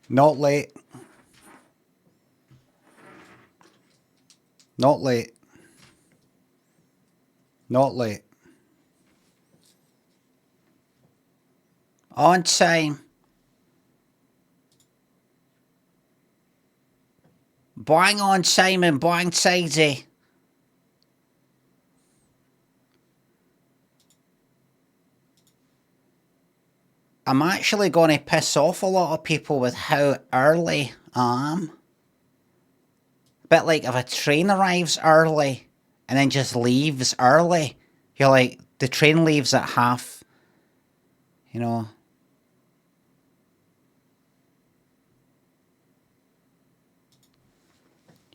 Not late. Not late. Not late. On time. Bang on, Simon. Bang tidy. I'm actually going to piss off a lot of people with how early I am. A bit like if a train arrives early and then just leaves early. You're like, the train leaves at half, you know.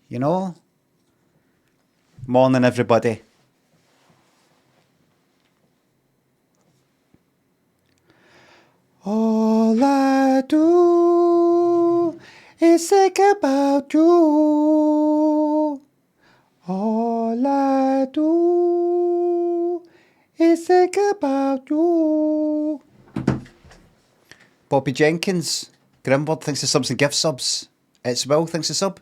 You know? Morning, everybody. All I do is think about you. All I do is think about you. Bobby Jenkins, Grimbird thinks the subs and gift subs. It's Will thinks the sub.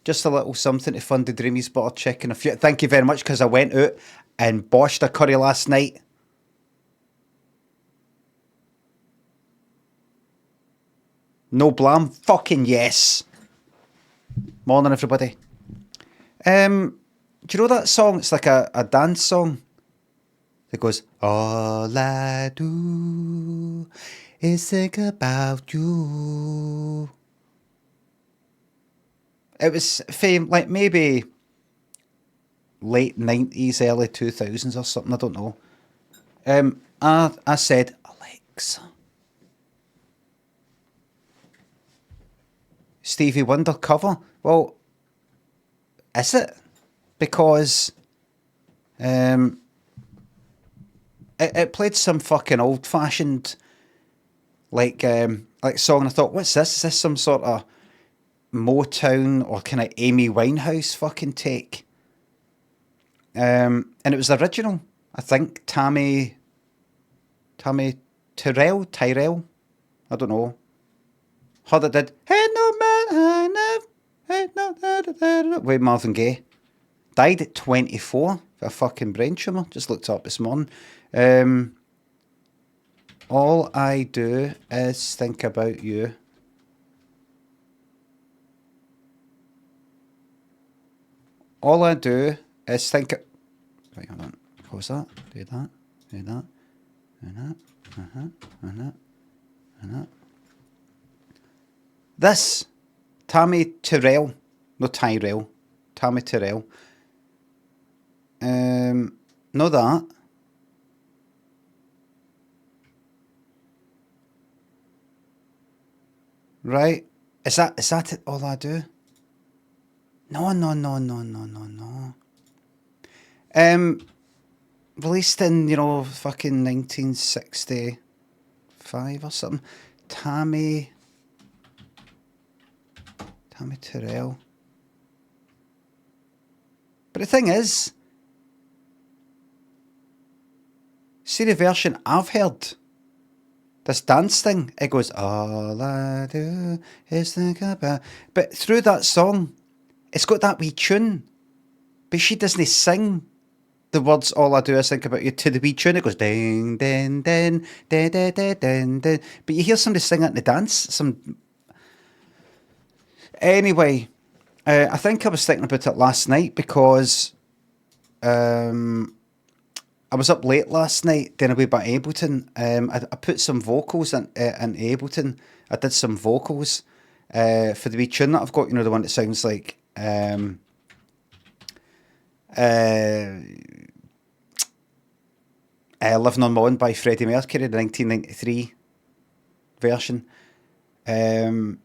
Just a little something to fund the Dreamies butter chicken. A few. Thank you very much, because I went out and boshed a curry last night. No blam. Fucking yes. Morning, everybody. Do you know that song? It's like a dance song. It goes, all I do is think about you. It was fame, like maybe late 90s, early 2000s or something. I don't know. I said, Alexa, Stevie Wonder cover. Well, is it? Because it played some fucking old fashioned like song, and I thought, what's this? Is this some sort of Motown or kind of Amy Winehouse fucking take? And it was original. I think Tammy Tyrell. I don't know. Heard it did. Hey no man, I never. Hey no. With Marvin Gaye. Died at 24 for a fucking brain tumour. Just looked up this morning. All I do is think about you. All I do is think. Wait, hold on. What was that? Do that. Do that. Do that. And that. And that. This. Tammy Tyrell. No, Tyrell. Tammy Tyrell. Know that. Right. Is that it? All I do? No. Released in, fucking 1965 or something. Tammy Tyrell. But the thing is, see the version I've heard, this dance thing, it goes, all I do is think about. But through that song, it's got that wee tune, but she doesn't sing the words, all I do is think about you, to the wee tune. It goes, ding, ding, ding, ding, ding, ding, ding, ding. But you hear somebody sing it in the dance. Anyway, I think I was thinking about it last night because I was up late last night doing away by Ableton. I put some vocals in Ableton. I did some vocals for the wee tune that I've got, the one that sounds like Living on My Own by Freddie Mercury, the 1993 version. And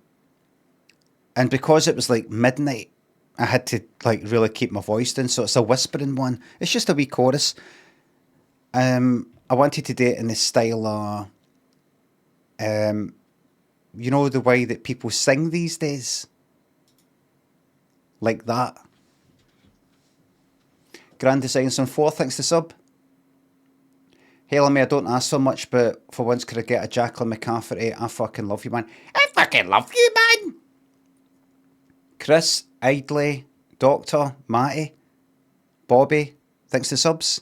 because it was like midnight, I had to like really keep my voice down. So it's a whispering one. It's just a wee chorus. I wanted to do it in the style of, the way that people sing these days. Like that. Grand Designs on 4, thanks to sub. Hey, Limmy, I don't ask for much, but for once could I get a Jacqueline McCafferty? I fucking love you, man. I fucking love you, man. Chris, Idley, Doctor, Matty, Bobby, thanks to subs.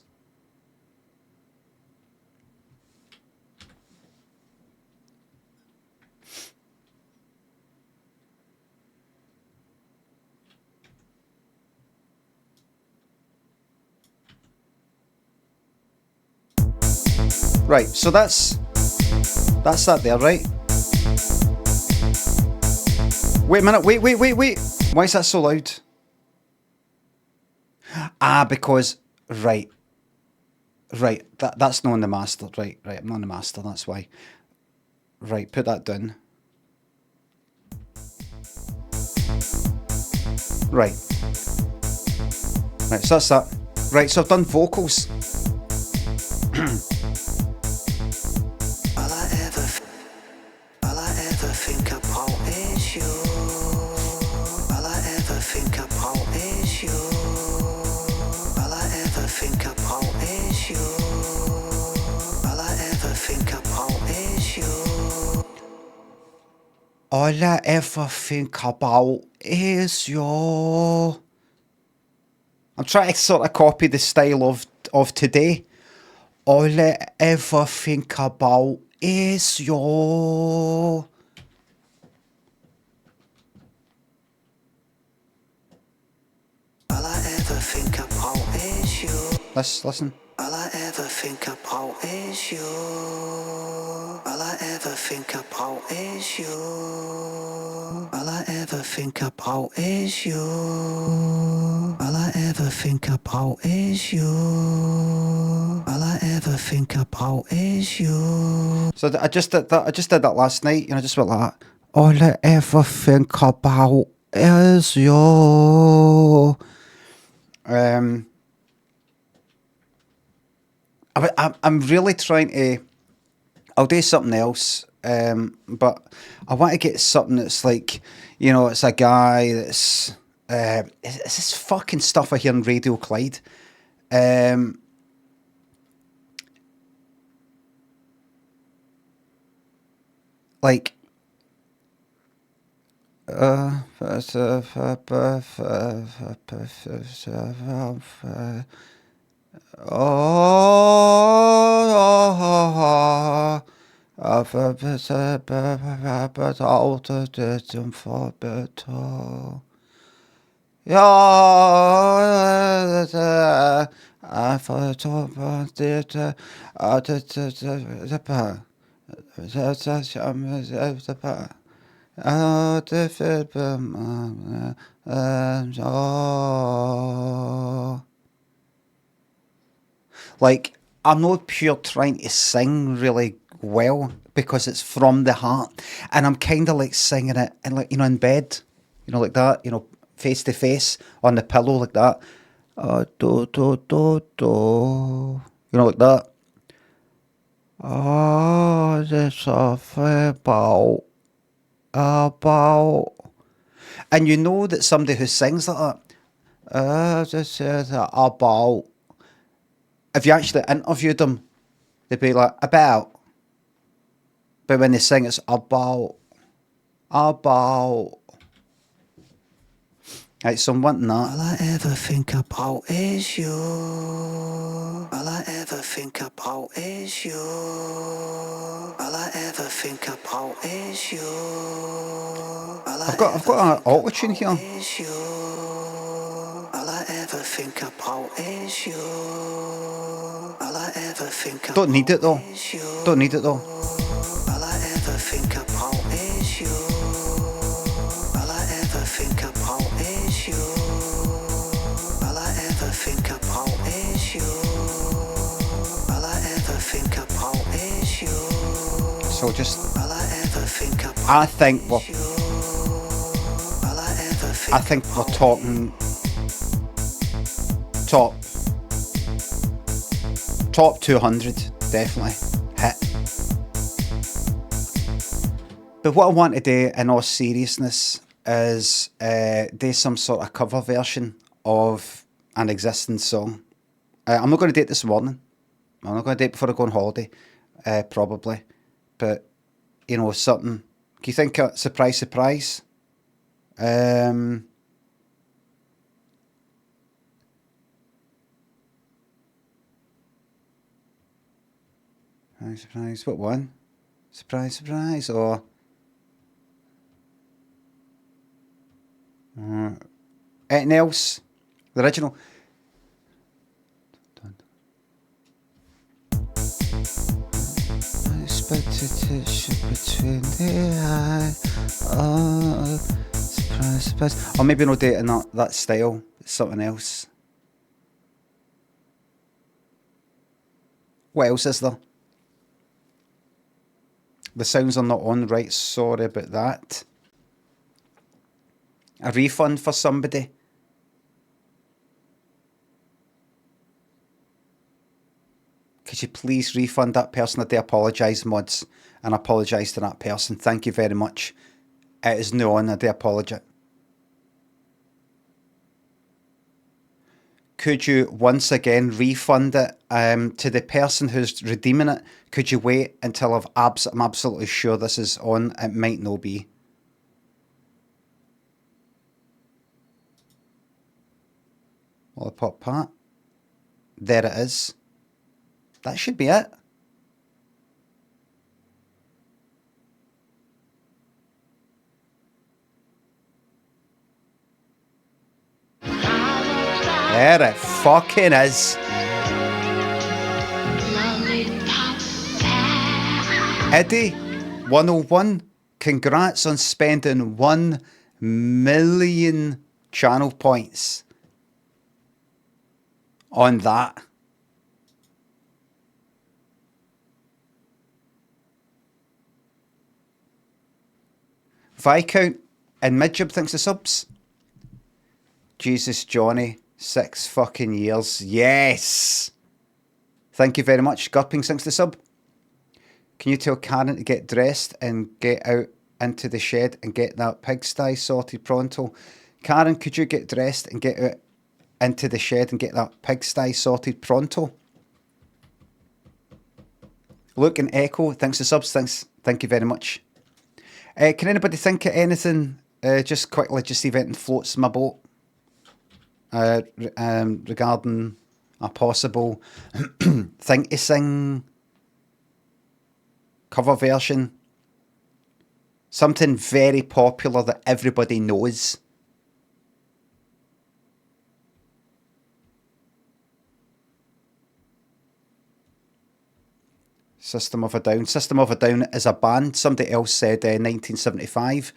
Right, so that's that there, right? Wait a minute, wait. Why is that so loud? Because, right, that's not on the master, right, I'm not on the master, that's why. Right, put that down. Right, so that's that. Right, so I've done vocals. All I ever think about is you. All I ever think about is you. All I ever think about is you. All I ever think about is you. All I ever think about is you. I'm trying to sort of copy the style of today. All I ever think about is you. All I ever think about is you. Let's listen. All I ever think about is you. All I ever think about is you. All I ever think about is you. All I ever think about is you. All I ever think about is you. So I just did that last night, I just went like that. All I ever think about is you. I'm really trying to. I'll do something else, but I want to get something that's like, it's a guy that's. It's this fucking stuff I hear on Radio Clyde. Like. Like, I'm not pure trying to sing really well because it's from the heart, and I'm kind of like singing it and like in bed, like that, face to face on the pillow like that, do do do do, like that. Oh, this about, and that somebody who sings like that, this is about. If you actually interviewed them, they'd be like, about. But when they sing, it's about. Right, so I'm wanting that. All I ever think about is you. All I ever think about is you. All I ever think about is you. I've got an auto-tune here. All I ever think about is you. All I ever think about Don't need it though. Don't need it though. All I ever think about is you. All I ever think about is you. All I ever think about is you. All I ever think about is you. So just, All I ever think about I think we're talking top 200, definitely hit. But what I want to do, in all seriousness, is do some sort of cover version of an existing song. I'm not going to do it this morning. I'm not going to do it before I go on holiday, probably. But, something Can you think of surprise, surprise? Surprise, what one? Surprise, surprise, or anything else? The original. I expected to shoot between the eye. Oh, surprise, surprise. Or maybe not do it in that style. It's something else. What else is there? The sounds are not on, right? Sorry about that. A refund for somebody. Could you please refund that person? I do apologise, mods, and apologise to that person. Thank you very much. It is no on, I do apologise. Could you once again refund it to the person who's redeeming it? Could you wait until I'm absolutely sure this is on? It might not be. Lollipop Pat. There it is. That should be it. There it fucking is. Eddie, 101, congrats on spending 1 million channel points on that. Viscount and Midjib thanks to subs. Jesus Johnny, 6 fucking years. Yes! Thank you very much. Gurping thanks to sub. Can you tell Karen to get dressed and get out into the shed and get that pigsty sorted pronto? Karen, could you get dressed and get out into the shed and get that pigsty sorted pronto? Luke and Echo, thanks to subs. Thank you very much. Can anybody think of anything, just quickly, just see if anything floats my boat regarding a possible thing to sing cover version? Something very popular that everybody knows. System of a Down. System of a Down is a band. Somebody else said 1975.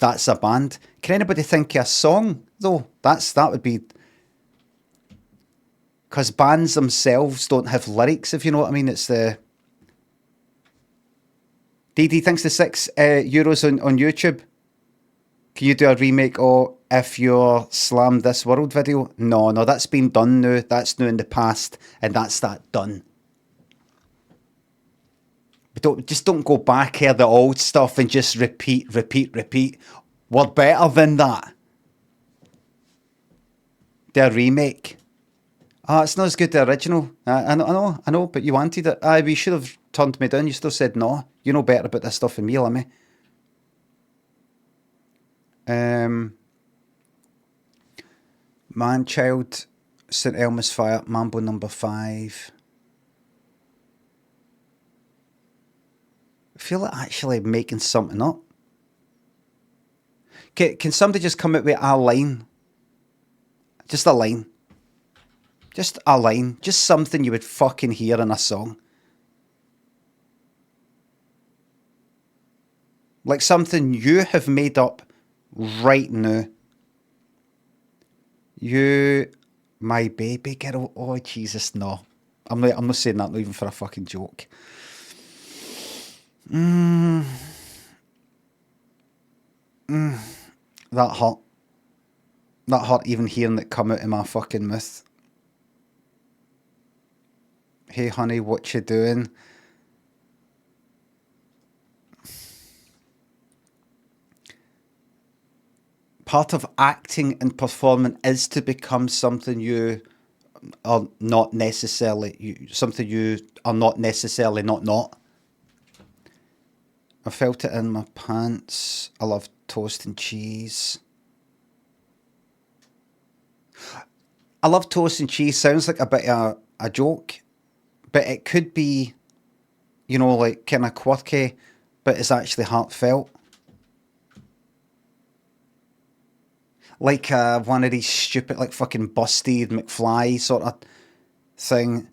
That's a band. Can anybody think of a song though? That would be, because bands themselves don't have lyrics, if you know what I mean. It's the DD thanks to €6 on YouTube. Can you do a remake of If You're Slammed This World video? No, that's been done now. That's now in the past, and that's that done. But don't go back here the old stuff and just repeat. We're better than that. The remake. It's not as good as the original. I know, but you wanted it. We should have turned me down. You still said no. You know better about this stuff than me, Limmy. Man-Child, St. Elmo's Fire, Mambo number 5. I feel like actually making something up. Can somebody just come out with a line? Just a line. Just a line. Just something you would fucking hear in a song. Like something you have made up right now. You, my baby girl. Oh, Jesus, no. I'm not saying that, not even for a fucking joke. That hurt. That hurt even hearing it come out of my fucking mouth. Hey honey, what you doing? Part of acting and performing is to become something you are not necessarily, something you are not necessarily not. I felt it in my pants. I love toast and cheese. I love toast and cheese sounds like a bit of a joke, but it could be, you know, like kind of quirky, but it's actually heartfelt. Like one of these stupid, like fucking busted McFly sort of thing.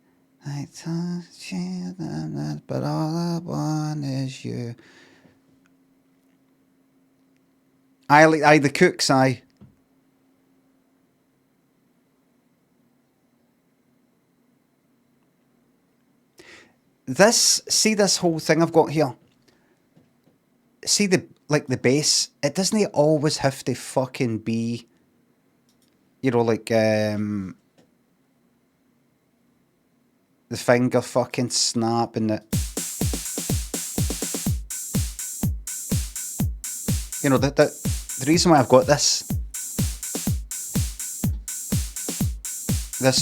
I touch you, but all I want is you. I the cooks, I. This whole thing I've got here. See the bass. It doesn't always have to fucking be, you know, like the finger fucking snap and the, you know, the reason why I've got this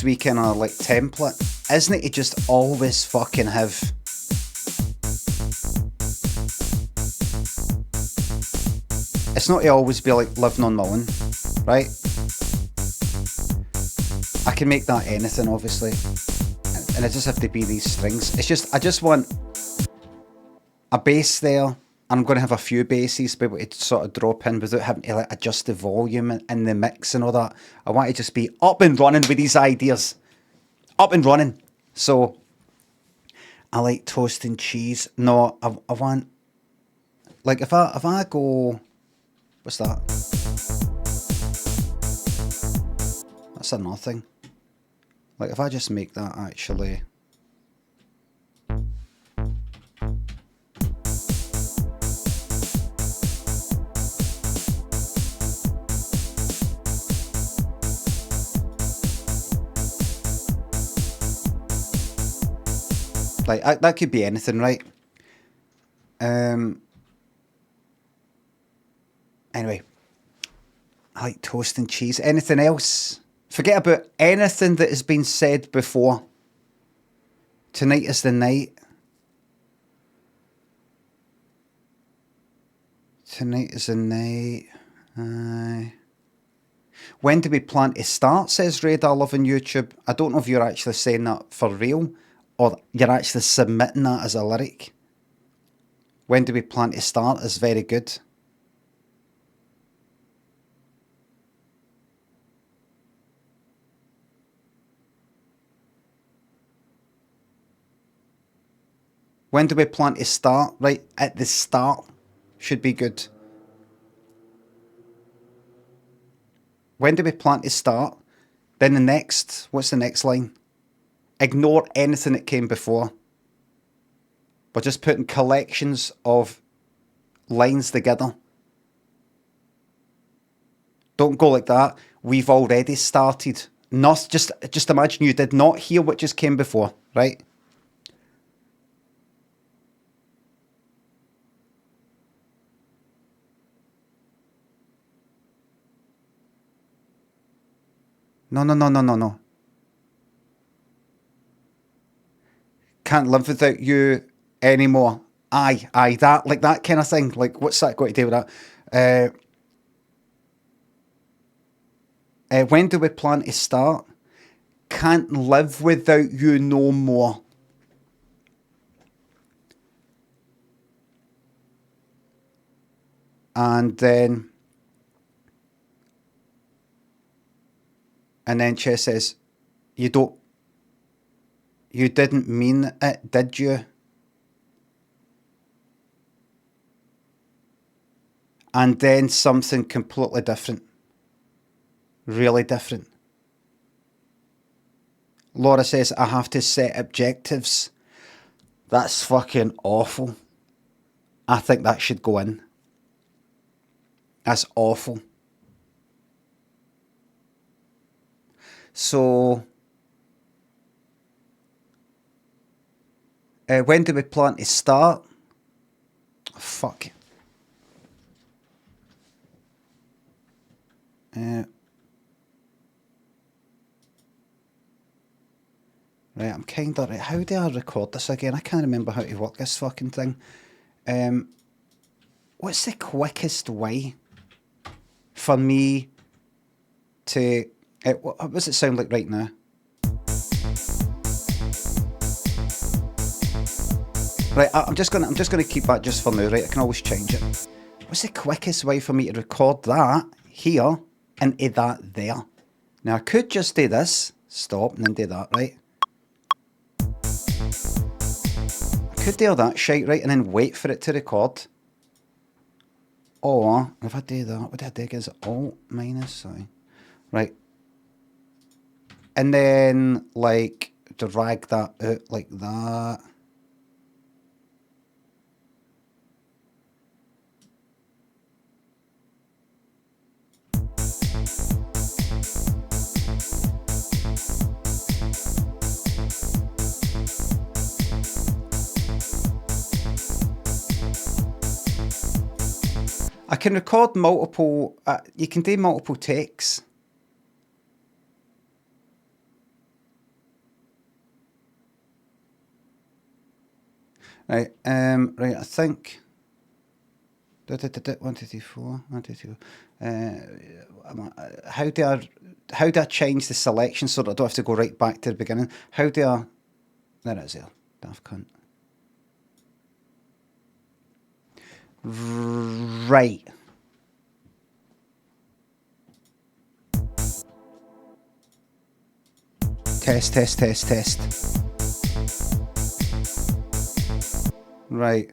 wee kind of like template isn't it to just always fucking have it's not to always be like living on my own, right? I can make that anything obviously, and it just have to be these strings. It's just I just want a bass there, and I'm going to have a few basses to be able to sort of drop in without having to like adjust the volume in the mix and all that. I want to just be up and running with these ideas, up and running. So I like toast and cheese. No, I want, like, if I go, what's that? That's another thing. Like if I just make that actually. Like that could be anything, right? Anyway, I like toast and cheese. Anything else? Forget about anything that has been said before. Tonight is the night. Tonight is the night. When do we plan to start, says Radar Love on YouTube. I don't know if you're actually saying that for real or you're actually submitting that as a lyric. When do we plan to start is very good. When do we plan to start? Right at the start should be good. When do we plan to start? Then the next, what's the next line? Ignore anything that came before. We're just putting collections of lines together. Don't go like that. We've already started. Not just imagine you did not hear what just came before, right? No. Can't live without you anymore. Aye, that, like that kind of thing. Like, what's that got to do with that? When do we plan to start? Can't live without you no more. And then Chess says, you didn't mean it, did you? And then something completely different. Really different. Laura says, I have to set objectives. That's fucking awful. I think that should go in. That's awful. So, when do we plan to start? Oh, fuck. Right, I'm kind of... How do I record this again? I can't remember how to work this fucking thing. what's the quickest way for me to... what does it sound like right now? Right, I'm just gonna keep that just for now, right? I can always change it. What's the quickest way for me to record that here into that there? Now I could just do this, stop, and then do that, right? I could do that shite, right, and then wait for it to record. Or if I do that, what do I do? Is Alt minus, sorry, right? And then like drag that out like that. I can record multiple, you can do multiple takes. Right, right, I think, 1, 2, 3, 4, 1, 2, 3, how do I change the selection so that I don't have to go right back to the beginning? How do I, there it is there, daft cunt. Right. Test, test, test, test. Right.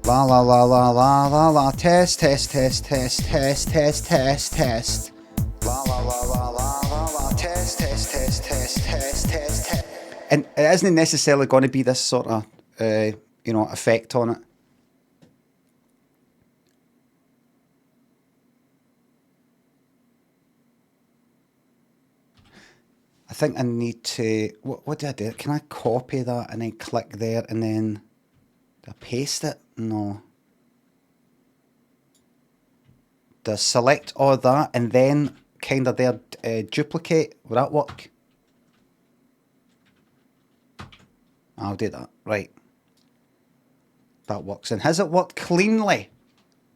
La la la la la la la, test, test, test, test, test, test, test, test. La la la la la la la, test, test, test, test, test, test, test. And it isn't necessarily going to be this sort of, you know, effect on it. I think I need to, what do I do? Can I copy that and then click there and then do I paste it? No. Do I select all that and then kind of there duplicate? Will that work? I'll do that. Right. That works. And has it worked cleanly?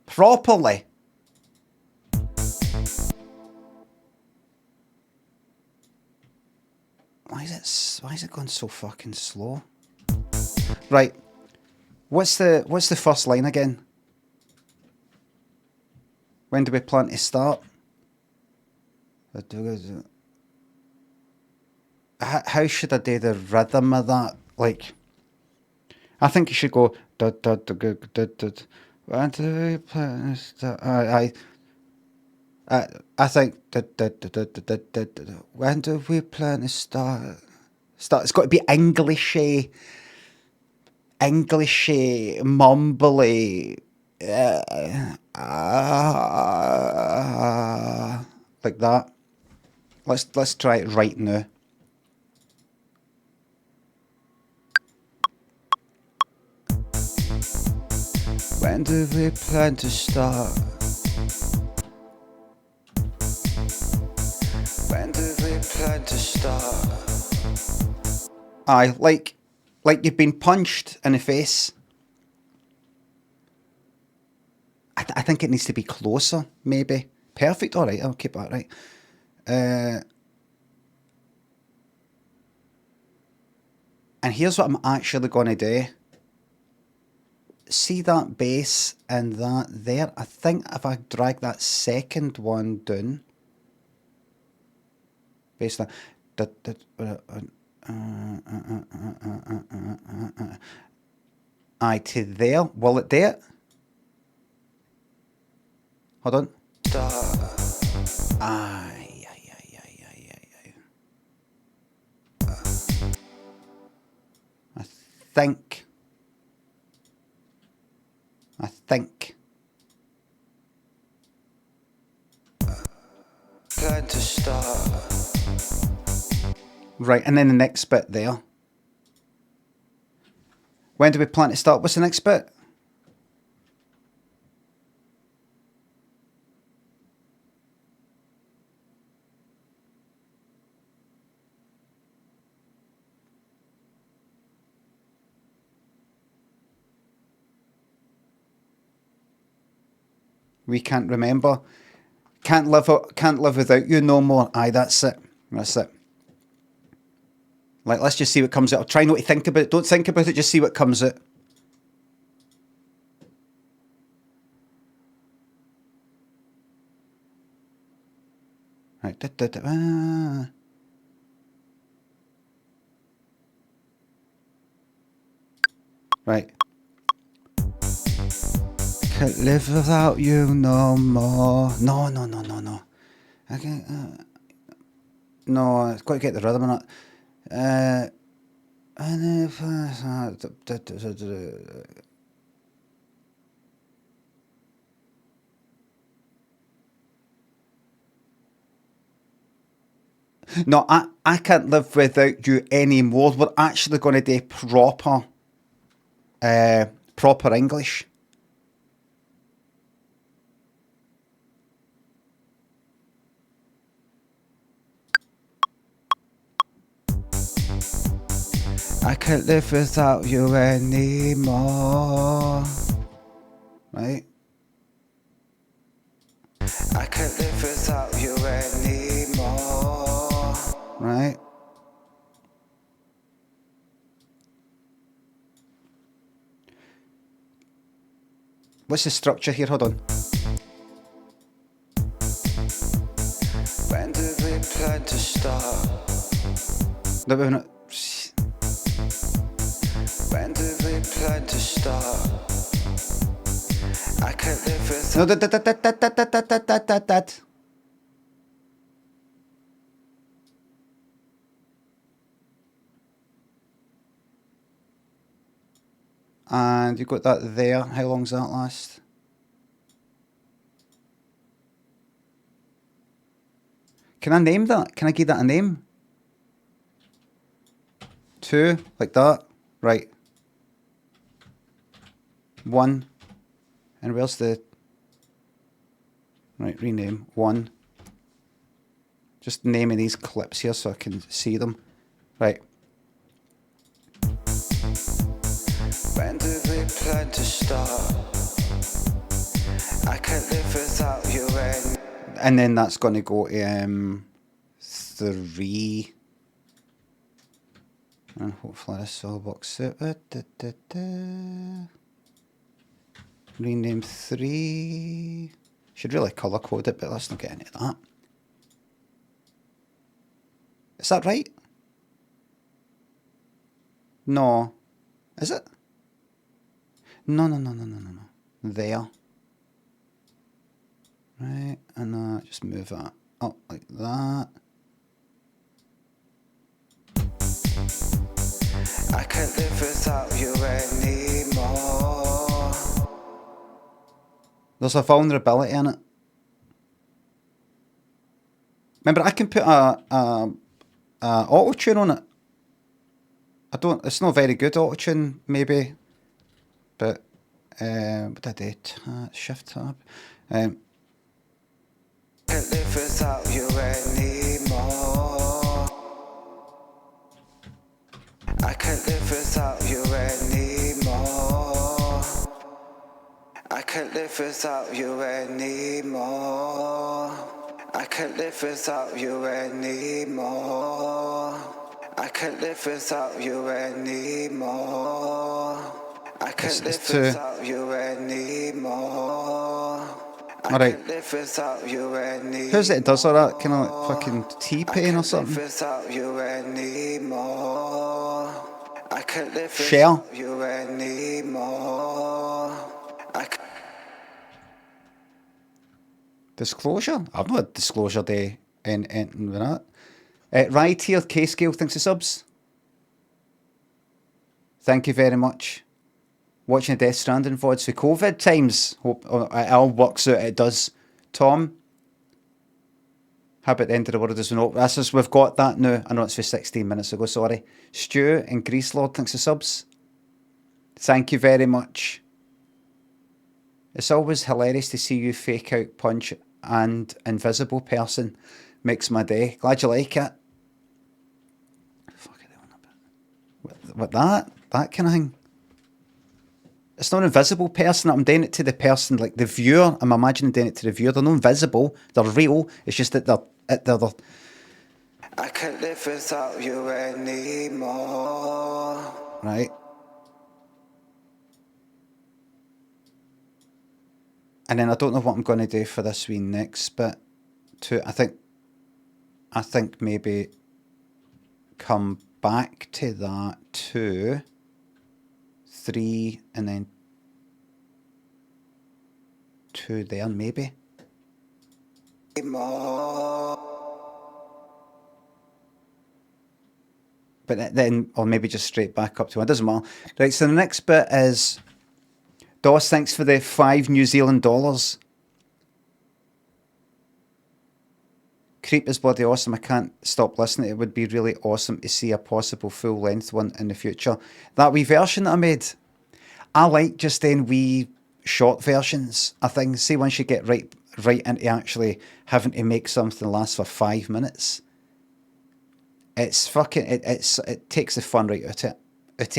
Properly? Why is it going so fucking slow? Right. What's the first line again? When do we plan to start? How should I do the rhythm of that? Like, I think you should go. When do we plan to start? I think when do we plan to start? It's got to be Englishy, mumbly, like that. Let's try it right now. When do we plan to start? When do we plan to start? Aye, like you've been punched in the face. I think it needs to be closer, maybe. Perfect, alright, I'll keep that right. And here's what I'm actually going to do. See that bass and that there? I think if I drag that second one down, bass that, aye, to there. Will it do it? Hold on. Aye. I think. Plan to start. Right, and then the next bit there. When do we plan to start? What's the next bit? We can't remember. Can't live without you no more. Aye, that's it. That's it. Like, let's just see what comes out. I'll try not to think about it. Don't think about it, just see what comes out. Right. Right. Can't live without you no more. No. I can't. No, I've got to get the rhythm in it. And if no, I can't live without you anymore. We're actually going to do proper English. I can't live without you anymore. Right? I can't live without you anymore. Right? What's the structure here? Hold on. When do we plan to start? No, we're not. When do we plan to start? I can't live with. No, that. And you got that there. How long's that last? Can I name that? Can I give that a name? 2, like that. Right. 1. And where's the... Right, rename. 1. Just naming these clips here so I can see them. Right. When do we plan to start? I can't live without you and then that's going to go to 3. And hopefully this all works out. Rename 3. Should really colour code it, but let's not get into that. Is that right? No. Is it? No. There. Right, and just move that up like that. I can't live without you anymore. There's a vulnerability in it. Remember, I can put a auto-tune on it. It's not very good auto-tune, maybe. But, what did I do? Shift tab. I can't live without you anymore. I can't live without you anymore. I can't live without you anymore. I can't live without you anymore. I can't live without you anymore. I can't live without you anymore. Alright. Who's it does all that? Kind of like fucking T-Pain or something? Shell? Disclosure? I've not had Disclosure Day in with that. Right here, K-Scale, thanks for subs. Thank you very much. Watching the Death Stranding VODs for COVID times. Hope it all works out. It does. Tom, how about the end of the world is no? That's just, we've got that now. I know it's for 16 minutes ago, sorry. Stu and Grease Lord, thanks for subs. Thank you very much. It's always hilarious to see you fake out Punch and Invisible Person. Makes my day. Glad you like it. Fuck it, what that kind of thing. It's not an invisible person. I'm doing it to the person, like the viewer. I'm imagining doing it to the viewer. They're not invisible. They're real. It's just that they're I can't live without you anymore. right. And then I don't know what I'm going to do for this wee next bit. I think maybe come back to that 2, 3, and then 2 there maybe. But then, or maybe just straight back up to 1. It doesn't matter. Right, so the next bit is Doss, thanks for the 5 New Zealand dollars. Creep is bloody awesome. I can't stop listening. It would be really awesome to see a possible full length one in the future. That wee version that I made, I like just then wee short versions. I think, see, once you get right into actually having to make something last for 5 minutes, it's fucking it takes the fun right out of it.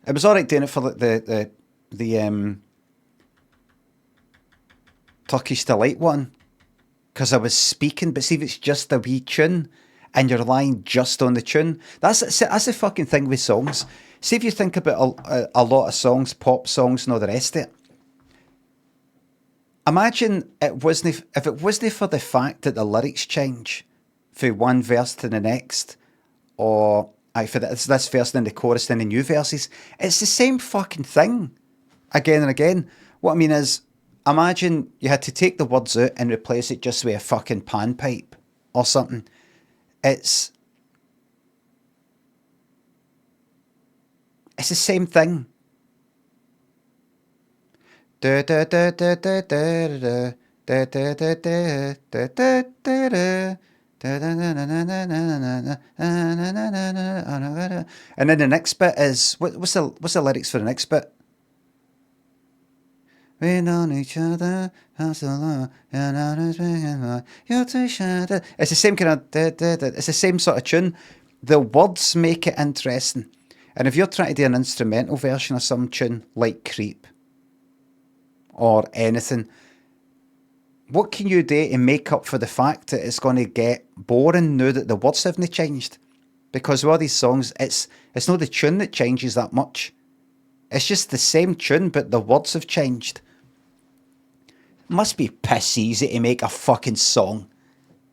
It was alright doing it for the Turkish Delight one, because I was speaking, but see if it's just a wee tune and you're relying just on the tune. That's the fucking thing with songs. See if you think about a lot of songs, pop songs and all the rest of it. Imagine if it wasn't for the fact that the lyrics change from one verse to the next, or for this verse and then the chorus then the new verses. It's the same fucking thing again and again. What I mean is, imagine you had to take the words out and replace it just with a fucking panpipe or something. It's the same thing. And then the next bit is what's the lyrics for the next bit? We know each other, it's the same kind of it's the same sort of tune. The words make it interesting. And if you're trying to do an instrumental version of some tune like Creep or anything, what can you do to make up for the fact that it's going to get boring now that the words haven't changed? Because with all these songs, it's not the tune that changes that much. It's just the same tune, but the words have changed. It must be piss easy to make a fucking song.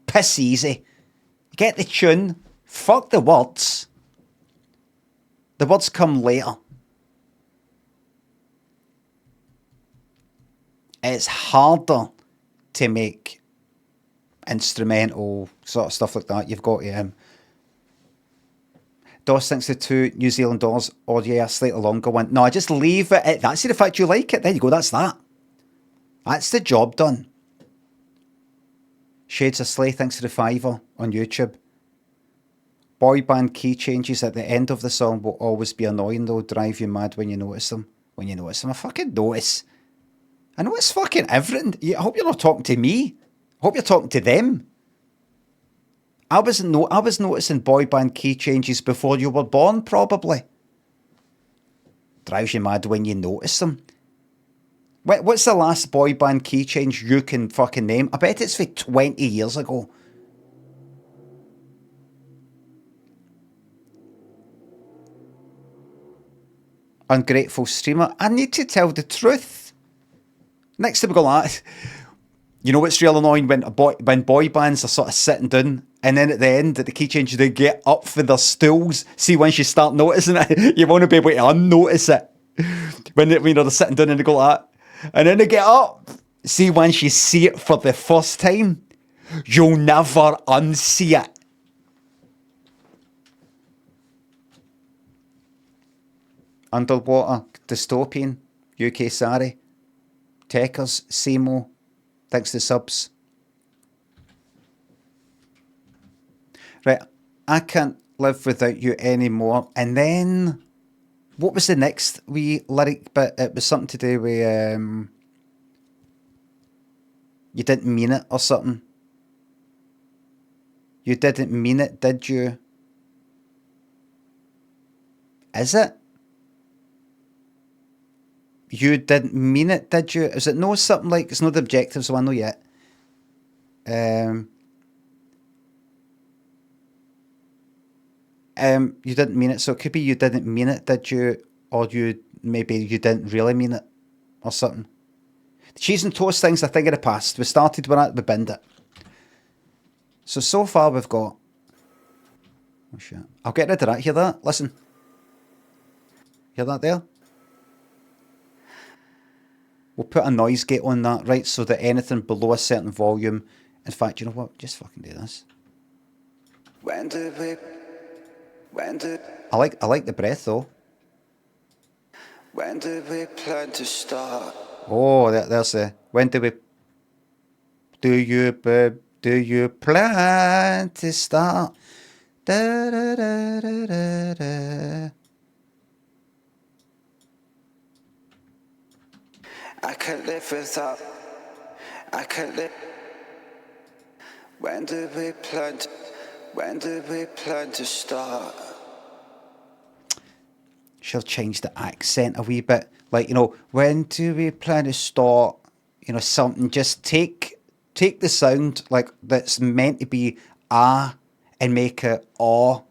Piss easy. Get the tune, fuck the words. The words come later. It's harder to make instrumental sort of stuff like that. You've got Doss thinks the 2 New Zealand dollars, or yeah, a slightly longer one. No, just leave it at that's the fact you like it. There you go, that's that. That's the job done. Shades of Slay thanks to the $5 on YouTube. Boy band key changes at the end of the song will always be annoying though, drive you mad when you notice them. When you notice them, I fucking notice. I know it's fucking everything. I hope you're not talking to me. I hope you're talking to them. I was noticing boy band key changes before you were born, probably. Drives you mad when you notice them. What's the last boy band key change you can fucking name? I bet it's for 20 years ago. Ungrateful streamer. I need to tell the truth. Next time we go like, you know what's real annoying when boy bands are sort of sitting down, and then at the end at the key change they get up for their stools. See, once you start noticing it, you want to be able to unnotice it. When they're sitting down and they go like that, and then they get up. See, once you see it for the first time, you'll never unsee it. Underwater, Dystopian, UK Sari, Techers, Simo, thanks to subs. Right, I can't live without you anymore. And then, what was the next wee lyric bit? It was something to do with, you didn't mean it or something. You didn't mean it, did you? Is it? you didn't mean it, did you? Is it no something like, it's not the objectives one, no yet. You didn't mean it, so it could be you didn't mean it, did you? Or maybe you didn't really mean it, or something. The cheese and toast thing's a thing of the past. We started with that, we binned it. So far we've got... Oh shit. I'll get rid of that. Hear that? Listen. Hear that there? We'll put a noise gate on that, right, so that anything below a certain volume... In fact, you know what? Just fucking do this. I like the breath, though. When did we plan to start? Oh, there's the... When do we... Do you plan to start? Da, da, da, da, da, da. I can't live without. I can't live. When did we plan to start? She'll change the accent a wee bit. Like, you know, when do we plan to start? You know, something. Just take the sound like that's meant to be ah and make it aw.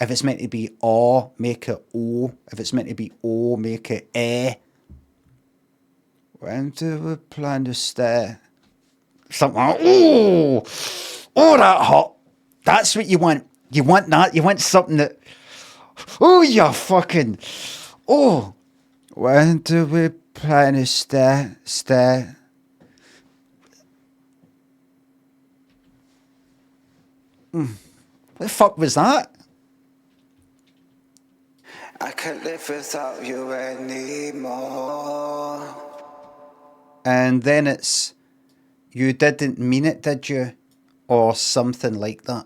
If it's meant to be aw, make it o. If it's meant to be o, make it eh. When do we plan to start? Something like, oh, that hot. That's what you want. You want that. You want something that, oh, you fucking, oh. When do we plan to start? What the fuck was that? I can't live without you anymore. And then it's, you didn't mean it, did you? Or something like that.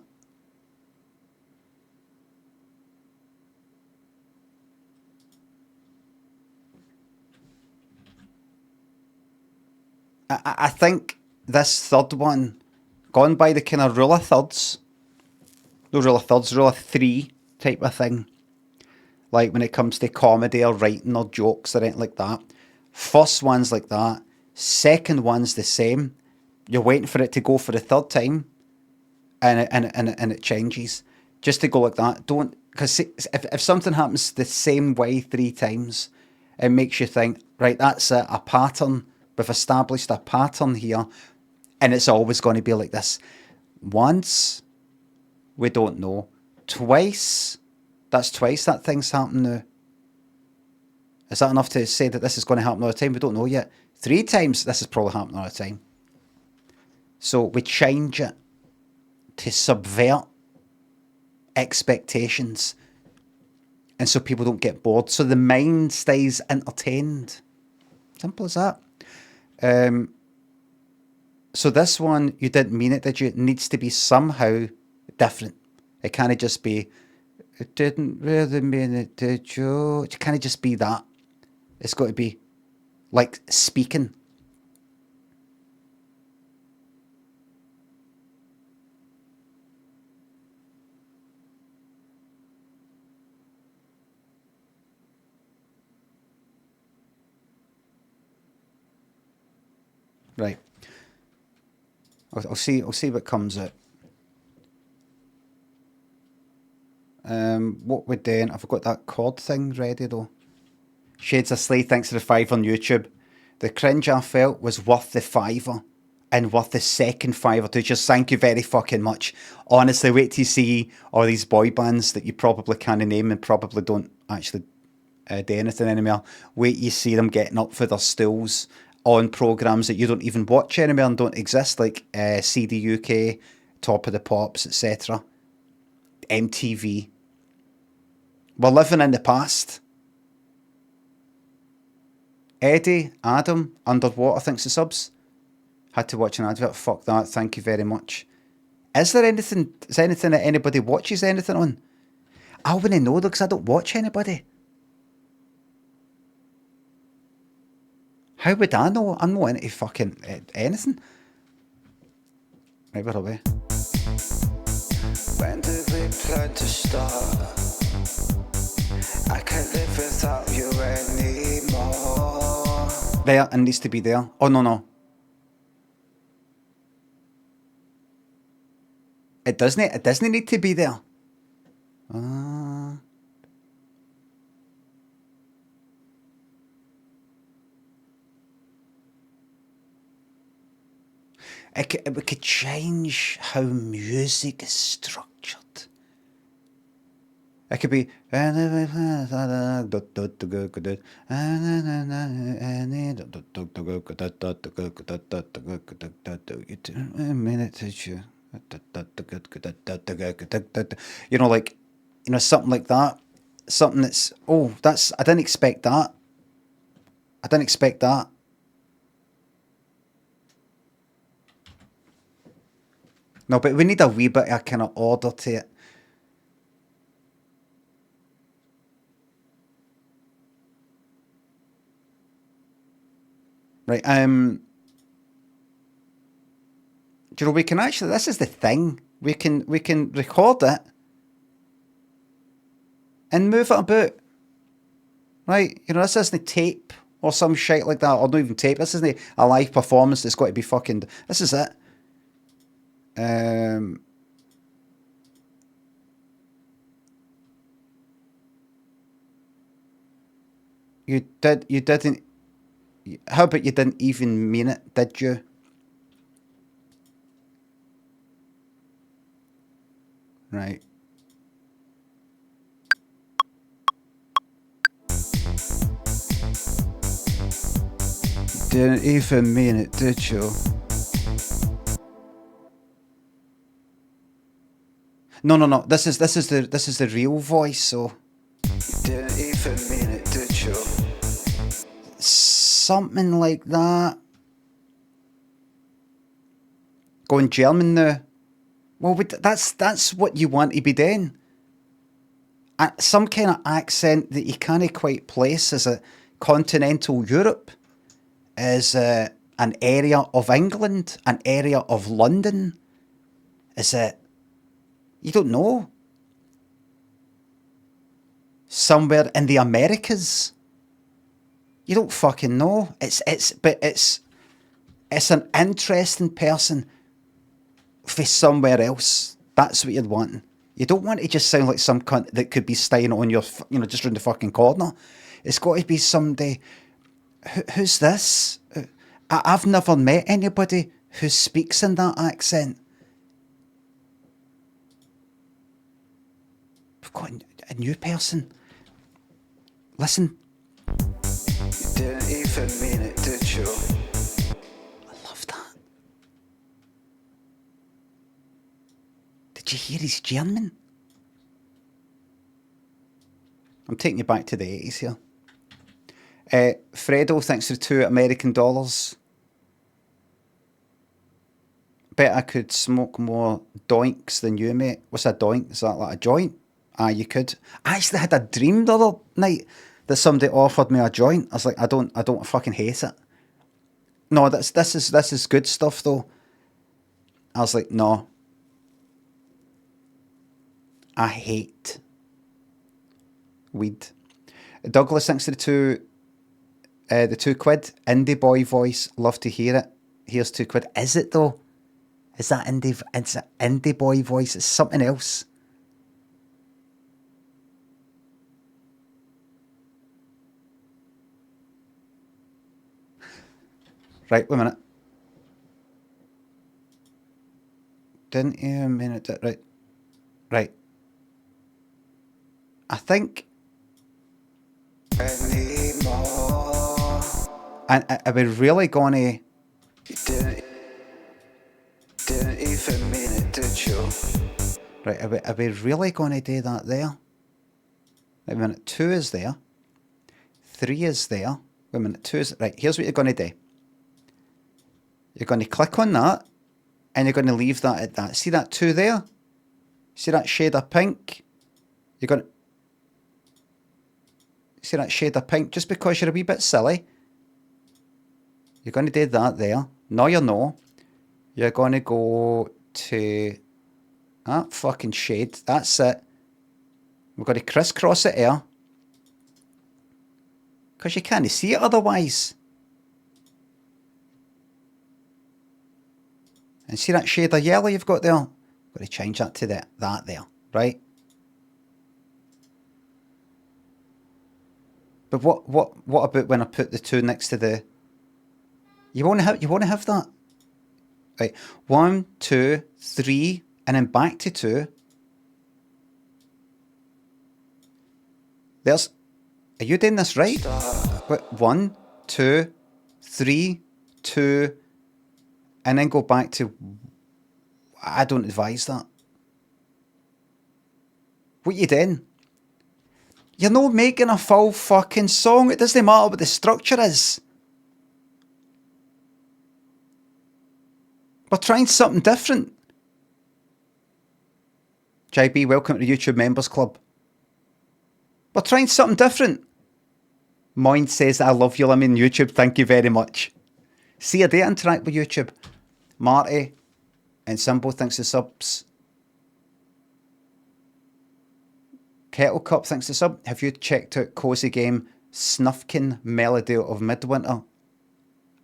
I think this third one, gone by the kind of rule of thirds. No rule of thirds, rule of three type of thing. Like when it comes to comedy or writing or jokes or anything like that. First one's like that. Second one's the same. You're waiting for it to go for the third time. And it changes. Just to go like that. Don't, because if something happens the same way 3 times, it makes you think, right, that's a pattern. We've established a pattern here. And it's always going to be like this. Once, we don't know. Twice, that's twice that thing's happened now. Is that enough to say that this is going to happen all the time? We don't know yet. 3 times, this is probably happening all the time. So we change it to subvert expectations. And so people don't get bored. So the mind stays entertained. Simple as that. So this one, you didn't mean it, did you? It needs to be somehow different. It can't just be, it didn't really mean it, did you? It can't just be that. It's got to be like speaking. Right. I'll see what comes out. What we're doing, I've got that chord thing ready though. Shades of Slay, thanks for the 5 on YouTube. The cringe I felt was worth the $5 and worth the second $5 too. Just thank you very fucking much. Honestly, wait till you see all these boy bands that you probably can't name and probably don't actually do anything anymore. Wait till you see them getting up for their stools on programmes that you don't even watch anymore and don't exist, like CD UK, Top of the Pops, etc. MTV. We're living in the past. Eddie, Adam, Underwater, thanks for subs. Had to watch an advert. Fuck that. Thank you very much. Is anything that anybody watches anything on? I wouldn't know though, because I don't watch anybody. How would I know? I'm not into fucking anything. Right, where are we? When did we plan to start? I can't live without you anymore. There, it needs to be there. Oh, no. It doesn't need to be there. We could change how music is structured. It could be you know, like, you know, something like that. Something that's, oh, that's, I didn't expect that. I didn't expect that. No, but we need a wee bit of kind of order to it. Right, do you know, we can actually, this is the thing. We can record it and move it about. Right? You know, this isn't tape or some shit like that, or not even tape. This isn't a live performance that's got to be fucking, this is it. You didn't, how about you didn't even mean it, did you? Right. Didn't even mean it, did you? No. This is the real voice. So. Didn't even mean it, did you? Something like that. Going German now. Well, that's what you want to be doing. Some kind of accent that you can't quite place as a continental Europe, as an area of England, an area of London. Is it? You don't know. Somewhere in the Americas. You don't fucking know. It's an interesting person for somewhere else. That's what you'd want. You don't want to just sound like some cunt that could be staying on your, you know, just around the fucking corner. It's got to be somebody. Who's this? I've never met anybody who speaks in that accent. We've got a new person. Listen. You didn't even mean it, did you? I love that. Did you hear he's German? I'm taking you back to the 80s here. Fredo, thanks for $2 American. Bet I could smoke more doinks than you, mate. What's a doink? Is that like a joint? Ah, you could. I actually had a dream the other night that somebody offered me a joint. I was like, I don't fucking hate it. No, this is good stuff though. I was like, no. I hate weed. Douglas, thanks to the £2. Indie boy voice, love to hear it. Here's £2. Is it though? Is that indie? It's an indie boy voice. It's something else. Right, wait a minute. Didn't even mean it. Right. I think. Anymore. And are we really gonna? Didn't even mean it, did you? Right, are we really gonna do that there? Wait a minute. 2 is there. 3 is there. Wait a minute. 2 is right. Here's what you're gonna do. You're going to click on that, and you're going to leave that at that. See that 2 there? See that shade of pink? You're going to see that shade of pink. Just because you're a wee bit silly, you're going to do that there. No, you're not. You're going to go to that fucking shade. That's it. We're going to crisscross it here, because you can't see it otherwise. And see that shade of yellow you've got there? Got to change that to that there, right? But what about when I put the 2 next to the? You want to have that, right? 1, 2, 3, and then back to 2. There's. Are you doing this right? Wait, 1, 2, 3, 2, and then go back to. I don't advise that. What you doing? You're not making a full fucking song. It doesn't matter what the structure is. We're trying something different. JB, welcome to the YouTube Members Club. We're trying something different. Moin says, I love you, Limmy, on YouTube. Thank you very much. See, I do interact with YouTube. Marty and Simbo, thanks for subs. Kettle Cup, thanks for sub. Have you checked out Cozy Game Snufkin Melody of Midwinter?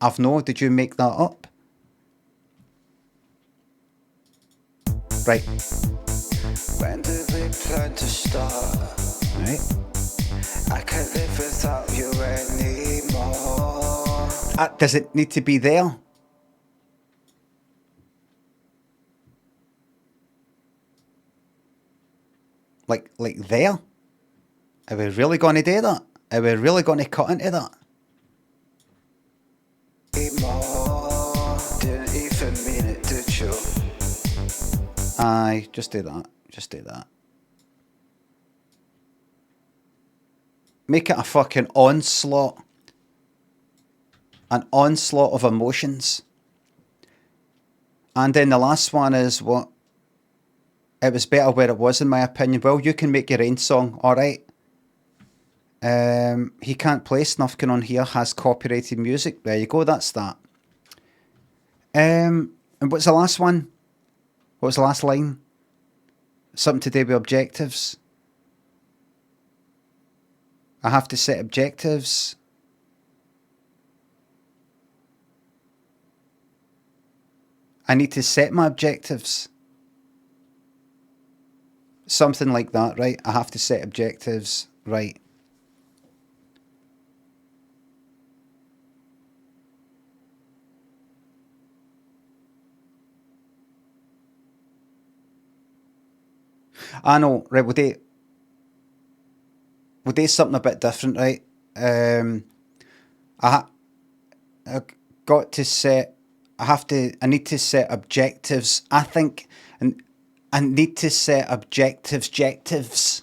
I've no. Did you make that up? Right. When did we plan to start? Right. I can't live without you anymore. Does it need to be there? Like there? Are we really going to do that? Are we really going to cut into that? Didn't even mean it, did you? Aye, just do that. Just do that. Make it a fucking onslaught. An onslaught of emotions. And then the last one is what? It was better where it was, in my opinion. Well, you can make your own song, alright. He can't play Snufkin on here, has copyrighted music. There you go, that's that. And what's the last one? What was the last line? Something to do with objectives. I have to set objectives. I need to set my objectives. Something like that, right? I have to set objectives, right? I know, right? We'll do something a bit different, right? I got to set. I need to set objectives. I think, and I need to set objectives.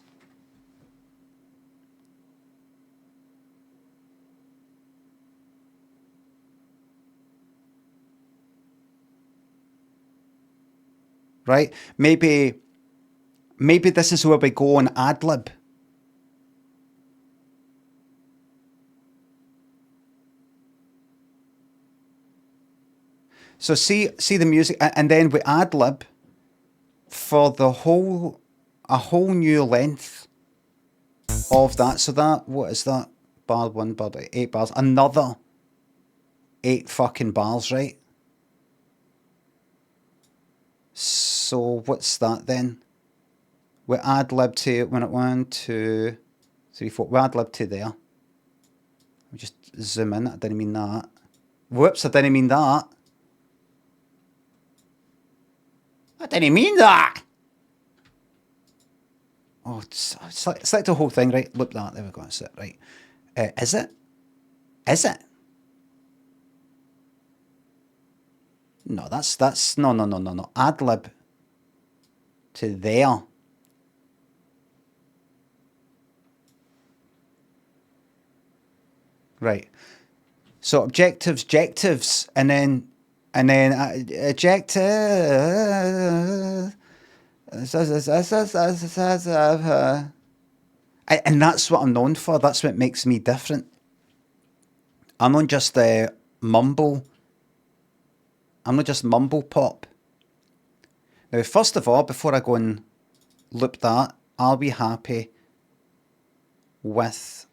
Right? Maybe this is where we go on ad-lib. So see the music, and then we ad-lib for a whole new length of that. So that, what is that? Bar 1, bar 8 bars. Another 8 fucking bars, right? So what's that then? We ad-lib to, when it 1, 2, 3, 4. We ad-lib to there. I'll just zoom in. I didn't mean that. Whoops, I didn't mean that. I didn't mean that. Oh, it's like the whole thing, right? Loop that. There we go. That's it, right? Is it? Is it? No, that's no. Ad-lib to there. Right. So objectives, and then objective. And that's what I'm known for. That's what makes me different. I'm not just mumble. I'm not just mumble pop. Now, first of all, before I go and loop that, I'll be happy with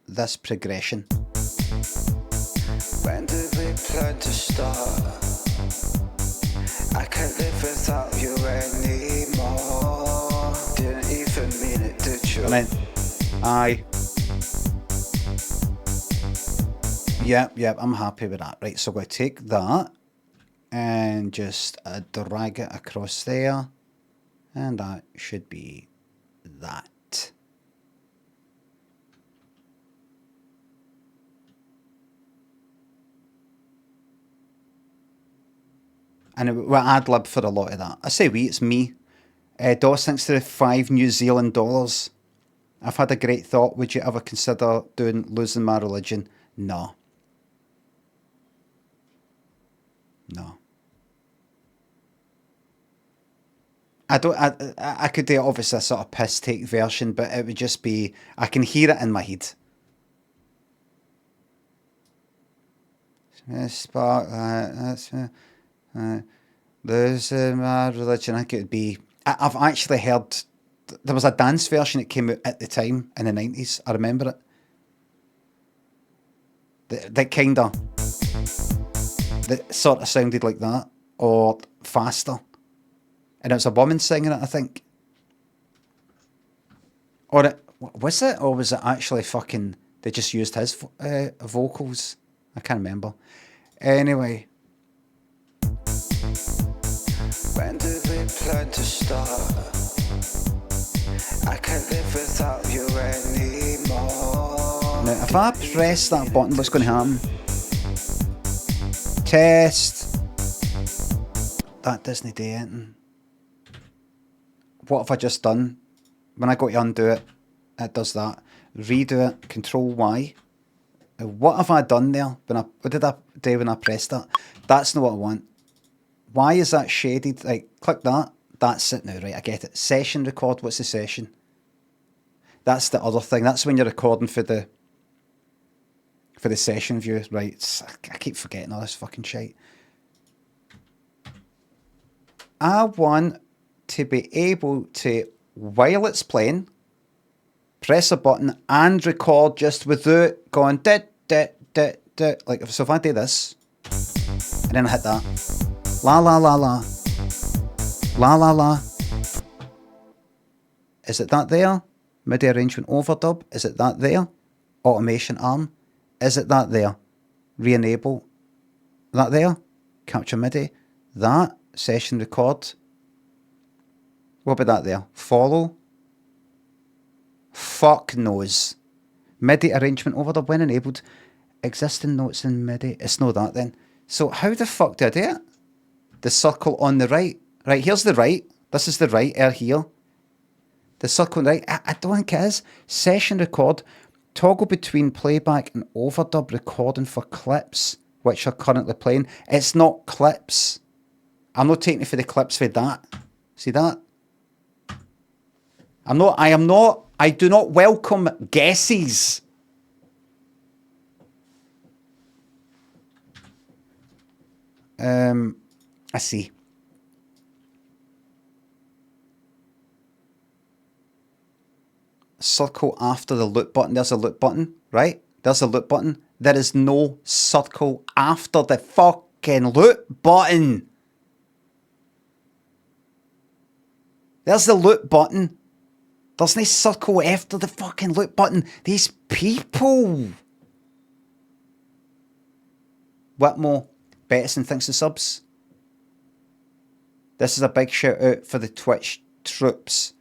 this progression. When did we plan to start? I can't live without you anymore. Didn't even mean it, did you? And then, aye. Yep, I'm happy with that. Right, so we're going to take that and just drag it across there. And that should be that. And we're ad-lib for a lot of that. I say we, it's me. DOS thanks to the $5 New Zealand dollars. I've had a great thought. Would you ever consider doing Losing My Religion? No. No. I could do obviously a sort of piss take version, but it would just be, I can hear it in my head. Spotlight, that's Losing My Religion. I think it would be, I've actually heard, there was a dance version that came out at the time in the 90s. I remember it. That kind of, that sort of sounded like that, or faster. And it was a woman singing it, I think. Or was it? Or was it actually fucking, they just used his vocals? I can't remember. Anyway. When did we plan to start? I can't live without you anymore. Now, if I press that button, what's going to happen? Test. That doesn't do anything. What have I just done? When I go to undo it, it does that. Redo it, Control Y. What have I done there? What did I do when I pressed that? That's not what I want. Why is that shaded? Like, click that. That's it now, right? I get it. Session record. What's the session? That's the other thing. That's when you're recording for the session view, right? I keep forgetting all this fucking shit. I want to be able to, while it's playing, press a button and record just without going dit. Like, so if I do this and then I hit that, la la la la, la la la. Is it that there? MIDI arrangement overdub. Is it that there? Automation arm. Is it that there? Re-enable. That there? Capture MIDI. That. Session record. What about that there? Follow. Fuck knows. MIDI arrangement overdub when enabled. Existing notes in MIDI. It's not that then. So how the fuck do I do it? The circle on the right. Right, here's the right. This is the right here. The circle on the right. I don't think it is. Session record. Toggle between playback and overdub recording for clips which are currently playing. It's not clips. I'm not taking it for the clips for that. See that? I do not welcome guesses. I see. Circle after the loop button. There's a loop button, right? There's a loop button. There is no circle after the fucking loop button. There's the loop button. There's no circle after the fucking loop button. These people. Whitmore, Bettison thinks the subs. This is a big shout out for the Twitch troops.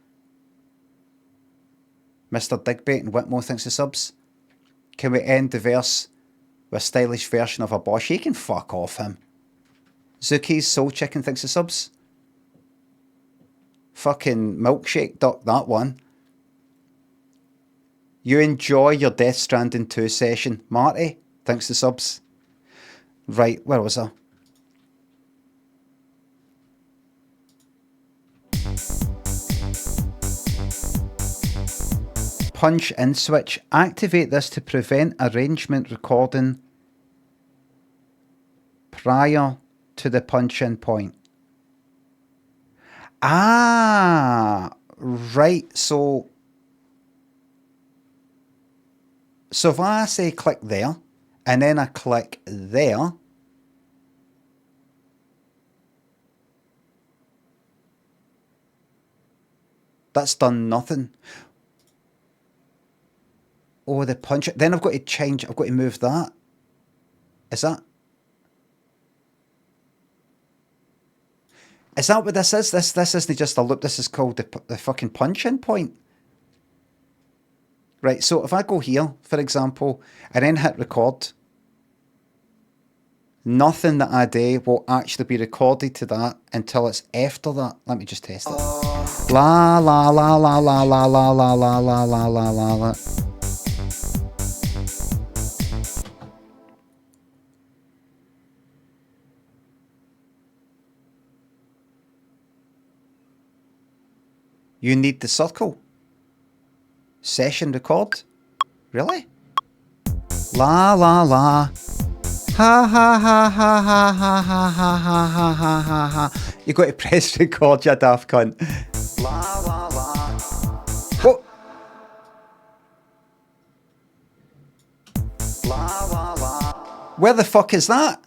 Mr. Digby and Whitmore thinks the subs. Can we end the verse with a stylish version of a Bosch? He can fuck off him. Zuki's Soul Chicken thinks the subs. Fucking Milkshake duck that one. You enjoy your Death Stranding 2 session. Marty thanks the subs. Right, where was I? Punch in switch. Activate this to prevent arrangement recording prior to the punch in point. Ah, right. So if I say click there, and then I click there, That's done nothing. Oh, the punch. Then I've got to change. I've got to move that. Is that what this is? This isn't just a loop. This is called the fucking punch-in point. Right, so if I go here, for example, and then hit record, nothing that I do will actually be recorded to that until it's after that. Let me just test it. La la la la la la la la la la la la la la. You need the circle. Session record. Really? La la la. Ha ha ha ha ha ha ha ha ha ha ha ha ha. You got to press record, you daft cunt. La la la. What? La la la. Where the fuck is that?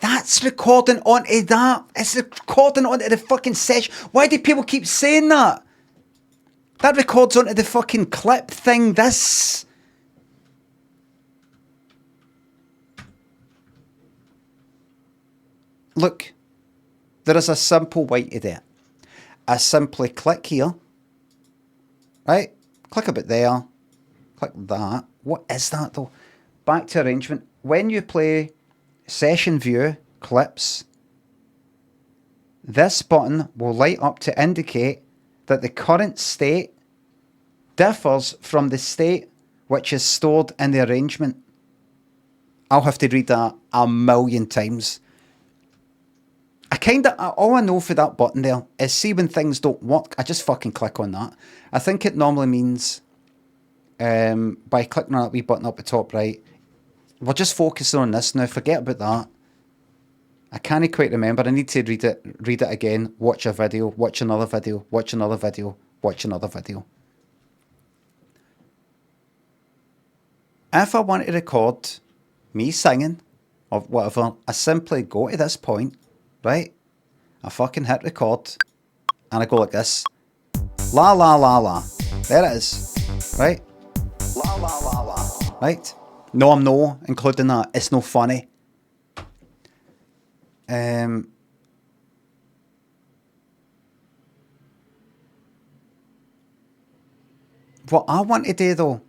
That's recording onto that. It's recording onto the fucking session. Why do people keep saying that? That records onto the fucking clip thing. This. Look, there is a simple way to do it. I simply click here. Right? Click a bit there. Click that. What is that though? Back to arrangement. When you play session view clips, this button will light up to indicate that the current state differs from the state which is stored in the arrangement. I'll have to read that a million times. All I know for that button there is, see when things don't work, I just fucking click on that. I think it normally means by clicking on that wee button up the top right. We're just focusing on this now, forget about that. I can't quite remember. I need to read it again, watch a video, watch another video, watch another video, watch another video. If I want to record me singing or whatever, I simply go to this point, right? I fucking hit record and I go like this. La la la la. There it is. Right? La la la la. Right? No, I'm no including that. It's no funny. What I want to do though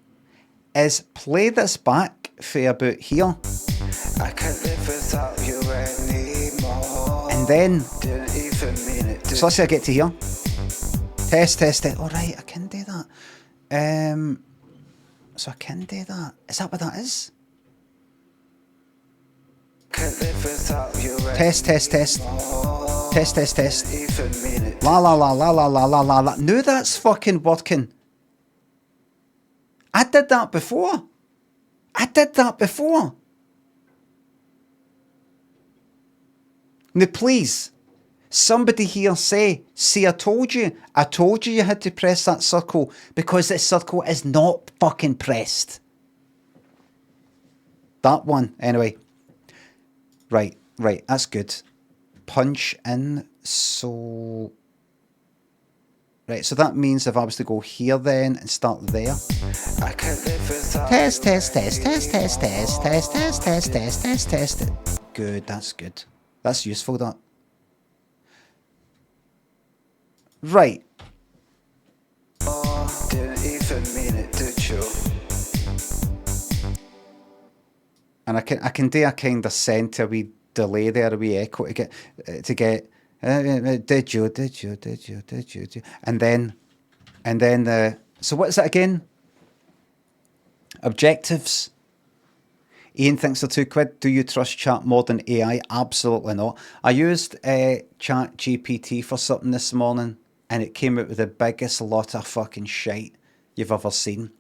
is play this back for about here. I can't live without you anymore. And then, so let's say I get to here. Test it. All right, I can do that. So I can do that. Is that what that is? Test. La la la la la la la la la. No, that's fucking working. I did that before. Now please, somebody here say, see, I told you you had to press that circle because this circle is not fucking pressed. That one, anyway. Right, that's good. Punch in, so... Right, so that means if I was to go here then and start there. I can live without test. Good, that's good. That's useful, that. Right. Oh, didn't even mean it, did you? And I can do a kind of center wee delay there, a wee echo to get did you, and then so what is it again? Objectives. Ian thinks they're £2. Do you trust chat more than AI? Absolutely not. I used Chat GPT for something this morning and it came out with the biggest lot of fucking shite you've ever seen.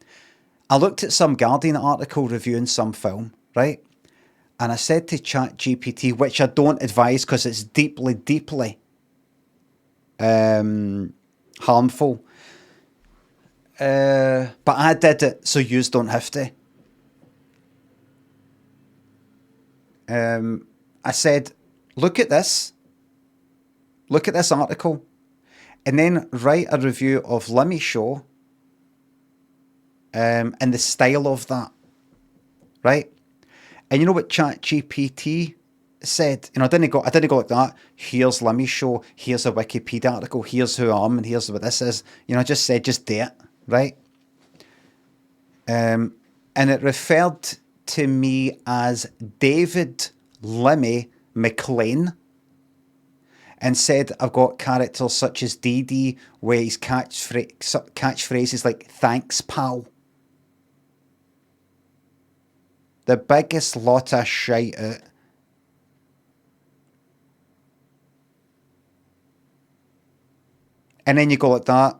I looked at some Guardian article reviewing some film, right? And I said to Chat GPT, which I don't advise because it's deeply harmful. But I did it, so yous don't have to. I said, look at this article. and then write a review of Limmy show, and the style of that, right? And you know what ChatGPT said? I didn't go like that. Here's Limmy show. Here's a Wikipedia article. Here's who I am, and here's what this is. I just said, just do it, right? And it referred to me as David Limmy McLean, and said I've got characters such as DD, where his catchphrases like "Thanks, pal." The biggest lot of shite out. And then you go like that.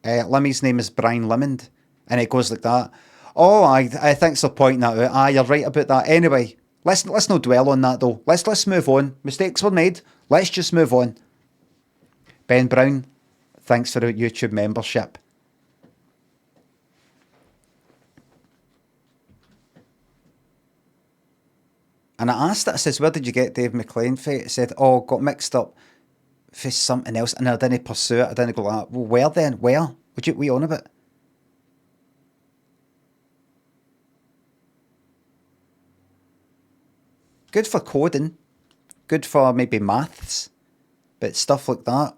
Limmy's name is Brian Limond, and it goes like that. Oh, I thanks for pointing that out. You're right about that. Anyway, let's not dwell on that though. Let's move on. Mistakes were made. Let's just move on. Ben Brown, thanks for the YouTube membership. And I asked it, I says, where did you get Dave McLean for? It said, oh, got mixed up for something else, and I didn't pursue it. I didn't go like that. Well, where then? Where? What you on about? Good for coding. Good for maybe maths. But stuff like that,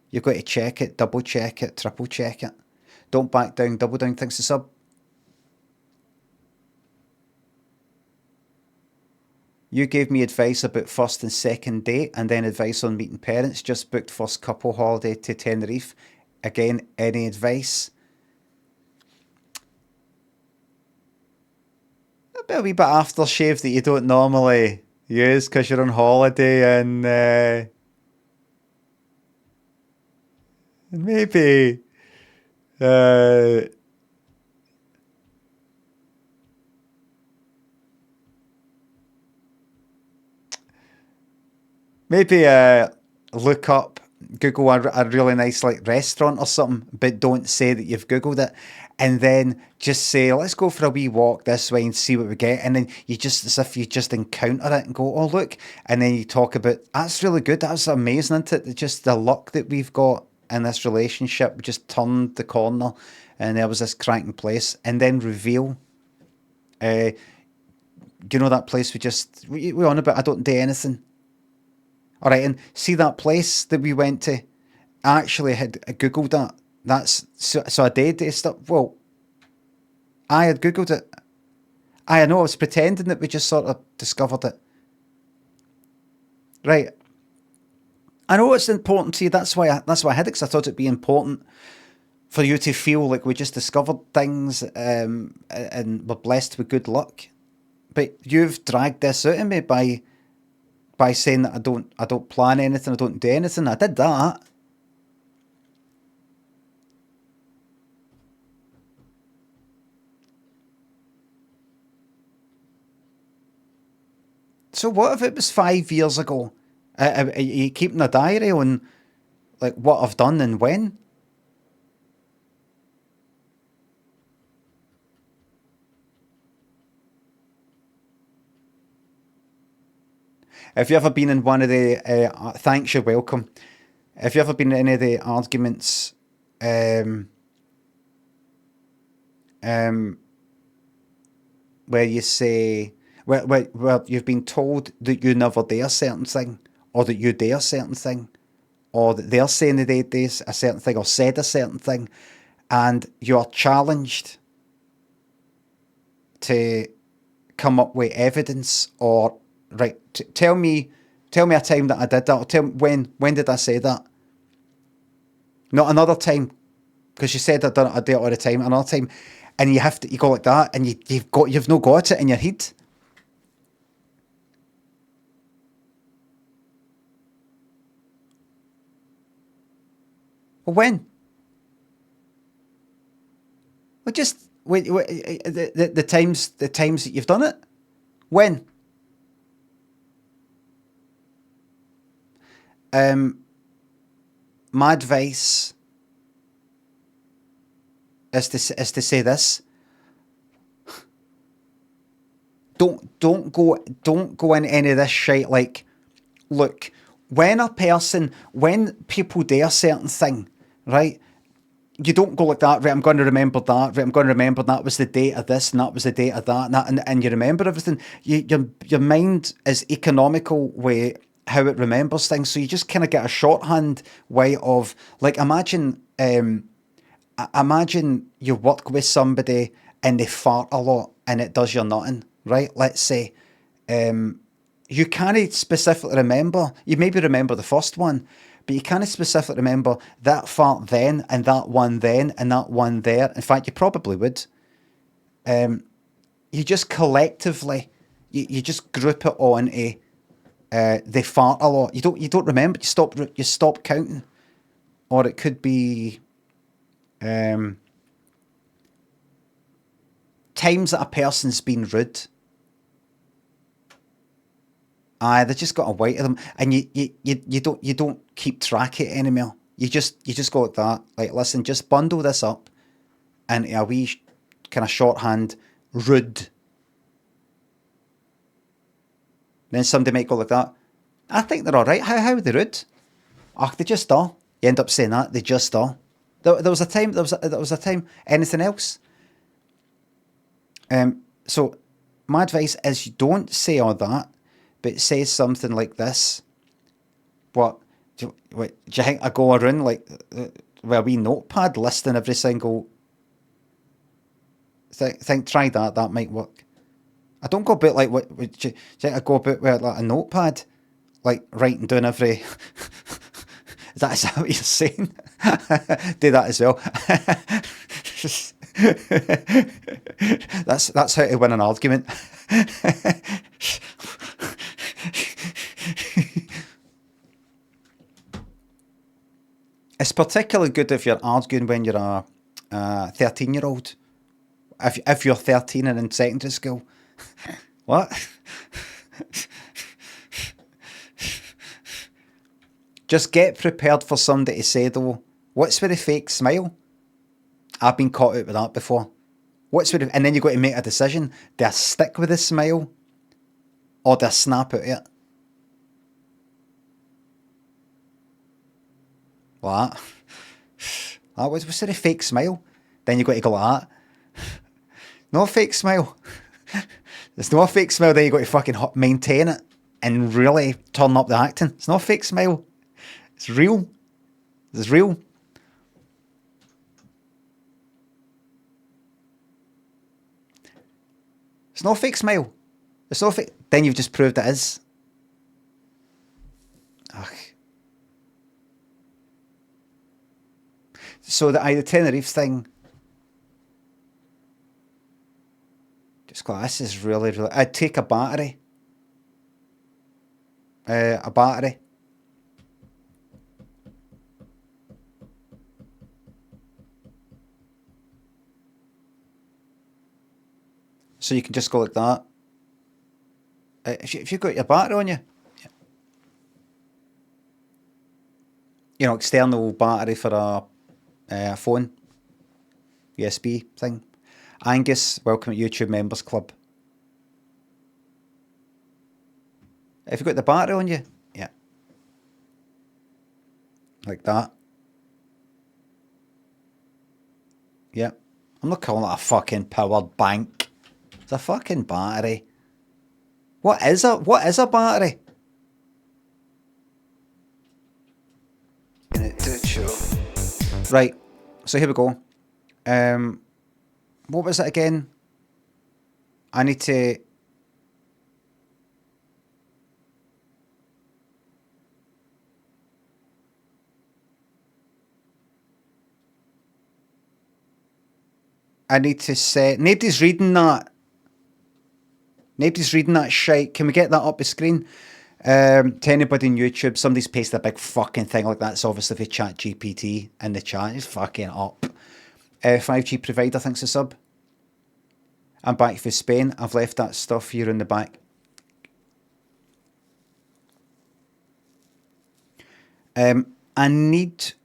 you've got to check it, double check it, triple check it. Don't back down, double down. Thanks to sub. You gave me advice about first and second date, and then advice on meeting parents. Just booked first couple holiday to Tenerife. Again, any advice? A wee bit aftershave that you don't normally use because you're on holiday, and maybe maybe look up, Google a really nice like restaurant or something, but don't say that you've Googled it. And then just say, let's go for a wee walk this way and see what we get. And then you just, as if you just encounter it and go, oh, look. And then you talk about, that's really good. That's amazing, isn't it? Just the luck that we've got in this relationship. We just turned the corner and there was this cracking place. And then reveal, you know, that place we on about, I don't do anything. All right, and see that place that we went to? I actually had Googled that. That's so I did stuff. Well, I had Googled it. I know I was pretending that we just sort of discovered it. Right. I know it's important to you. That's why I had it, because I thought it'd be important for you to feel like we just discovered things, and we're blessed with good luck. But you've dragged this out of me by saying that I don't plan anything, I don't do anything. I did that. So what if it was 5 years ago? Are you keeping a diary on like what I've done and when? Have you ever been in one of the? Thanks, you're welcome. Have you ever been in any of the arguments? Where you say, where you've been told that you never do a certain thing, or that you do a certain thing, or that they're saying that they do a certain thing, or said a certain thing, and you're challenged to come up with evidence, or right, tell me a time that I did that, or tell me when did I say that? Not another time, because you said I do it all the time. Another time, and you go like that, and you've not got it in your head. Well, when? Well, just wait, the times that you've done it. When? My advice is to say this. Don't go in any of this shit like, look, when people do a certain thing, right? You don't go like that, right? I'm going to remember that, right? I'm going to remember that was the date of this, and that was the date of that, and you remember everything. Your mind is economical with how it remembers things, so you just kind of get a shorthand way of, like, imagine you work with somebody and they fart a lot and it does you nothing, right? Let's say, you can't specifically remember, you maybe remember the first one, but you can't specifically remember that fart then and that one then and that one there. In fact, you probably would. You just collectively, you just group it onto, they fart a lot. You don't remember, you stop counting. Or it could be, um, times that a person's been rude. Aye, they just got a way to them, and you don't keep track of it anymore. You just go like that. Like, listen, just bundle this up into a wee kind of shorthand, rude. Then somebody might go like that. I think they're all right. How are they rude? Oh, they just are. You end up saying that they just are. There was a time. There was a time. Anything else? So my advice is you don't say all that, but say something like this. What do you think I go around like, with a wee notepad listing every single thing? Try that. That might work. I don't go about like what do you think I go about with like a notepad, like writing down every. Is that what you're saying? Do that as well. That's how to win an argument. It's particularly good if you're arguing when you're a 13-year-old. If you're 13 and in secondary school. What? Just get prepared for somebody to say, though, what's with the fake smile? I've been caught out with that before. And then you've got to make a decision. Do I stick with the smile or do I snap out it? What? What's with the fake smile? Then you've got to go like that. No fake smile. There's no fake smile, then you've got to fucking maintain it and really turn up the acting. It's not a fake smile. It's real. It's real. It's not a fake smile. It's not fake. Then you've just proved it is. Ugh. So the Tenerife thing. Just go, this is really, really. I'd take a battery. A battery. So you can just go like that. If you've got your battery on you, external battery for a phone, USB thing. Angus, welcome to YouTube Members Club. If you've got the battery on you, yeah. Like that. Yeah. I'm not calling it a fucking powered bank. It's a fucking battery. What is a battery? Right. So here we go. What was it again? I need to. Say. Nobody's reading that. Nobody's reading that shite. Can we get that up the screen? To anybody on YouTube, somebody's pasted a big fucking thing like that. It's obviously for ChatGPT in the chat. It's fucking up. 5G provider thinks a sub. I'm back for Spain. I've left that stuff here in the back. I need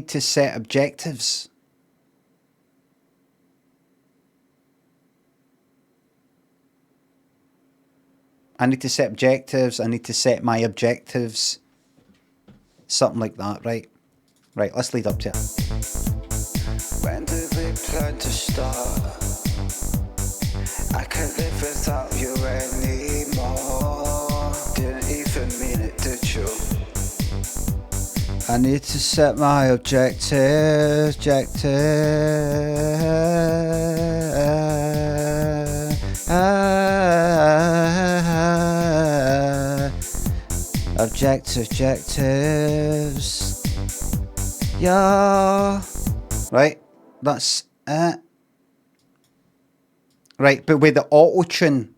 to set objectives. I need to set objectives. I need to set my objectives. Something like that, right? Right, let's lead up to it. When did we plan to start? I can't live without you anymore. Didn't even mean it, did you? I need to set my objectives. Objectives. Yeah. Right, that's it. Right, but with the auto tune.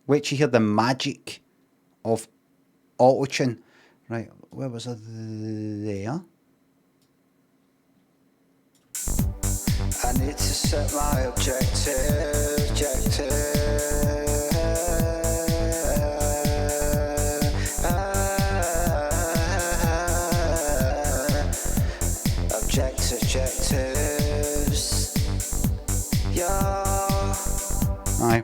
Wait till you hear the magic of auto tune. Right, where was I there? I need to set my objectives. Yeah. Aye.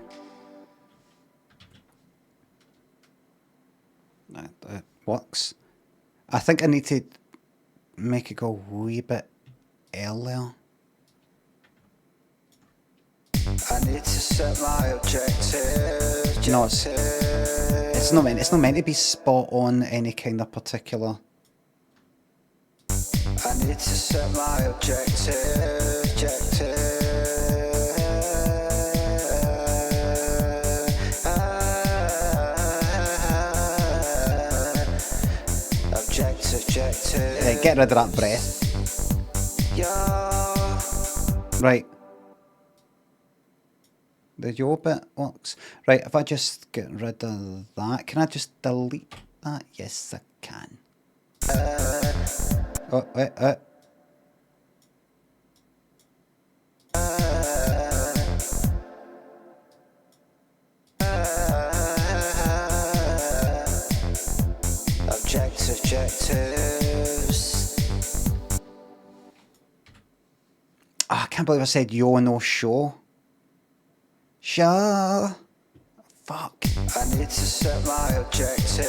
That works. I think I need to make it go a wee bit earlier. I need to set my objectives. No, it's not meant to be spot on any kind of particular. I need to set my objectives. Get rid of that breath. Yeah. Right. The yo bit works. Right, if I just get rid of that, can I just delete that? Yes, I can. Oh, wait. Objectives. Oh, I can't believe I said yo no show. Sure. Fuck. I need to set my objectives.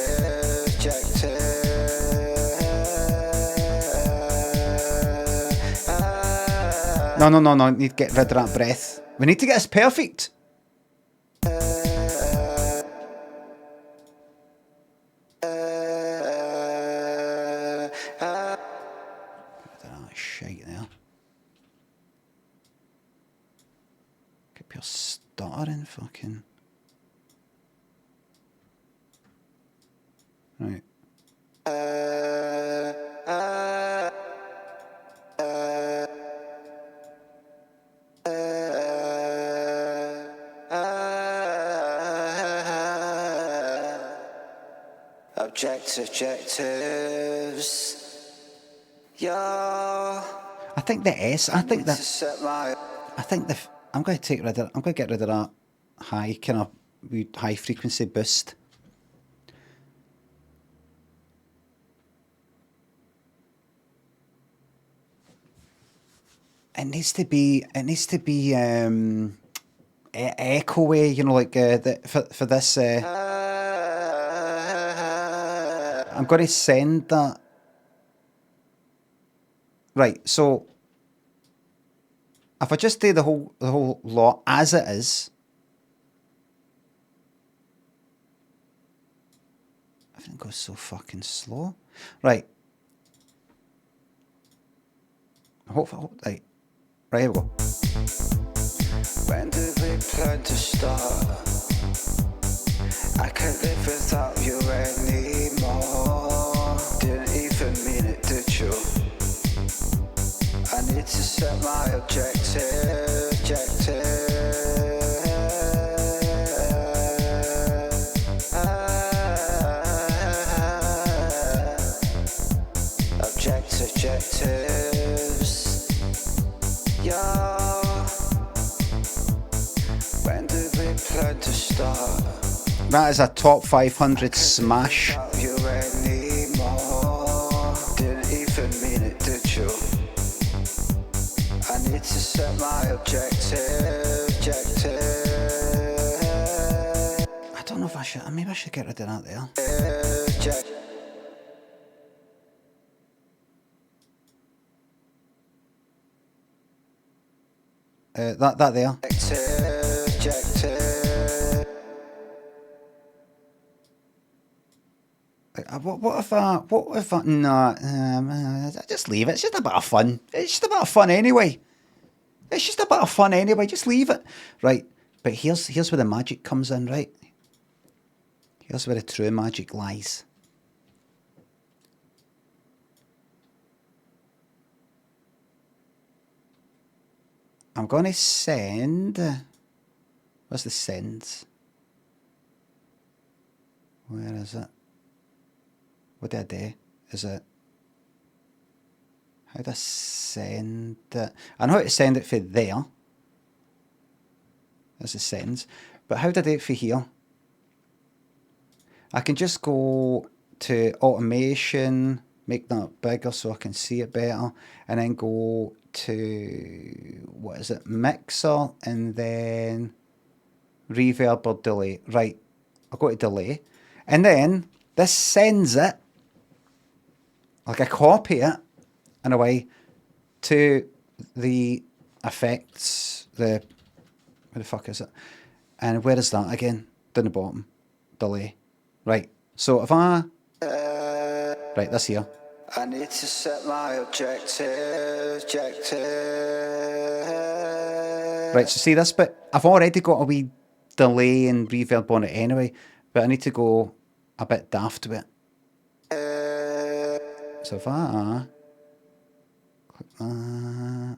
No. Need to get rid of that breath. We need to get this perfect. Shite there. Keep your stuttering fucking. Right. Objectives. Yeah. I think the S. I think that. I'm going to get rid of that high kind of high frequency boost. It needs to be echoey, you know, like for this. I'm going to send that. Right, so if I just do the whole lot as it is, everything goes so fucking slow. Right. Right, here we go. When did we plan to start? I can't live without you anymore. Didn't even mean it, did you? I need to set my objectives. Yeah. When did we plan to start? That is a top 500 smash. You anymore. Didn't even mean it, did you? I need to set my objective. I don't know if I should. Maybe I should get rid of that there. That there. What if I, no, just leave it. It's just a bit of fun. It's just a bit of fun anyway. Just leave it. Right, but here's where the magic comes in, right? Here's where the true magic lies. I'm going to send... Where's the sends? Where is it? What did I do? Is it... How do I send it? I know how to send it for there. There's the sends. But how do I do it for here? I can just go to automation, make that bigger so I can see it better, and then go to, what is it, mixer, and then reverb or delay. Right, I'll go to delay, and then this sends it, like I copy it in a way, to the effects, where the fuck is it? And where is that again? Down the bottom, delay. Right, so if I, right, this here. I need to set my objective. Right, so see this bit? I've already got a wee delay and reverb on it anyway, but I need to go a bit daft with it. So if I click that,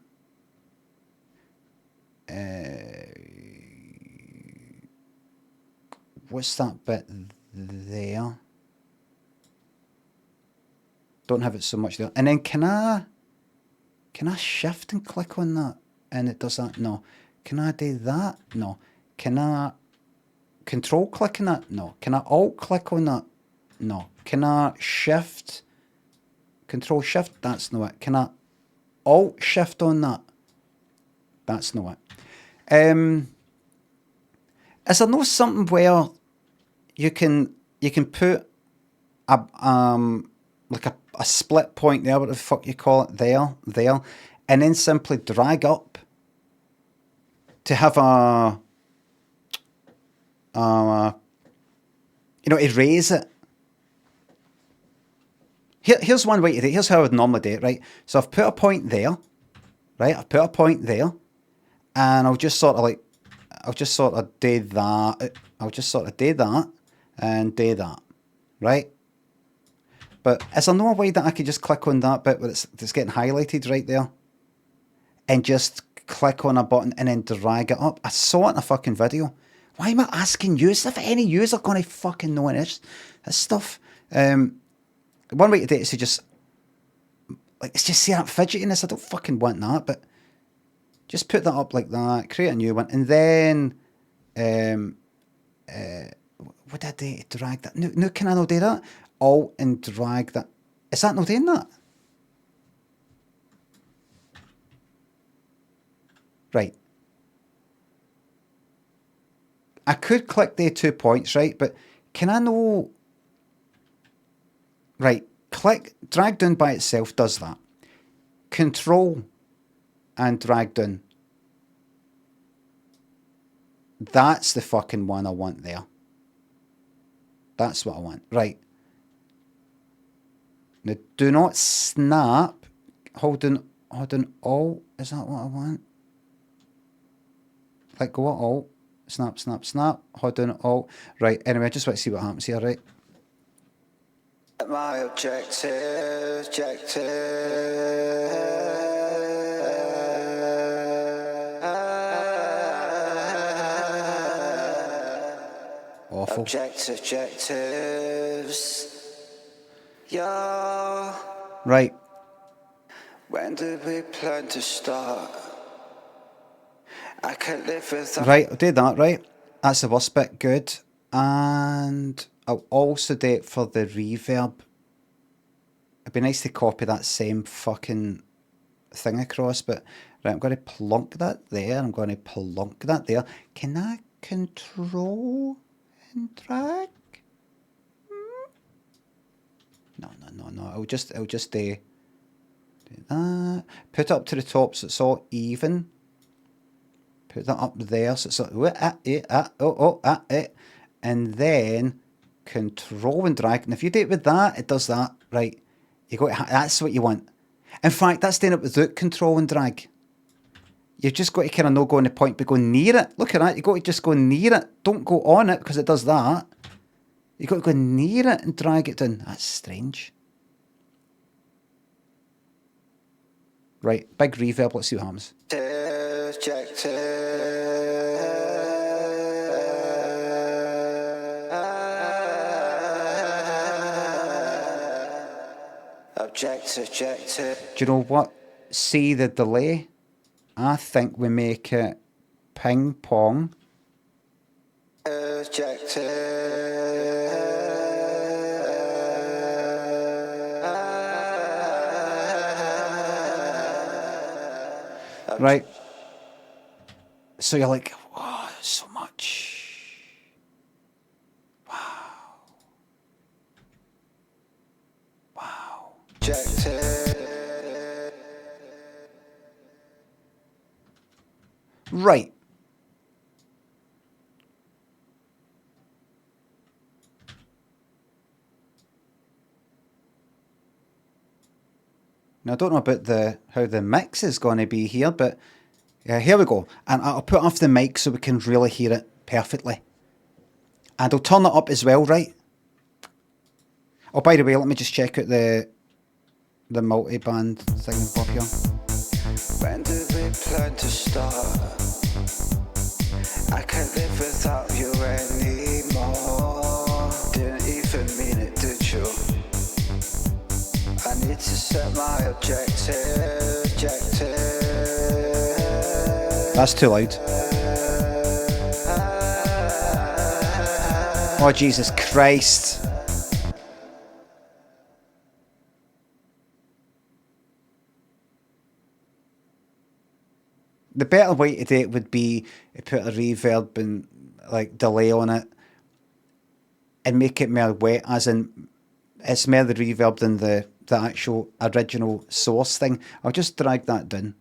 what's that bit there? Don't have it so much there. And then can I shift and click on that and it does that? No. Can I do that? No. Can I control click on that? No. Can I alt click on that? No. Can I shift, control shift? That's no it. Can I alt shift on that? That's no it. Is there no something where you can put a like a split point there, what the fuck you call it, there, and then simply drag up to have a erase it. Here's one way to do it. Here's how I would normally do it, right? So I've put a point there, right? I've put a point there, and I'll just sort of do that. I'll just sort of do that and do that, right? But is there no way that I could just click on that bit where it's getting highlighted right there and just click on a button and then drag it up? I saw it in a fucking video. Why am I asking you? If any user going to fucking know this stuff. One way to do it is to just, like, it's just see that fidgetiness. I don't fucking want that, but just put that up like that, create a new one, and then, what did I do to drag that? No, can I not do that? Alt and drag that. Is that not doing that? Right. I could click the 2 points, right? But can I know? Right. Click, drag down by itself does that. Control and drag down. That's the fucking one I want there. That's what I want. Right. Now, do not snap. Hold on Alt. Is that what I want? Let go of Alt. Snap, snap, snap. Hold on Alt. Right, anyway, I just want to see what happens here, right? My objective. Awful. Objectives. Yo. Right. When did we plan to start? I can't live without. Right, I'll do that, right? That's the worst bit, good. And I'll also do it for the reverb. It'd be nice to copy that same fucking thing across, but Right, I'm going to plonk that there. I'm going to plonk that there. Can I control and drag? No. I'll just do that. Put it up to the top so it's all even. Put that up there so it's all, and then control and drag. And if you do it with that, it does that. Right, you got that's what you want. In fact, that's doing it without control and drag. You've just got to kind of not go on the point, but go near it. Look at that. You've got to just go near it. Don't go on it because it does that. You've got to go near it and drag it down. That's strange. Right, big reverb. Let's see what happens. Objective. Do you know what? See the delay? I think we make it ping pong. Right. So you're like, oh, so much. Wow. Right. Now, I don't know about how the mix is going to be here, but here we go. And I'll put off the mic so we can really hear it perfectly. And I'll turn it up as well, right? Oh, by the way, let me just check out the multi-band thing up here. When did we plan to start? I can't live without you anymore. Didn't even mean it, did you? I need to set my objective. That's too loud. Oh, Jesus Christ. The better way to do it would be to put a reverb and like delay on it and make it more wet, as in it's more the reverb than the actual original source thing. I'll just drag that down.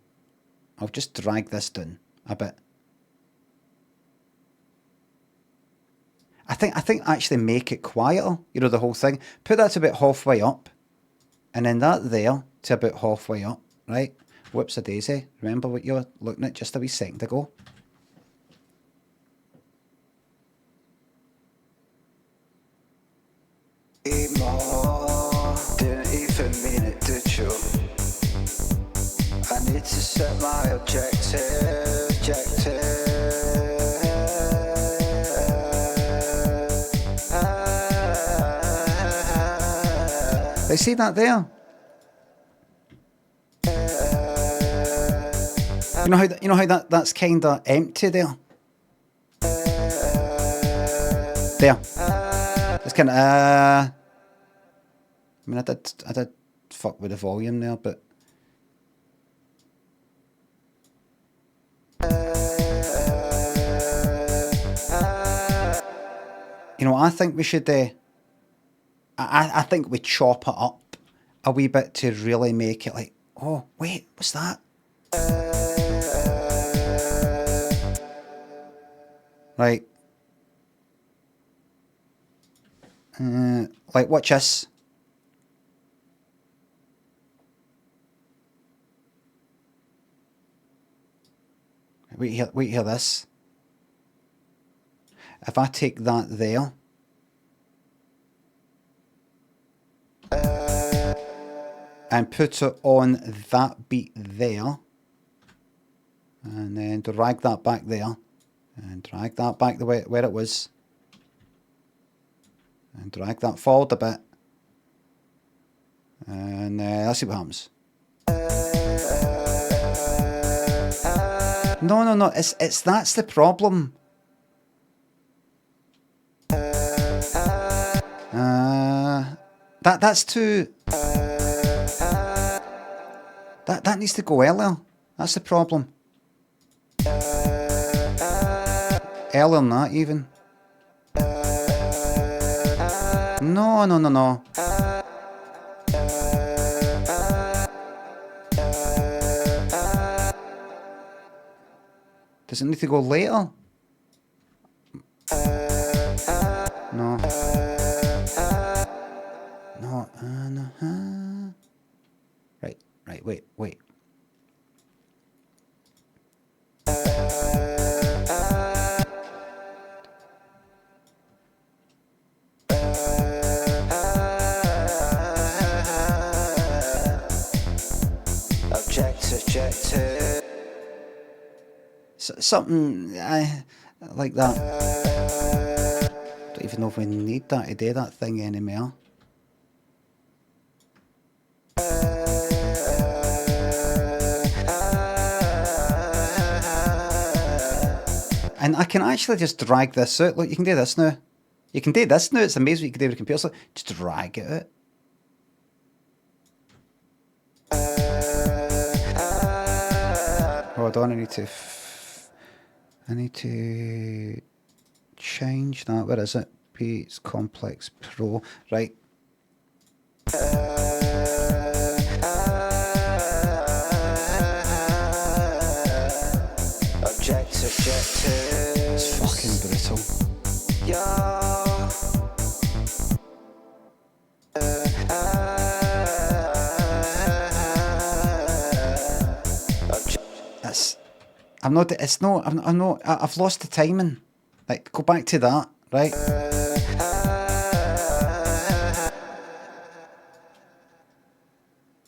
I'll just drag this down a bit. I think actually make it quieter, you know, the whole thing. Put that to about halfway up, and then that there to about halfway up, right? Whoops a daisy. Remember what you were looking at just a wee second ago? Didn't even mean it, did you? I need to set my objective. They see that there? You know how that's kind of empty there. There. It's kind of. I mean, I did fuck with the volume there, but. You know, I think we should. I think we chop it up a wee bit to really make it like, oh wait, what's that? Right. Like watch this. Wait hear this. If I take that there and put it on that beat there, and then drag that back there, and drag that back the way where it was, and drag that forward a bit, and let's see what happens. No, it's that's the problem. That's too. That needs to go earlier. That's the problem. Earlier than that, even. No, no, no, no. Does it need to go later? No. No. No. Right, right, wait. Something like that. Don't even know if we need that to do that thing anymore. And I can actually just drag this out. Look, you can do this now. You can do this now. It's amazing what you can do with a computer. So just drag it out. Hold on, I need to change that. Where is it? Beats Complex Pro. Right. It's fucking brutal. I've lost the timing. Like, go back to that, right?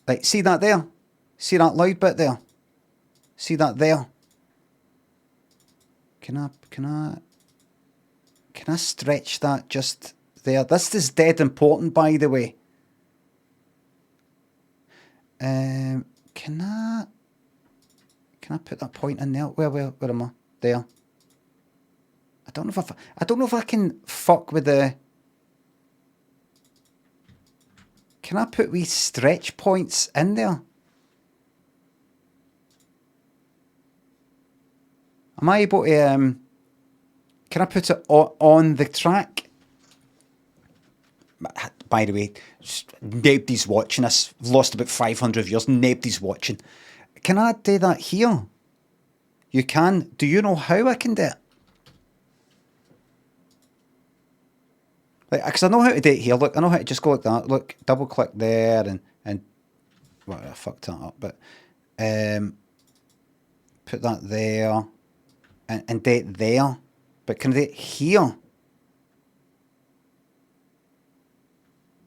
Like, see that there? See that loud bit there? See that there? Can I stretch that just there? This is dead important, by the way. Can I put that point in there? Where am I? There. I don't know if I can fuck with the. Can I put wee stretch points in there? Am I able to? Can I put it on the track? By the way, nobody's watching us. We've lost about 500 viewers. Nobody's watching. Can I do that here? You can. Do you know how I can do it? Like, because I know how to do it here. Look, I know how to just go like that. Look, double click there and well, I fucked that up. But put that there and do it there. But can I do it here?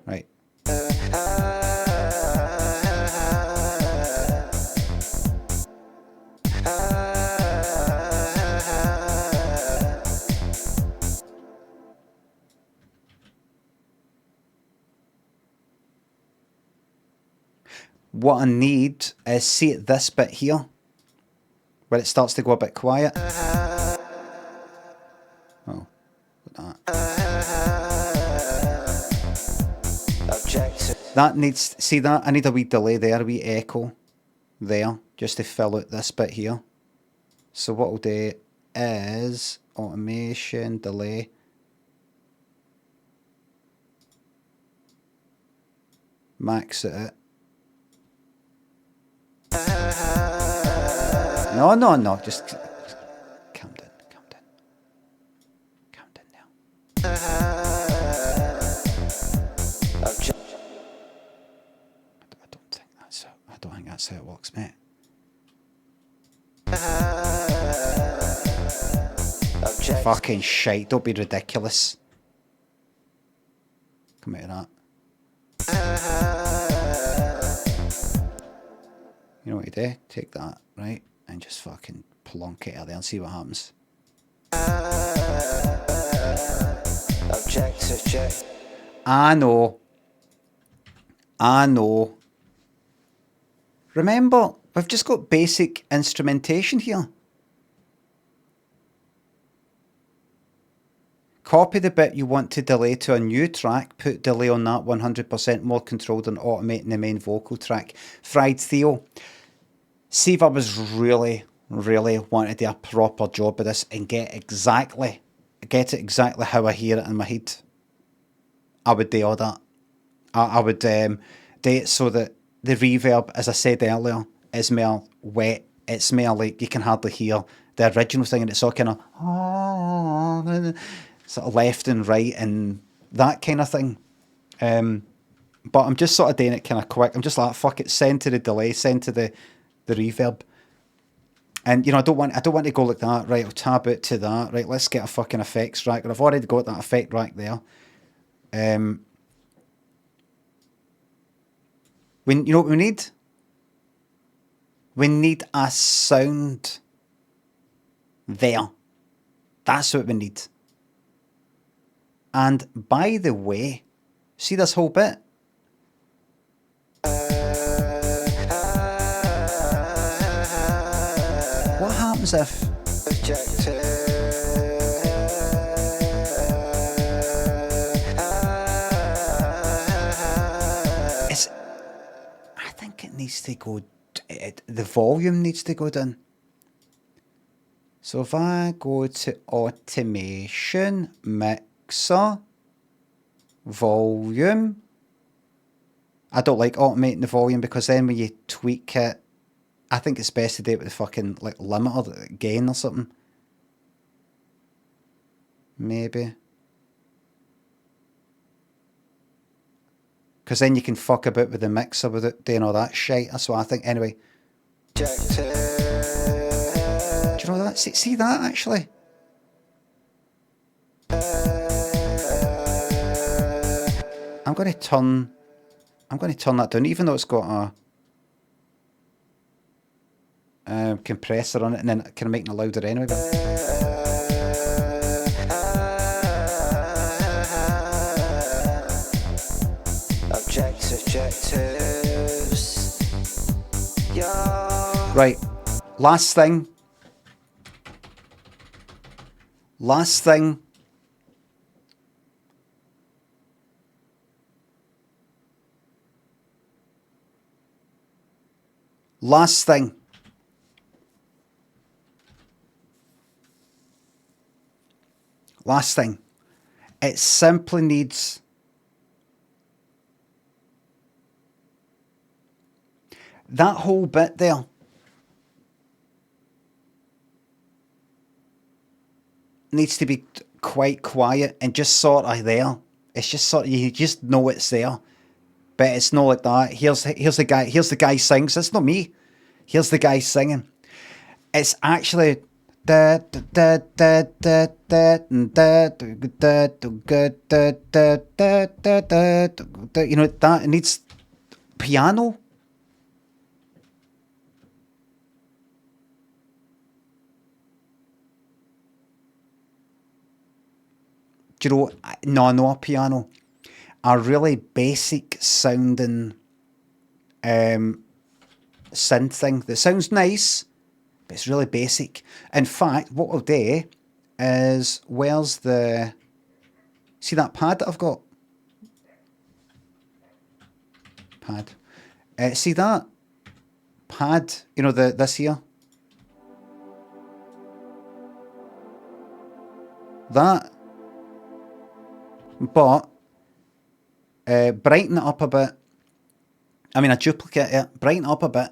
Right. What I need is, see it this bit here, where it starts to go a bit quiet. Oh, look at that. That needs, see that? I need a wee delay there, a wee echo there, just to fill out this bit here. So what I'll do is automation, delay. Max it out. No, just calm down now. I don't think that's how it works, mate. Fucking shite, don't be ridiculous. Come out of that. You know what you do? Take that, right? And just fucking plonk it out there and see what happens. I know. Remember, we've just got basic instrumentation here. Copy the bit you want to delay to a new track, put delay on that 100% more controlled than automating the main vocal track. Fried Theo. See if I was really, really wanting to do a proper job of this and get it exactly how I hear it in my head, I would do all that. I would do it so that the reverb, as I said earlier, is more wet. It's more like you can hardly hear the original thing, and it's all kind of sort of left and right and that kind of thing. But I'm just sort of doing it kind of quick. I'm just like, fuck it, send to the delay, send to the reverb. And you know, I don't want to go like that. Right, I'll tab it to that. Right, let's get a fucking effects rack. And I've already got that effect rack there. When you know what we need? We need a sound there. That's what we need. And by the way, see this whole bit? What happens if... I think it needs to go... the volume needs to go down. So if I go to automation, mixer, volume... I don't like automating the volume because then when you tweak it, I think it's best to do it with the fucking like limiter gain or something. Maybe. Because then you can fuck about with the mixer with it doing all that shit. That's what I think. Anyway. Do you know that? See that actually? I'm going to turn that down, even though it's got a compressor on it, and then kind of making it louder anyway. Objectives. Yeah. Right. Last thing. Last thing. It simply needs that whole bit there. Needs to be quite quiet and just sort of there. It's just sort of, you just know it's there. But it's not like that. Here's the guy sings. It's not me. Here's the guy singing. It's actually you know that it needs piano. Do you know? No, not a piano. A really basic sounding synth thing that sounds nice, but it's really basic. In fact, what I'll do is, where's the... See that pad that I've got? Pad. See that pad? You know, this here? That. But brighten it up a bit. I mean, I duplicate it, brighten it up a bit,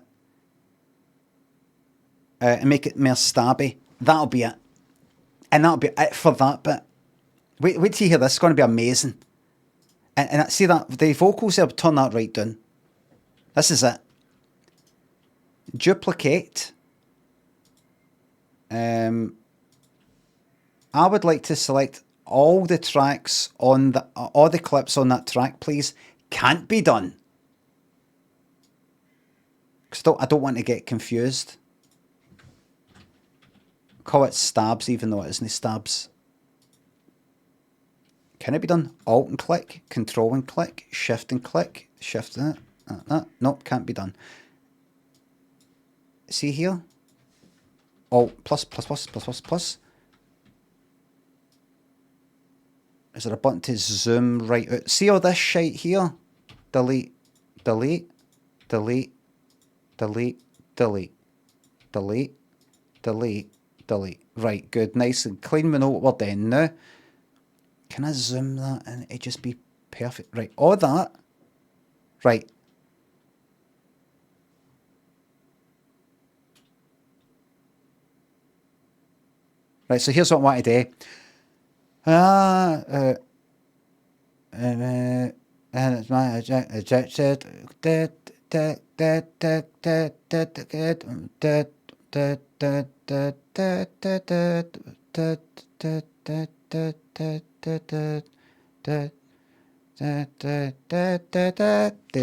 and make it more stabby. That'll be it. And that'll be it for that bit. Wait till you hear this. It's going to be amazing. And see that, the vocals there, turn that right down. This is it. Duplicate. I would like to select all the tracks on all the clips on that track, please. Can't be done. Because I don't want to get confused. Call it stabs, even though it isn't stabs. Can it be done? Alt and click, Control and click, Shift and click, Shift that. Nope, can't be done. See here? Alt plus. Is there a button to zoom right out? See all this shite here? Delete, delete, delete, delete, delete. delete, delete, delete. Right, good, nice and clean. We know what we're doing now. Can I zoom that and it just be perfect? Right, all that. Right. Right, so here's what I want to do. And it's my ejected. Do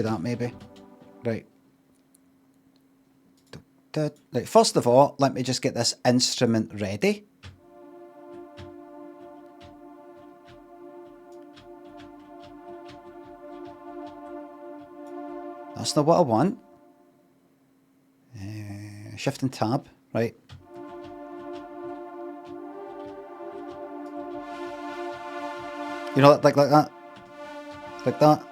that maybe. Right. Right. First of all, let me just get this instrument ready. That's not what I want. Shift and tab, right? You know, like that, like that.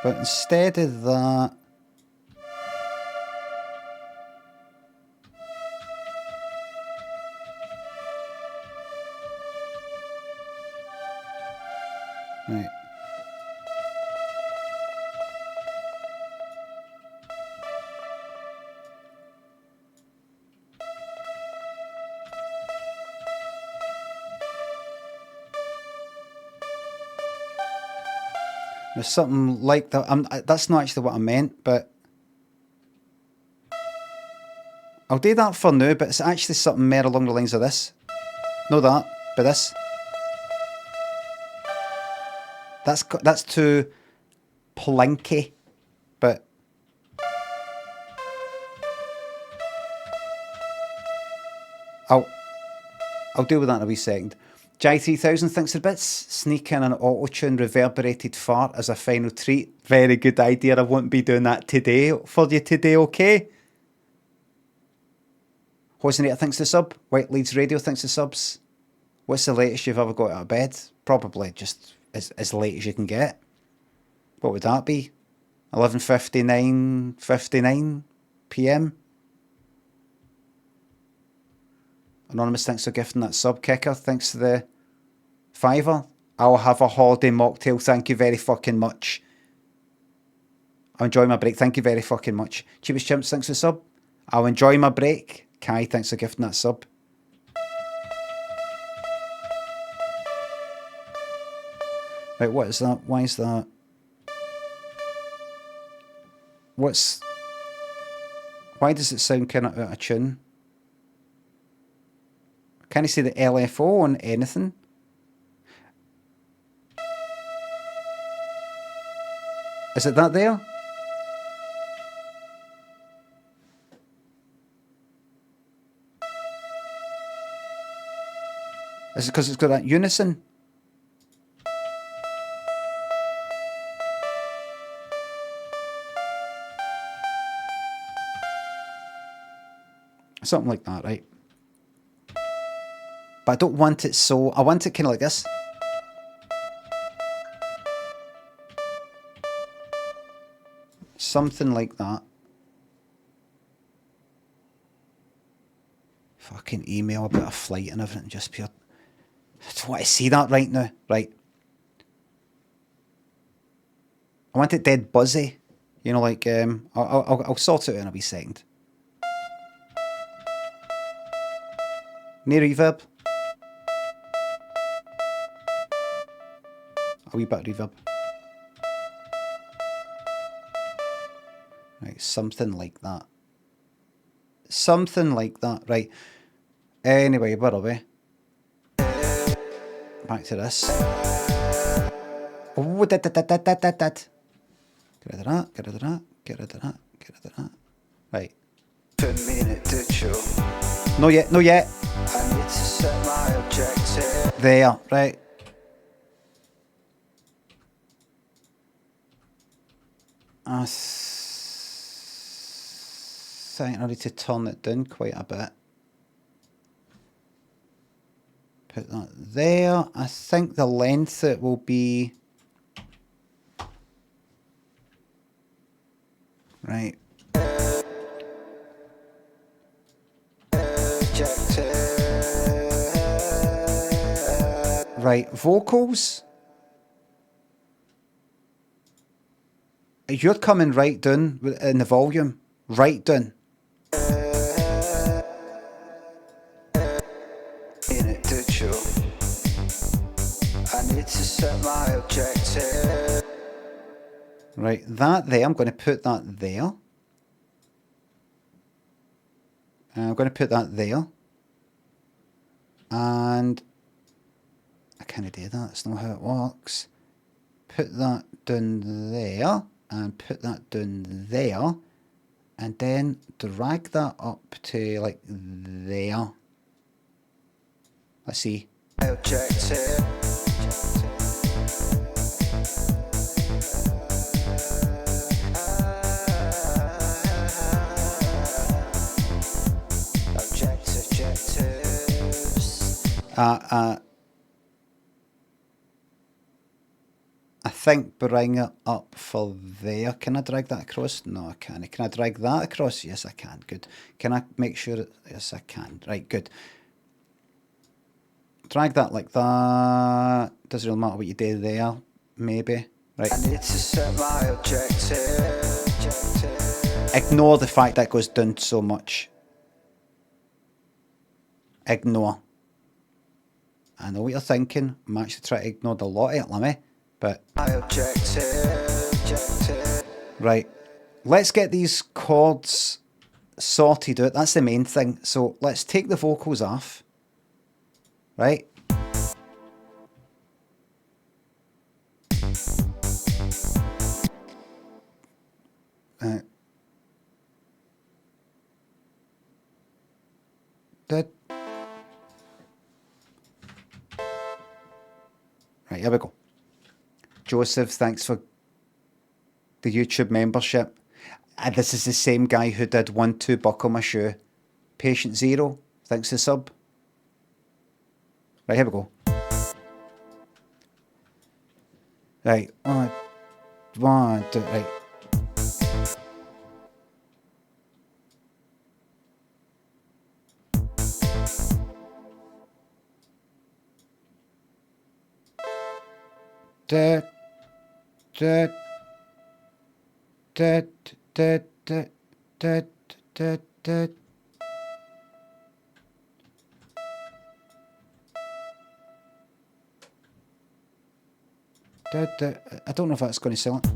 But instead of that, right. There's something like that. That's not actually what I meant, but I'll do that for now. But it's actually something more along the lines of this. No, that, but this. That's too plinky, but I'll deal with that in a wee second. Jai3000 thinks the bits. Sneak in an auto-tune reverberated fart as a final treat. Very good idea. I won't be doing that today for you today, okay? Hosenator thinks the sub. White Leeds Radio thinks the subs. What's the latest you've ever got out of bed? Probably just as late as you can get. What would that be? 11:59 p.m. Anonymous thanks for gifting that sub. Kicker thanks to the $5. I'll have a holiday mocktail. Thank you very fucking much. I'll enjoy my break. Thank you very fucking much. Cheapest Chimps thanks for the sub. I'll enjoy my break. Kai thanks for gifting that sub. Right, what is that? Why is that? Why does it sound kind of out of tune? Can you see the LFO on anything? Is it that there? Is it because it's got that unison? Something like that, right? But I don't want it so... I want it kind of like this. Something like that. Fucking email about a flight and everything. Just pure... I just want to see that right now. Right. I want it dead buzzy. You know, like... I'll sort it out in a wee second. No reverb. A wee bit of reverb. Right, something like that. Something like that, right. Anyway, where are we? Back to this. Oh, that. Get rid of that, get rid of that, get rid of that, get rid of that. Right. No yet, no yet. I need to set my objective. There, right. I think I need to turn it down quite a bit. Put that there. I think the length it will be Right. Right, vocals. You're coming right down in the volume. Right down. In it, did you? I need to set my objective. Right, that there, I'm going to put that there. I'm going to put that there. And I can't do that, that's not how it works. Put that down there, and put that down there, and then drag that up to like there. Let's see. Objective. I think bring it up for there. Can I drag that across? No, I can't. Can I drag that across? Yes, I can. Good. Can I make sure? Yes, I can. Right, good. Drag that like that. Doesn't really matter what you do there. Maybe. Right. I need to set my objective. Ignore the fact that goes down so much. Ignore. I know what you're thinking. I'm actually trying to ignore the lot of it, Limmy. But my objective. Right. Let's get these chords sorted out. That's the main thing. So let's take the vocals off. Right. Right, here we go. Joseph, thanks for the YouTube membership. This is the same guy who did 1 2 Buckle My Shoe. Patient Zero, thanks for the sub. Right, here we go. Right, one, two, right. Da, da, da, da, da, da, da, da. I don't know if that's going to sell it.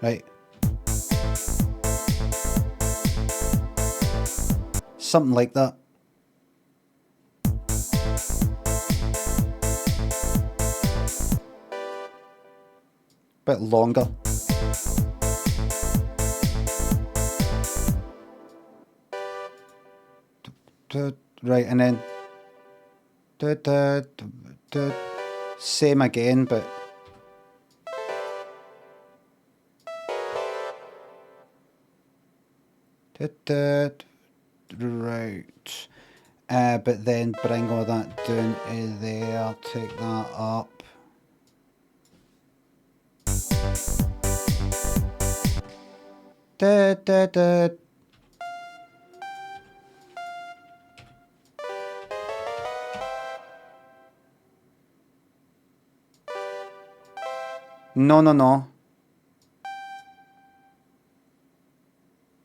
Right. Something like that. Bit longer. Right, and then same again, but right. But then bring all that down to there, take that up. No.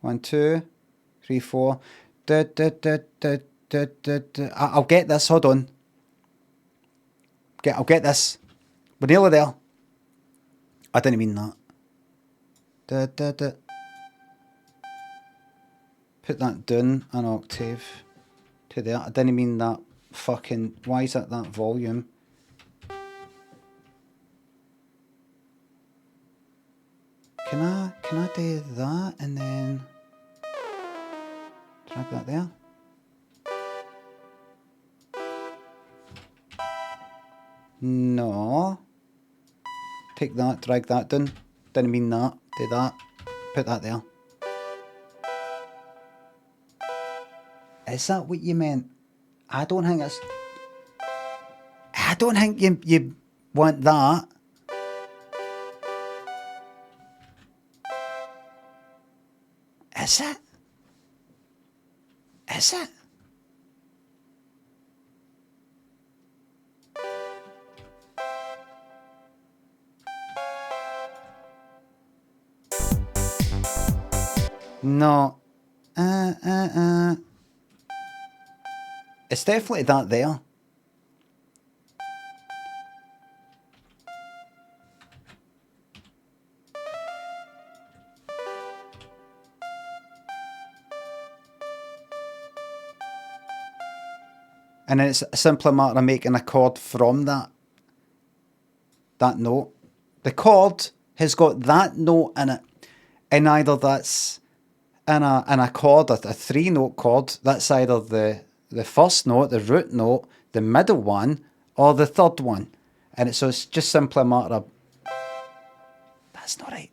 1 2 3 4. I'll get this. Hold on. I'll get this. We're nearly there. I didn't mean that. Put that down an octave to there. I didn't mean that. Fucking. Why is that volume? Can I do that and then drag that there? No. Take that, drag that down. Didn't mean that. Do that. Put that there. Is that what you meant? I don't think it's... I don't think you want that. Is it? Is it? No. It's definitely that there. And then it's a simple matter of making a chord from that note. The chord has got that note in it, and either that's in a chord, a 3-note chord. That's either the first note, the root note, the middle one, or the third one. And it's just simply a matter of... That's not right.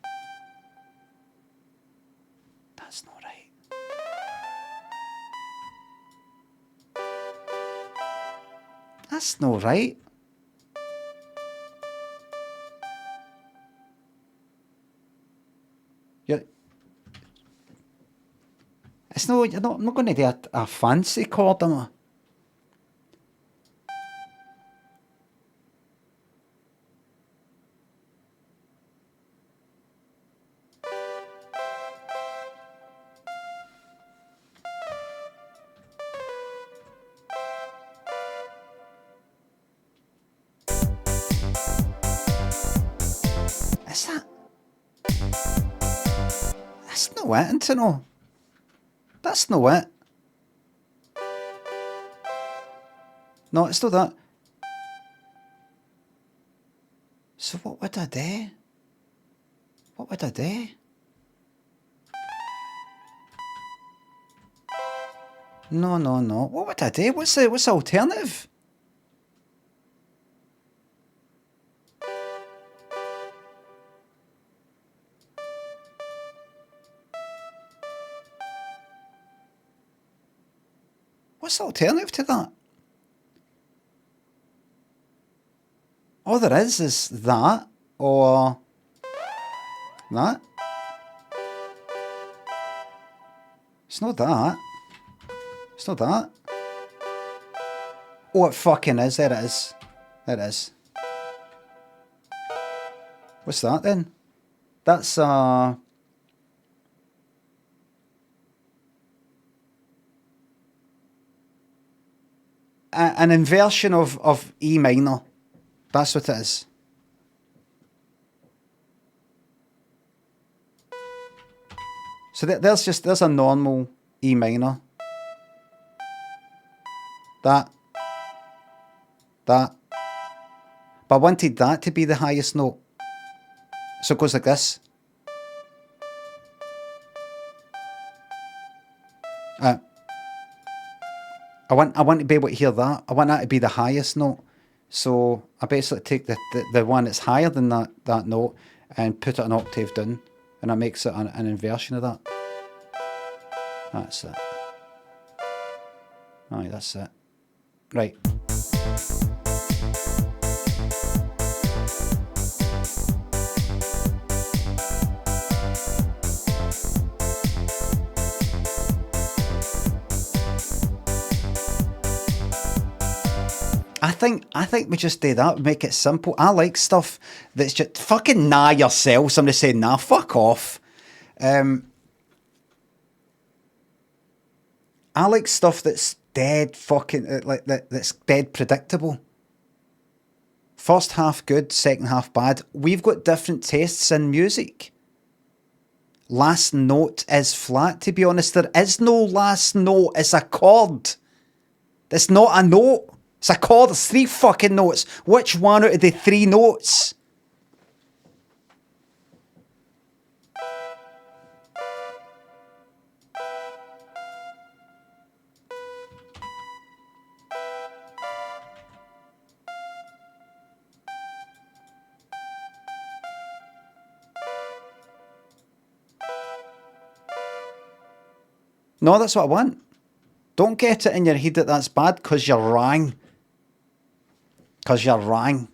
That's not right. That's not right. It's no, I'm not going to do a fancy chord, am I? Is that? That's no it, isn't it? No. That's no it. No, it's not that. So what would I do? What would I do? No. What would I do? What's the alternative? What's the alternative to that? All there is that or that. It's not that. It's not that. Oh, it fucking is. There it is. There it is. What's that then? That's an inversion of E minor. That's what it is. So there's a normal E minor. That. But I wanted that to be the highest note. So it goes like this. I want to be able to hear that. I want that to be the highest note. So I basically take the one that's higher than that note and put it an octave down, and that makes it an inversion of that. That's it. Aye, that's it. Right. I think we just do that. We make it simple. I like stuff that's just fucking nah yourself. Somebody saying nah, fuck off. I like stuff that's dead fucking like that's dead predictable. First half good, second half bad. We've got different tastes in music. Last note is flat. To be honest, there is no last note. It's a chord. It's not a note. It's a chord. It's 3 fucking notes. Which one out of the 3 notes? No, that's what I want. Don't get it in your head that that's bad, because you're wrong. Because you're wrong.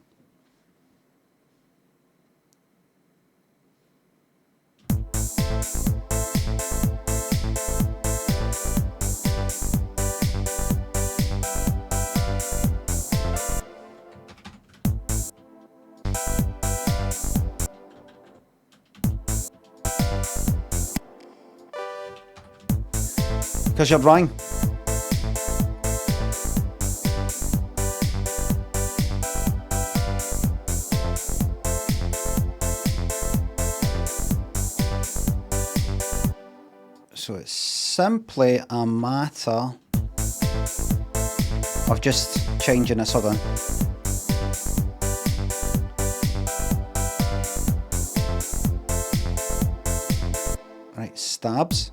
Because you're wrong. So it's simply a matter of just changing this. Hold on. Right, stabs.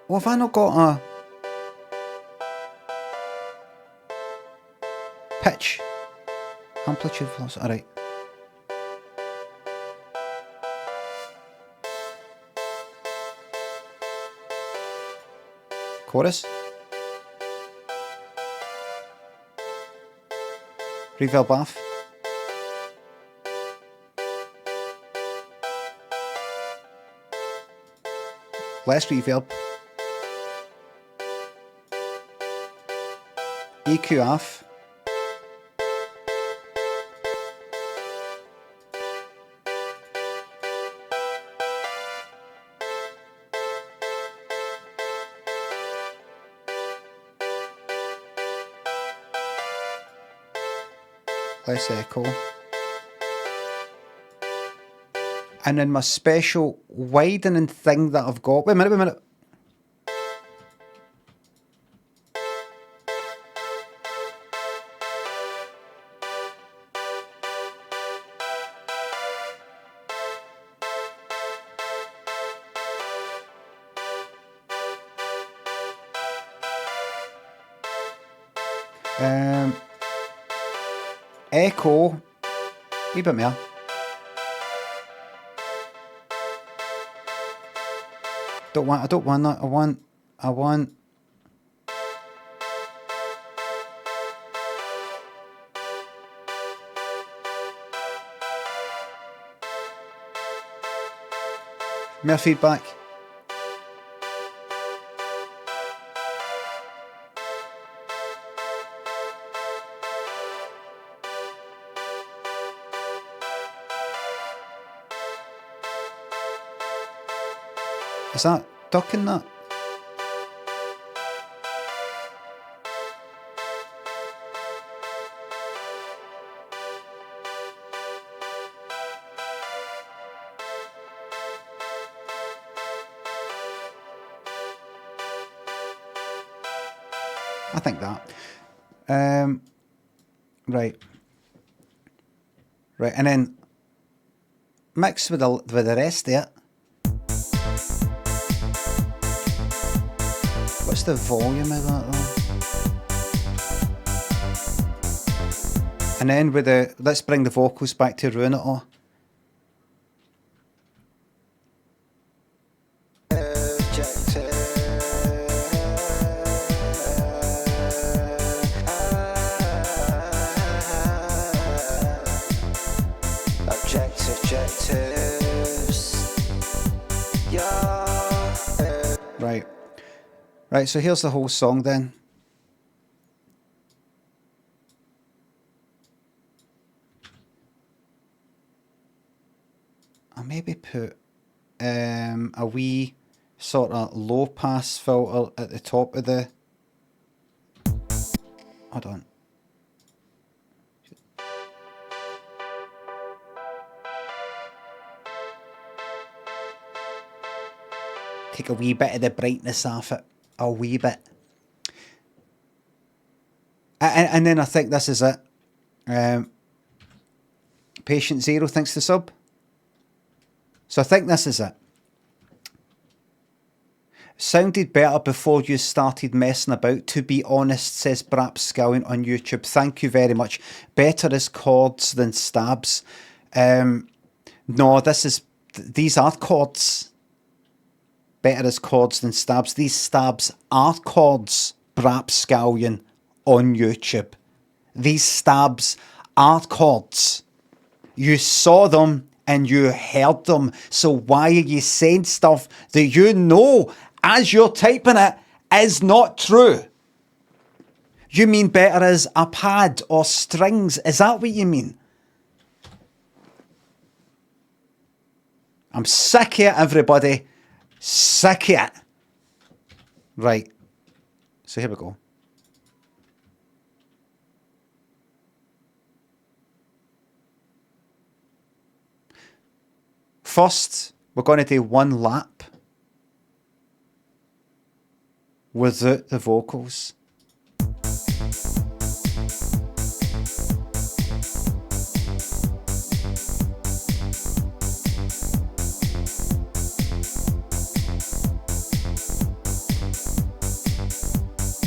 Well, have I not got a pitch? Amplitude velocity. Alright. Chorus. Reverb off. Less reverb. EQ off. Less echo. And then my special widening thing that I've got. Wait a minute. Echo. Wee bit more. I don't want that. I want more feedback. Is that ducking that? I think that. Right, and then mix with the rest of it. What's the volume of that though? And then with let's bring the vocals back to ruin it all. Right, so here's the whole song then. I'll maybe put a wee sort of low pass filter at the top of the... Hold on. Take a wee bit of the brightness off it. A wee bit. And then I think this is it. Patient Zero thinks the sub. So I think this is it. Sounded better before you started messing about, to be honest, says Brapscallion on YouTube. Thank you very much. Better as chords than stabs. No, these are chords. Better as chords than stabs. These stabs are chords, Brapscallion on YouTube. These stabs are chords. You saw them and you heard them. So why are you saying stuff that you know as you're typing it is not true? You mean better as a pad or strings? Is that what you mean? I'm sick of it, everybody. Sick of it. Right. So here we go. First, we're going to do one lap without the vocals.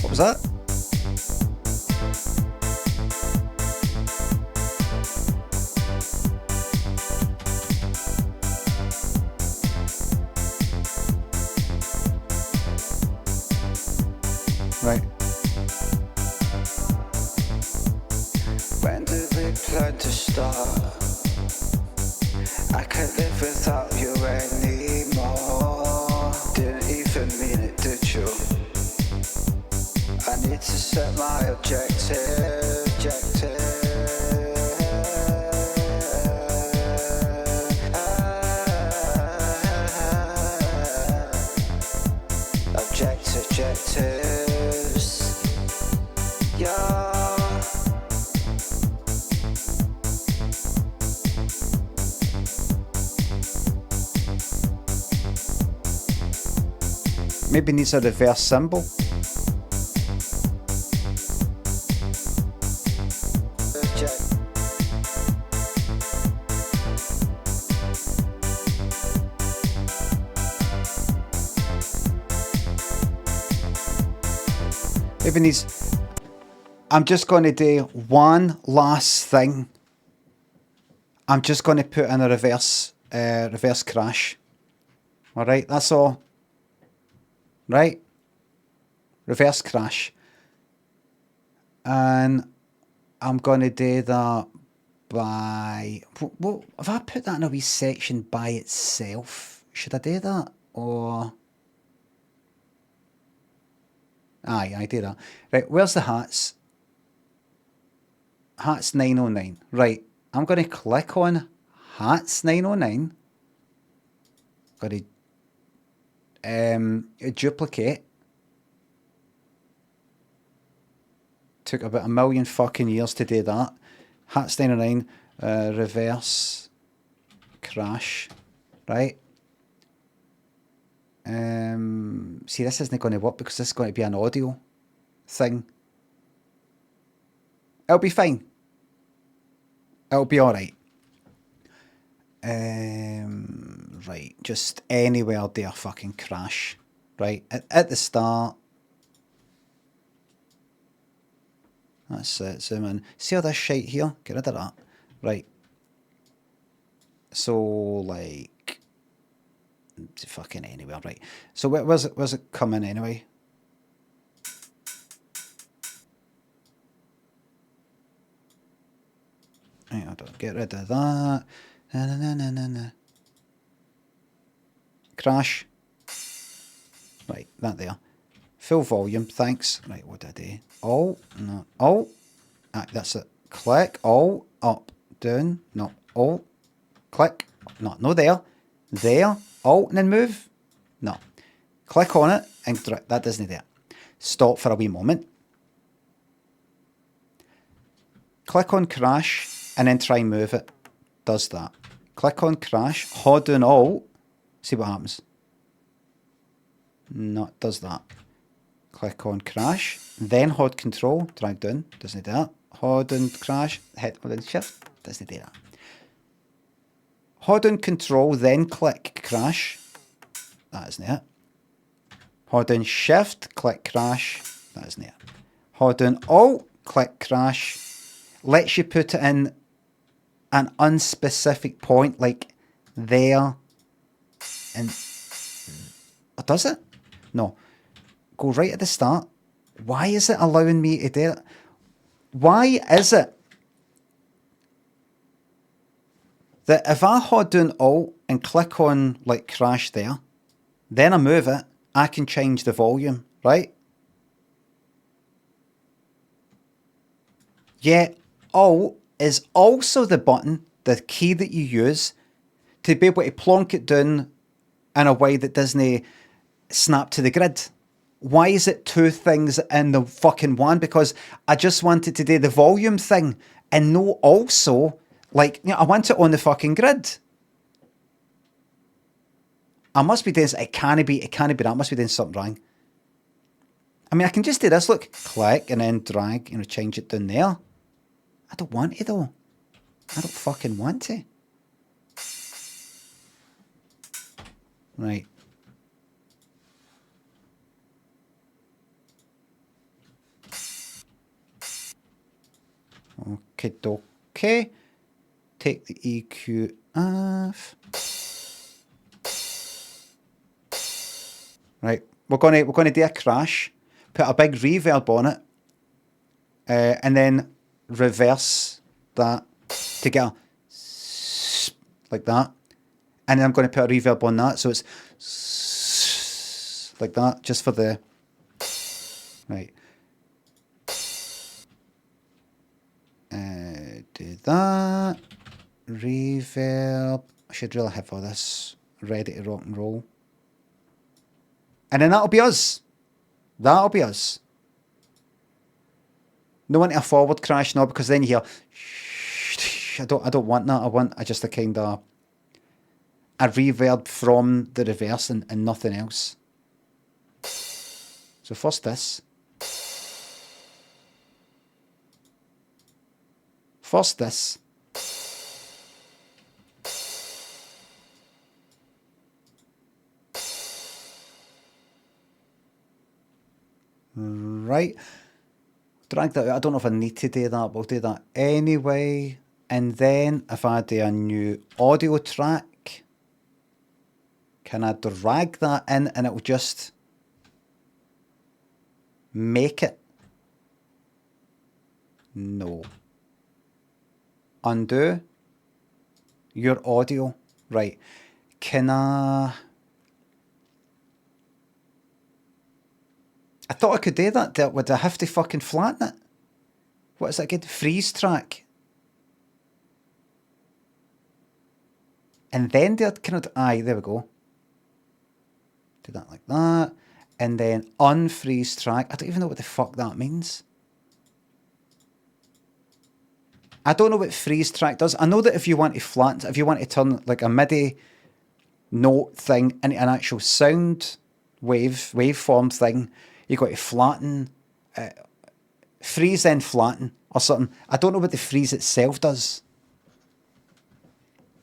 What was that? Right. When did we plan to start? I can't live without you anymore. Didn't even mean it, did you? I need to set my objective. Objectives. Yeah. Maybe needs a reverse symbol. Maybe needs... I'm just going to do one last thing. I'm just going to put in a reverse crash. All right, that's all. Right? Reverse crash. And I'm going to do that by... Well, if I put that in a wee section by itself, should I do that? Or... Aye, I do that. Right, where's the hats? Hats 909. Right, I'm going to click on hats 909. Got to duplicate. Took about a million fucking years to do that. Hats 909, reverse crash. Right. See, this isn't going to work because this is going to be an audio thing. It'll be fine. It'll be alright. Right, just anywhere there fucking crash. Right, at the start. That's it, zoom in. See all this shite here? Get rid of that. Right. So, like... fucking anywhere, right. So where's it coming anyway? Right, I don't get rid of that. Na. Crash. Right, that there. Full volume, thanks. Right, what did I do? Alt, no, Alt. Ah, that's it. Click, Alt, up, down, no, Alt, click, no there, there. Alt and then move? No. Click on it and that doesn't do it. Stop for a wee moment. Click on crash and then try and move it. Does that. Click on crash, hold down Alt, see what happens. No, it does that. click on crash, then hold control, drag down, doesn't do that. Hold and crash, hit hold and shift, doesn't do that. Hold and control, then click crash, that isn't it. Hold and shift, click crash, that isn't it. Hold and alt, click crash, lets you put it in an unspecific point, like there, and or does it? No. Go right at the start. Why is it allowing me to do it? Why is it that if I hold down alt and click on like crash there, then I move it, I can change the volume, right? Yeah, alt is also the button, the key that you use to be able to plonk it down in a way that doesn't snap to the grid. Why is it two things in the fucking one? Because I just wanted to do the volume thing and no also, like, you know, I want it on the fucking grid. I must be doing, it can't be that, I must be doing something wrong. I mean, I can just do this, look, click and then drag, you know, change it down there. I don't want to though. I don't fucking want to. Right. Okay. Take the EQ off. Right. We're gonna do a crash. Put a big reverb on it. And then reverse that to get a like that. And then I'm going to put a reverb on that, so it's like that, just for the right. Do that. Reverb. I should really have all this ready to rock and roll. And then that'll be us. That'll be us. No one to a forward crash now, because then you hear I don't want that. I want just a kind of a reverb from the reverse and nothing else. So first this. First this. Right. Drag that out. I don't know if I need to do that, but I'll do that anyway. And then if I do a new audio track, can I drag that in and it will just make it? No. Undo your audio. Right. Can I thought I could do that. Would I have to fucking flatten it? What is that again? Freeze track. And then do it kind of, aye, there we go. Do that like that. And then unfreeze track. I don't even know what the fuck that means. I don't know what freeze track does. I know that if you want to flatten, if you want to turn like a MIDI note thing into an actual sound waveform thing, you got to flatten, freeze then flatten or something. I don't know what the freeze itself does.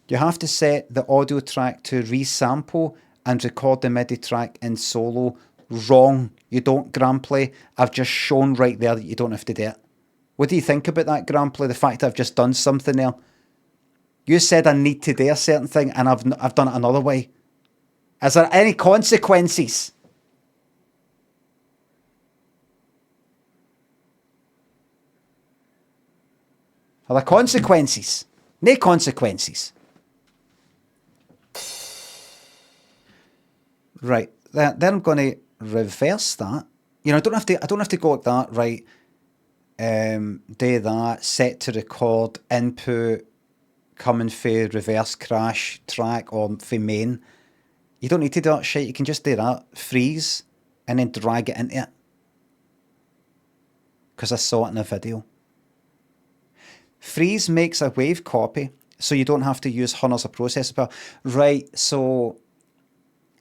You have to set the audio track to resample and record the MIDI track in solo. Wrong. You don't, Grandplay. I've just shown right there that you don't have to do it. What do you think about that, Grandplay? The fact that I've just done something there. You said I need to do a certain thing and I've done it another way. Is there any consequences? Are there consequences? No consequences. Right. Then I'm going to reverse that. You know, I don't have to go like that. Right. Do that. Set to record. Input. Coming for reverse crash track or for main. You don't need to do that shit. You can just do that. Freeze and then drag it into it. Because I saw it in a video. Freeze makes a wave copy, so you don't have to use HUN as a processor power. Right, so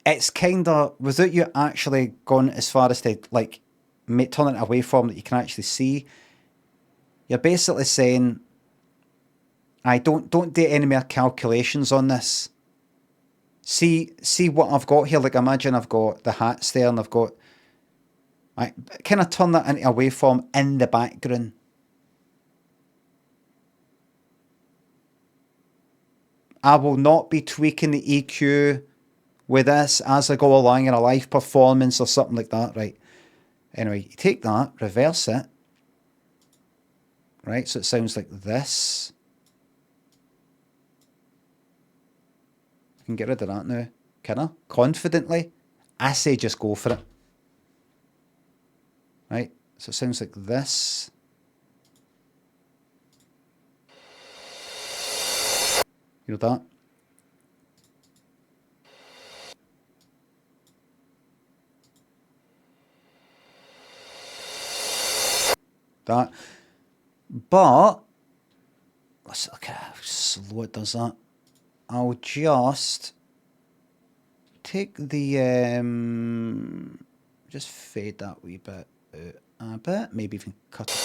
it's kind of, without you actually going as far as to, like, turn it into a waveform that you can actually see, you're basically saying, I don't do any more calculations on this. See what I've got here. Like, imagine I've got the hats there, and I've got, I kind of turn that into a waveform in the background. I will not be tweaking the EQ with this as I go along in a live performance or something like that, right? Anyway, you take that, reverse it, right? So it sounds like this. I can get rid of that now. Can I? Confidently? I say just go for it. Right? So it sounds like this. You know that? That. But let's look at how slow it does that. I'll just take the just fade that wee bit out a bit, maybe even cut it.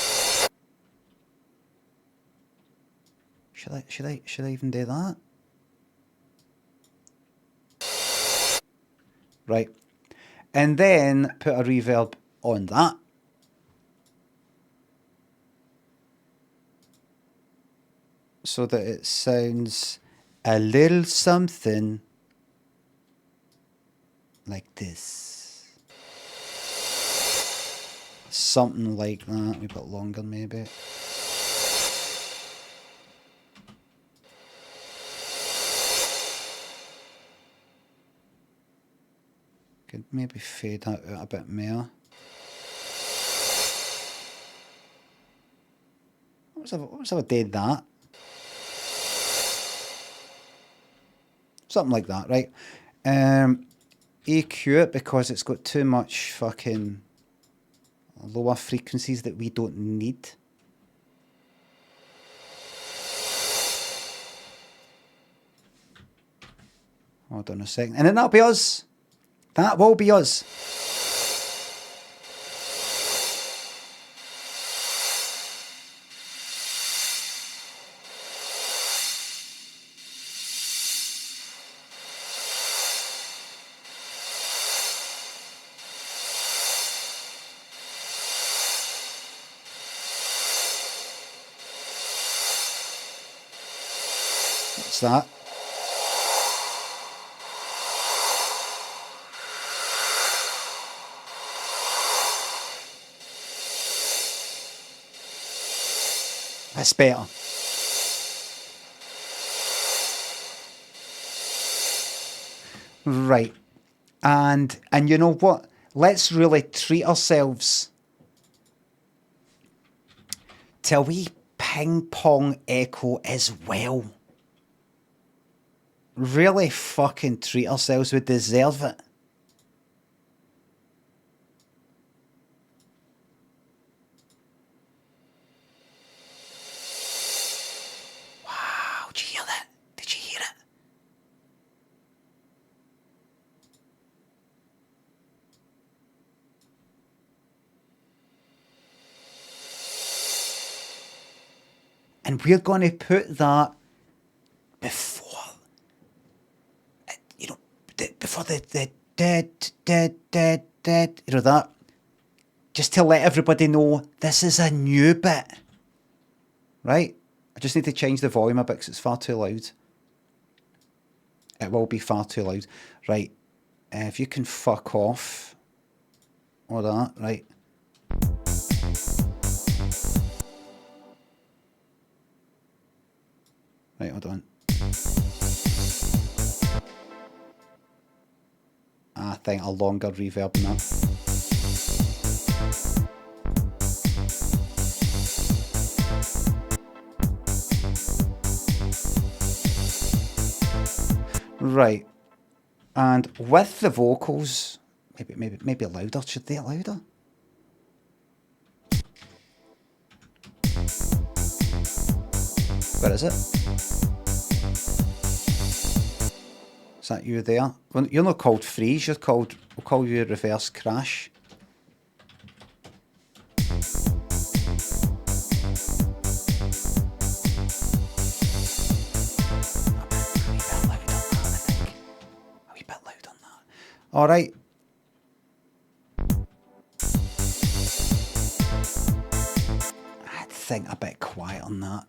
Should I even do that? Right. And then put a reverb on that. So that it sounds a little something like this. Something like that, a bit longer maybe. Could maybe fade that out a bit more. What was if I did that? Something like that, right? EQ it because it's got too much fucking lower frequencies that we don't need. Hold on a second. And then that'll be us. That will be us. What's that? That's better. Right. And you know what? Let's really treat ourselves to a wee ping pong echo as well. Really fucking treat ourselves. We deserve it. Wow, did you hear that? Did you hear it? And we're going to put that before, you know, before the dead, you know that? Just to let everybody know this is a new bit. Right? I just need to change the volume a bit because it's far too loud. It will be far too loud. Right. If you can fuck off. Or that, right. Right, hold on. I think a longer reverb than that. Right. And with the vocals, maybe louder. Should they get louder? Where is it? Is that you there? Well, you're not called freeze, you're called, we'll call you reverse crash. All right. I think a bit quiet on that.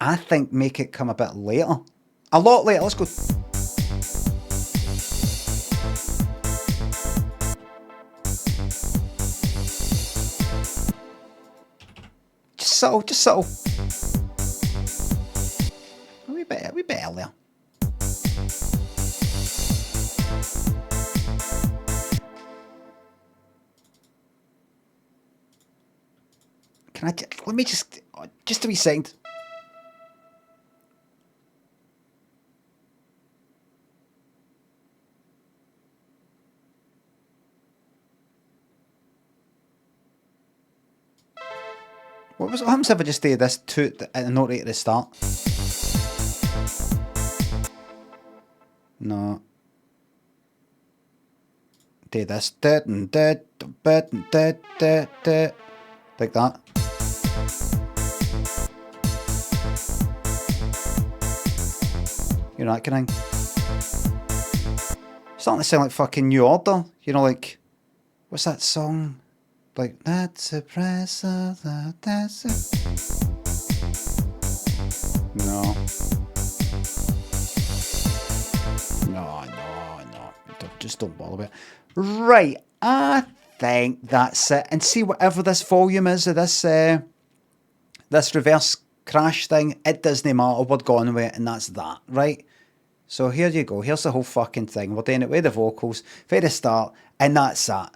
I think make it come a bit later. A lot later. Let's go. Just subtle, just subtle. A wee bit earlier. Can I let me just a wee second. What happens if I just do this to a note right at the start? No. Do this. Like that. You know, that kind of thing. Starting to sound like fucking New Order. You know, like, what's that song? Like, that's a price of the desert. No. Just don't bother with it. Right, I think that's it. And see, whatever this volume is of this this reverse crash thing, it doesn't matter. We're going with it, and that's that, right? So here you go. Here's the whole fucking thing. We're doing it with the vocals, for the start, and that's that.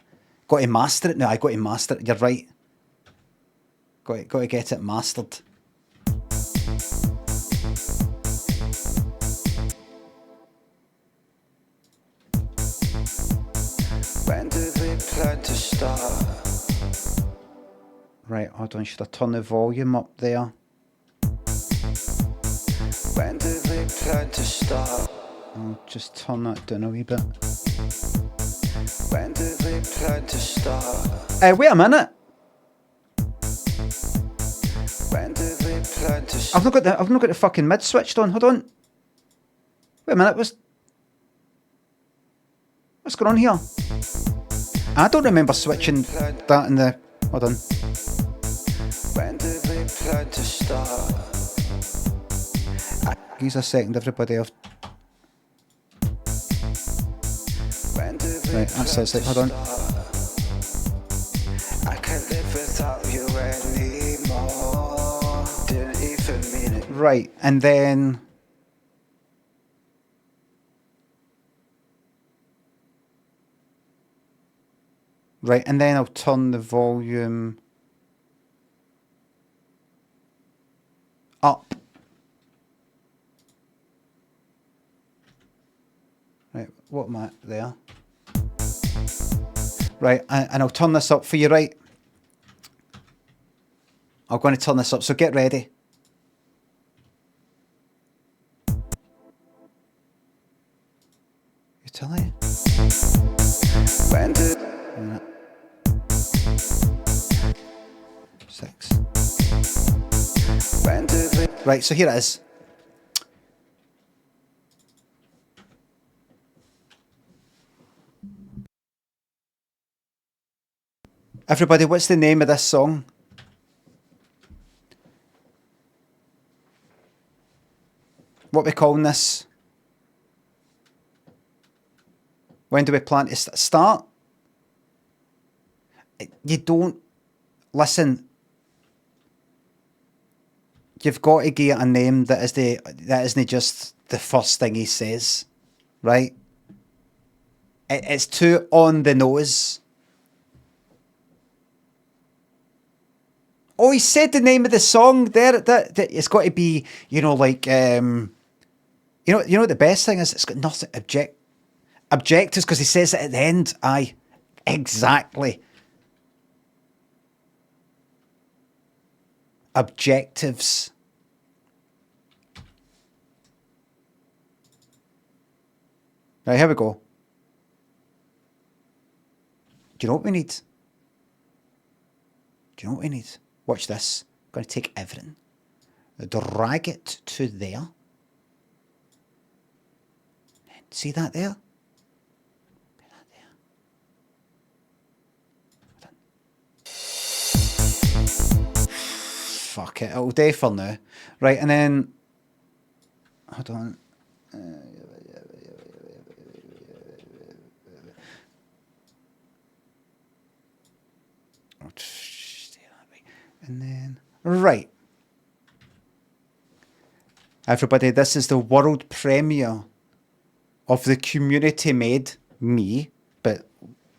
Got to master it now. I got to master it. You're right. Got to get it mastered. When did we plan to start? Right, hold on. Should I turn the volume up there? When did we plan to start? I'll just turn that down a wee bit. When did we plan to start? Wait a minute. When did we plan to start? I've not got the fucking mid switched on. Hold on. Wait a minute. What's going on here? I don't remember switching that in the. Hold on. When did we plan to start? Give us a second, everybody. Right, that's it. Hold on. I can't live without you anymore. Didn't even mean it. Right, and then. Right, and then I'll turn the volume up. Right, what am I there? Right, and I'll turn this up for you, right? I'm going to turn this up, so get ready. You tell you? When did 6. When did we Right, so here it is. Everybody, what's the name of this song? What are we calling this? When do we plan to start? You don't listen. You've got to give it a name that isn't just the first thing he says, right? It's too on the nose. Oh, he said the name of the song there. That it's got to be, like, you know the best thing is it's got nothing objectives because he says it at the end. Aye, exactly. Objectives. Right, here we go. Do you know what we need? Do you know what we need? Watch this. I'm going to take everything, drag it to there, See that there? Fuck it, it'll do for now. Right, and then... Hold on. And then... Right. Everybody, this is the world premiere of the community-made me, but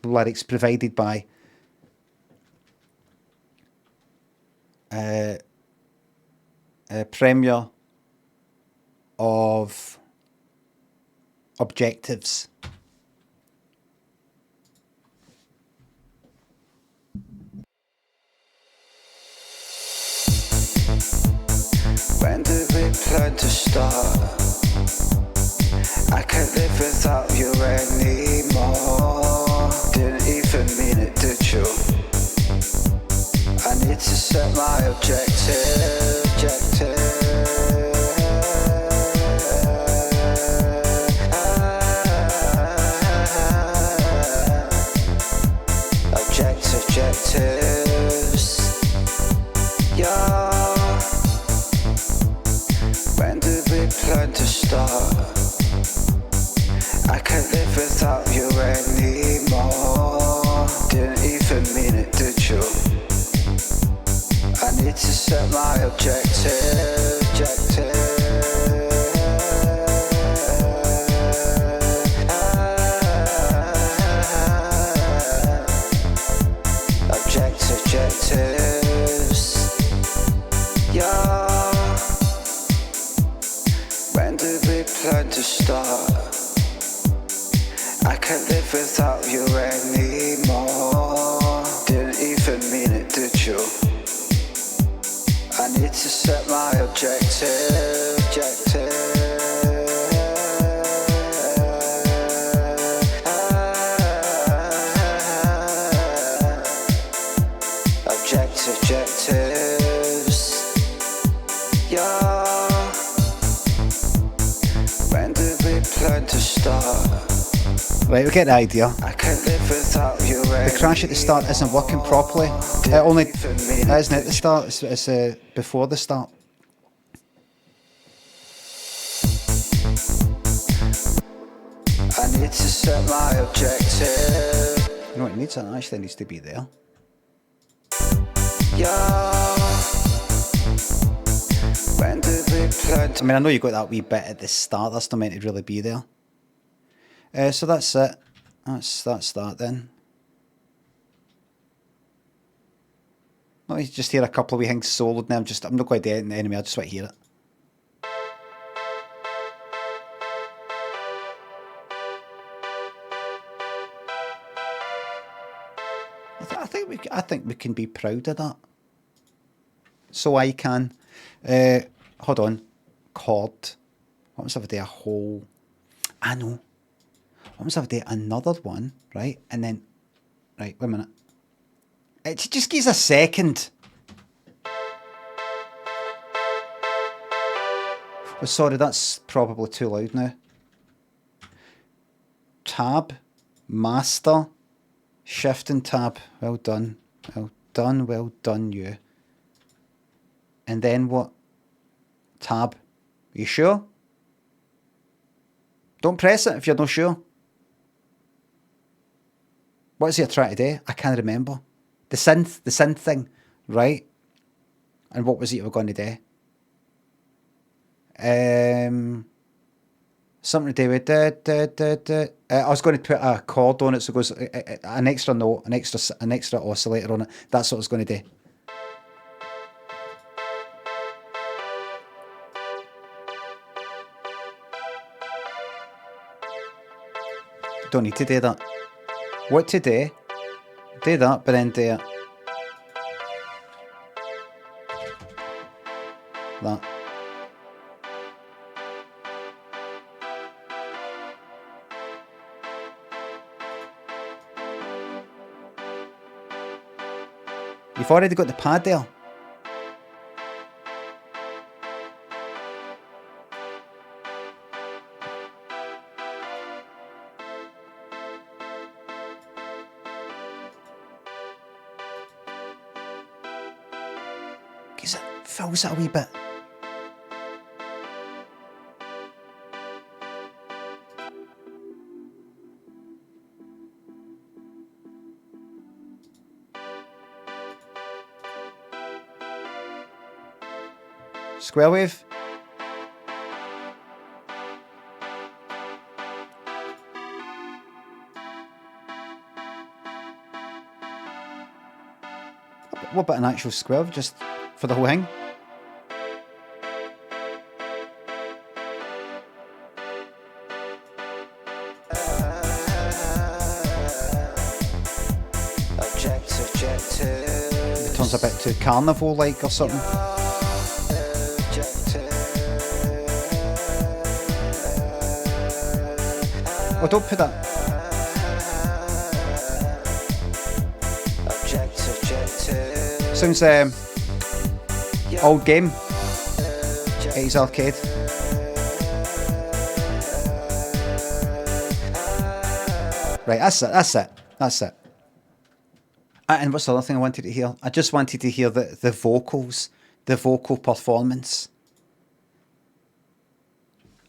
lyrics provided by premiere of objectives. When did we plan to start? I can't live without you anymore. Didn't even mean it, did you? I need to set my objective. Objectives. Yeah. When did we plan to start? I can't live without you anymore. Didn't even mean it, did you? I need to set my objective. Objectives. Yeah. When did we plan to start? I can't live without you anymore. Didn't even mean it, did you? I need to set my objective. Objectives. Yeah. When did we plan to start? Right, we get the idea. I can't live without you. The crash at the start isn't working properly. It only isn't at the start, it's before the start. I need to set my objective. You know what it needs? It actually needs to be there. Yeah. When did we plan to... I mean, I know you got that wee bit at the start. That's not meant to really be there. So that's it. That's that then. Let me just hear a couple of wee things soloed now. I'm not going to do it anyway. I just want to hear it. I think we can be proud of that. So I can. Hold on. Chord. What was if I do a whole... I know. What was if I do another one, right? And then... Right, wait a minute. It just gives a second. Oh, sorry, that's probably too loud now. Tab. Master. Shift and tab. Well done. Well done. Well done, you. And then what? Tab. Are you sure? Don't press it if you're not sure. What is he trying to do? I can't remember. The synth thing, right? And what was it you were going to do? Something to do with I was going to put a chord on it, so it goes an extra note, an extra oscillator on it. That's what I was going to do. Don't need to do that. What to do? Do that, but then do it. That. You've already got the pad there. Jesus, fills it a wee bit. Square wave. What about an actual square wave, just for the whole thing? It turns a bit too carnival-like or something. Oh, don't put that. Sounds old game. 80s arcade. Right, that's it. And what's the other thing I wanted to hear? I just wanted to hear the vocals, the vocal performance.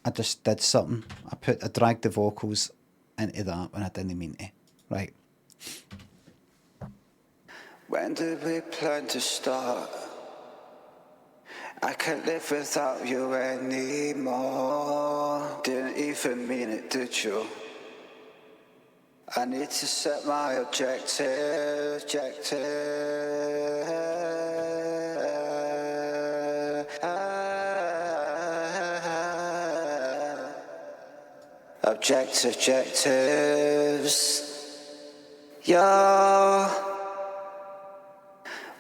I just did something. I dragged the vocals into that when I didn't mean to. Right. When did we plan to start? I can't live without you anymore. Didn't even mean it, did you? I need to set my objective. Objectives. Yeah.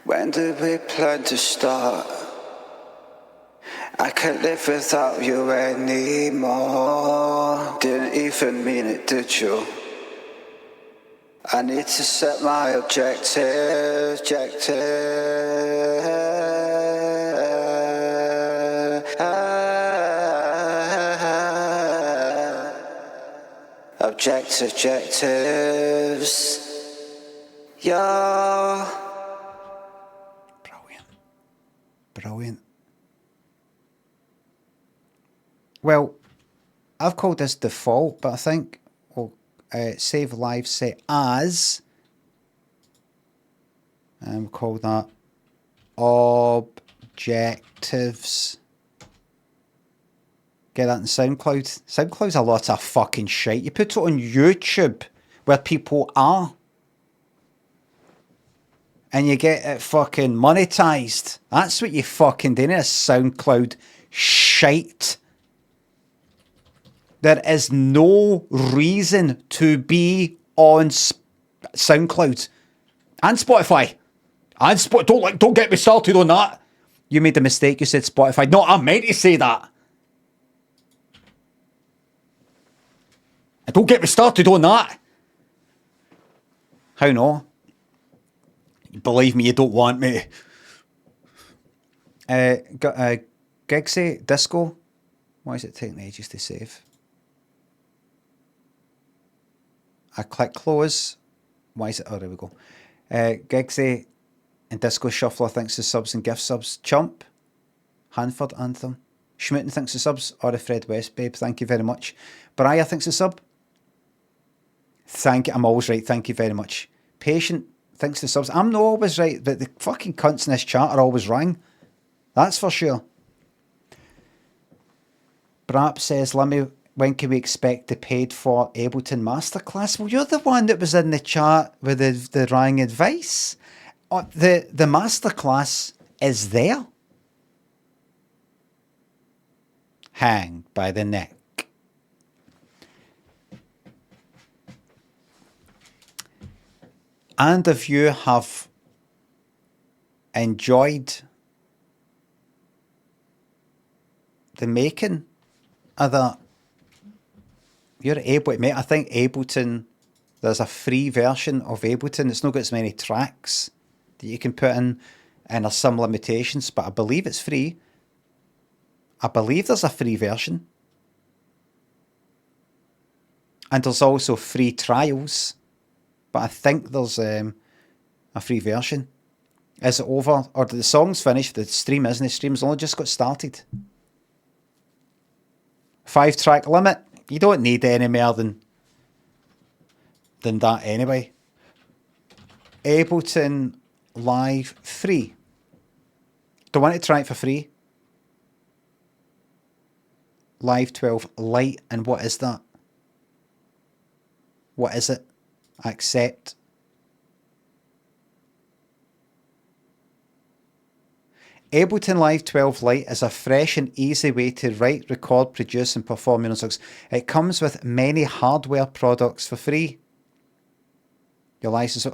When did we plan to start? I can't live without you anymore. Didn't even mean it, did you? I need to set my objective. Objectives. Yeah. Brilliant. Well, I've called this default, but I think we'll save live set as, and we'll call that objectives. Get that in SoundCloud. SoundCloud's a lot of fucking shit. You put it on YouTube where people are, and you get it fucking monetized. That's what you fucking do in a SoundCloud shite. There is no reason to be on SoundCloud and Spotify. And don't get me started on that. You made a mistake. You said Spotify. No, I meant to say that. And don't get me started on that. How no? Believe me, you don't want me. Gigsy Disco. Why is it taking ages to save? I click close. Why is it? Oh, there we go. Gigsy and Disco Shuffler thanks to subs and gift subs. Chump. Hanford Anthem. Schmitten thanks to subs. Or a Fred West, babe. Thank you very much. Briar thanks to sub. Thank you. I'm always right. Thank you very much. Patient thanks to subs. I'm not always right, but the fucking cunts in this chat are always wrong. That's for sure. Brap says, Limmy, when can we expect the paid for Ableton Masterclass? Well, you're the one that was in the chat with the wrong advice. The Masterclass is there. Hang by the neck. And if you have enjoyed the making of that, you're able to make, I think Ableton, there's a free version of Ableton. It's not got as many tracks that you can put in, and there's some limitations, but I believe it's free. I believe there's a free version. And there's also free trials, but I think there's a free version. Is it over? Or the song's finished? The stream isn't. The stream's only just got started. 5-track limit. You don't need any more than that anyway. Ableton Live free. Don't want to try it for free. Live 12 Lite. And what is that? What is it? Accept. Ableton Live 12 Lite is a fresh and easy way to write, record, produce and perform your own songs. It comes with many hardware products for free. Your license.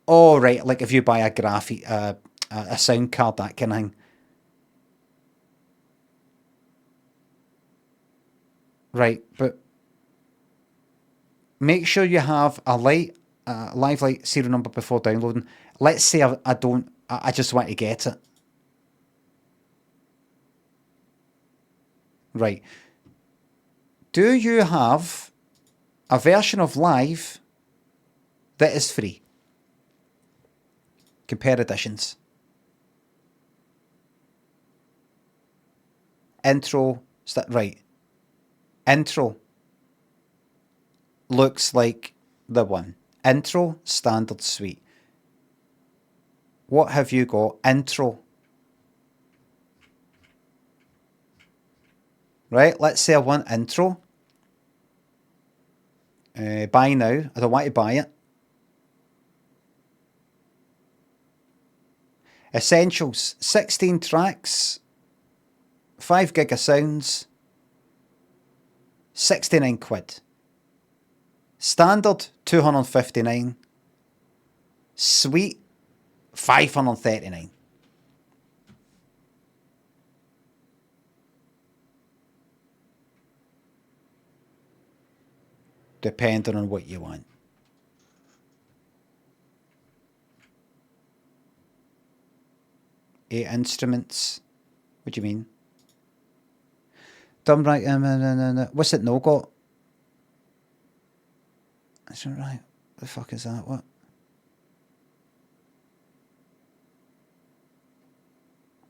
Oh, right, like if you buy a sound card, that kind of thing. Right, but make sure you have a Live Lite serial number before downloading. Let's say I just want to get it. Right. Do you have a version of Live that is free? Compare editions. Intro. Right. Intro looks like the one. Intro, standard suite. What have you got? Intro. Right, let's say I want intro. Buy now. I don't want to buy it. Essentials. 16 tracks. 5 gig of sounds. 69 quid. Standard, 259. Suite, 539. Depending on what you want. Eight instruments. What do you mean? Dumb right. What's it no got? That's not right. What the fuck is that? What?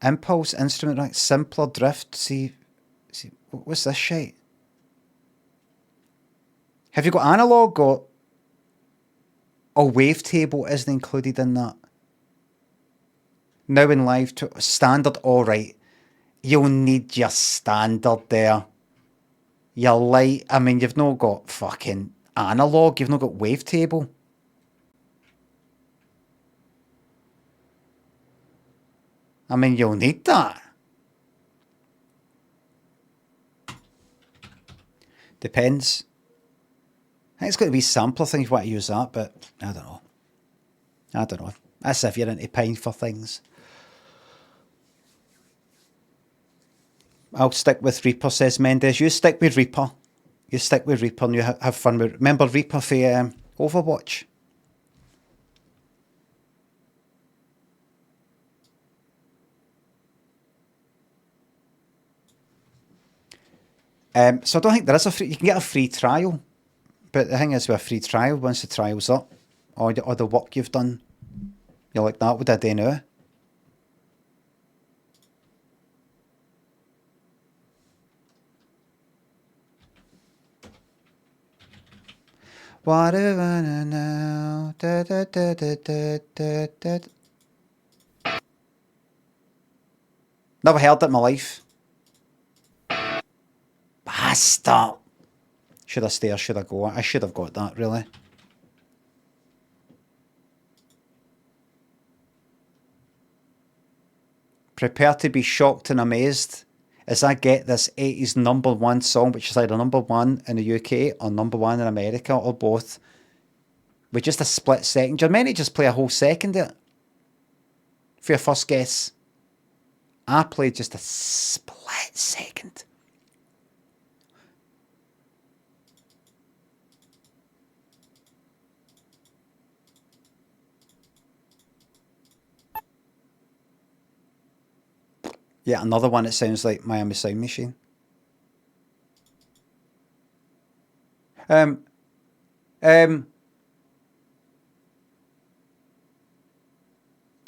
Impulse instrument right. Simpler drift. See. What's this shit? Have you got analog or wavetable isn't included in that? Now in live to standard. All right. You'll need your standard there. Your light. I mean, you've not got fucking analog. You've not got wavetable. I mean, you'll need that. Depends. I think it's got to be sampler thing if you want to use that, but I don't know. That's if you're into paying for things. I'll stick with Reaper, says Mendes. You stick with Reaper. And you have fun with. Remember Reaper for Overwatch? So I don't think there is you can get a free trial, but the thing is with a free trial, once the trial's up, or the work you've done, you're like, that, what I do now? What do I wanna know? Da, da, da, da, da, da, da. Never heard it in my life. Bastard. Should I stay or should I go? I should have got that, really. Prepare to be shocked and amazed as I get this 80s #1 song, which is either #1 in the UK or #1 in America or both, with just a split second. You're meant to just play a whole second of it for your first guess. I played just a split second. Yeah, another one that sounds like Miami Sound Machine.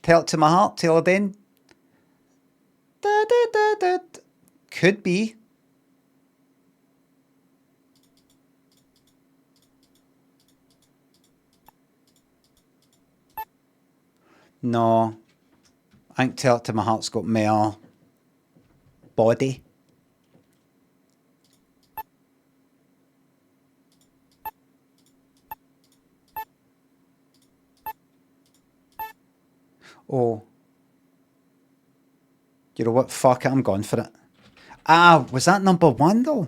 Tell it to my heart, Taylor Dane. Da, da, da, da. Could be. No. I think Tell It to My Heart's got more body. Oh. You know what? Fuck it, I'm going for it. Ah, was that number one though?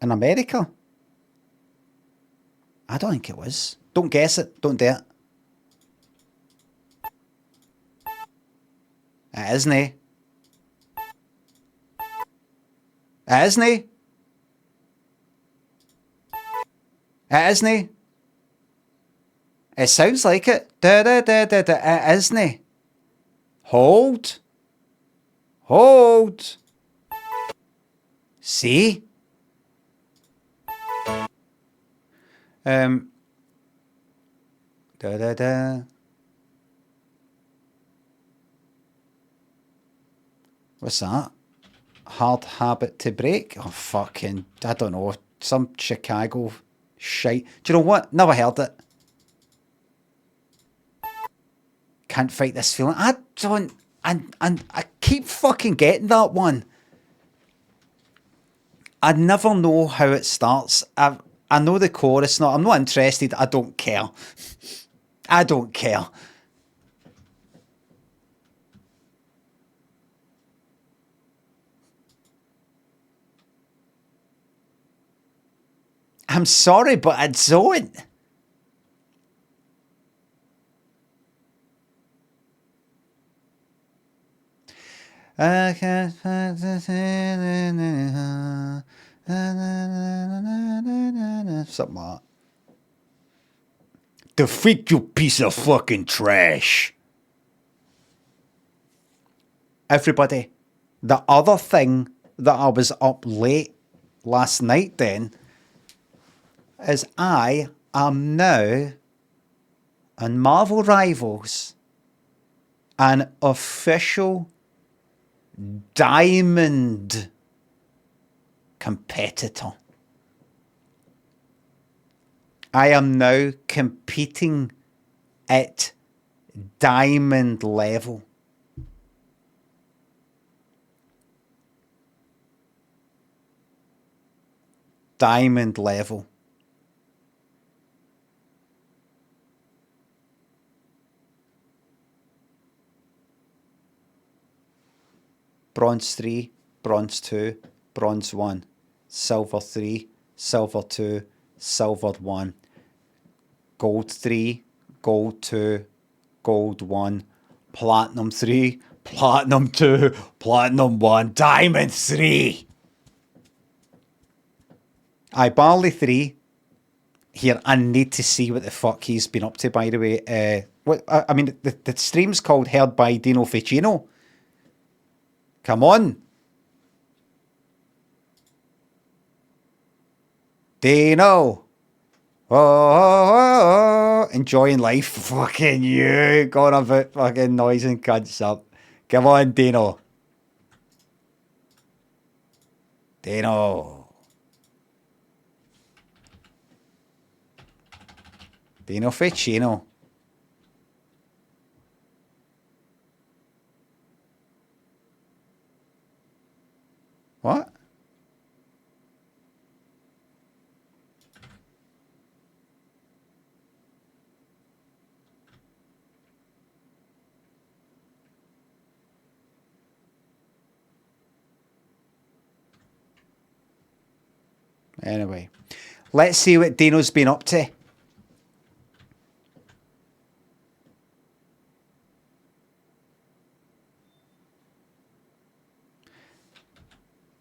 In America? I don't think it was. Don't guess it. Don't do it. It isn't. It isn't. It isn't. It sounds like it. Da, da, da, da, da. It isn't. Hold. Hold. See? Da da da. What's that? Hard habit to break? Oh, fucking, I don't know. Some Chicago shite. Do you know what? Never heard it. Can't fight this feeling. I don't, and I keep fucking getting that one. I never know how it starts. I know the chorus. I'm not interested. I don't care. I don't care. I'm sorry, but I don't. I can't find the something like that. Defeat, you piece of fucking trash. Everybody, the other thing that I was up late last night then is I am now on Marvel Rivals an official diamond competitor. I am now competing at diamond level. Diamond level. Bronze 3, Bronze 2, Bronze 1, Silver 3, Silver 2, Silver 1, Gold 3, Gold 2, Gold 1, Platinum 3, Platinum 2, Platinum 1, Diamond 3. Aye, Barley 3. Here, I need to see what the fuck he's been up to, by the way. I mean, the stream's called Heard by Dino Ficino. Come on. Dino. Oh, enjoying life. Fucking you. Going about fucking noise and cunts up. Come on, Dino. Dino. Dino Ficino. What? Anyway, let's see what Dino's been up to.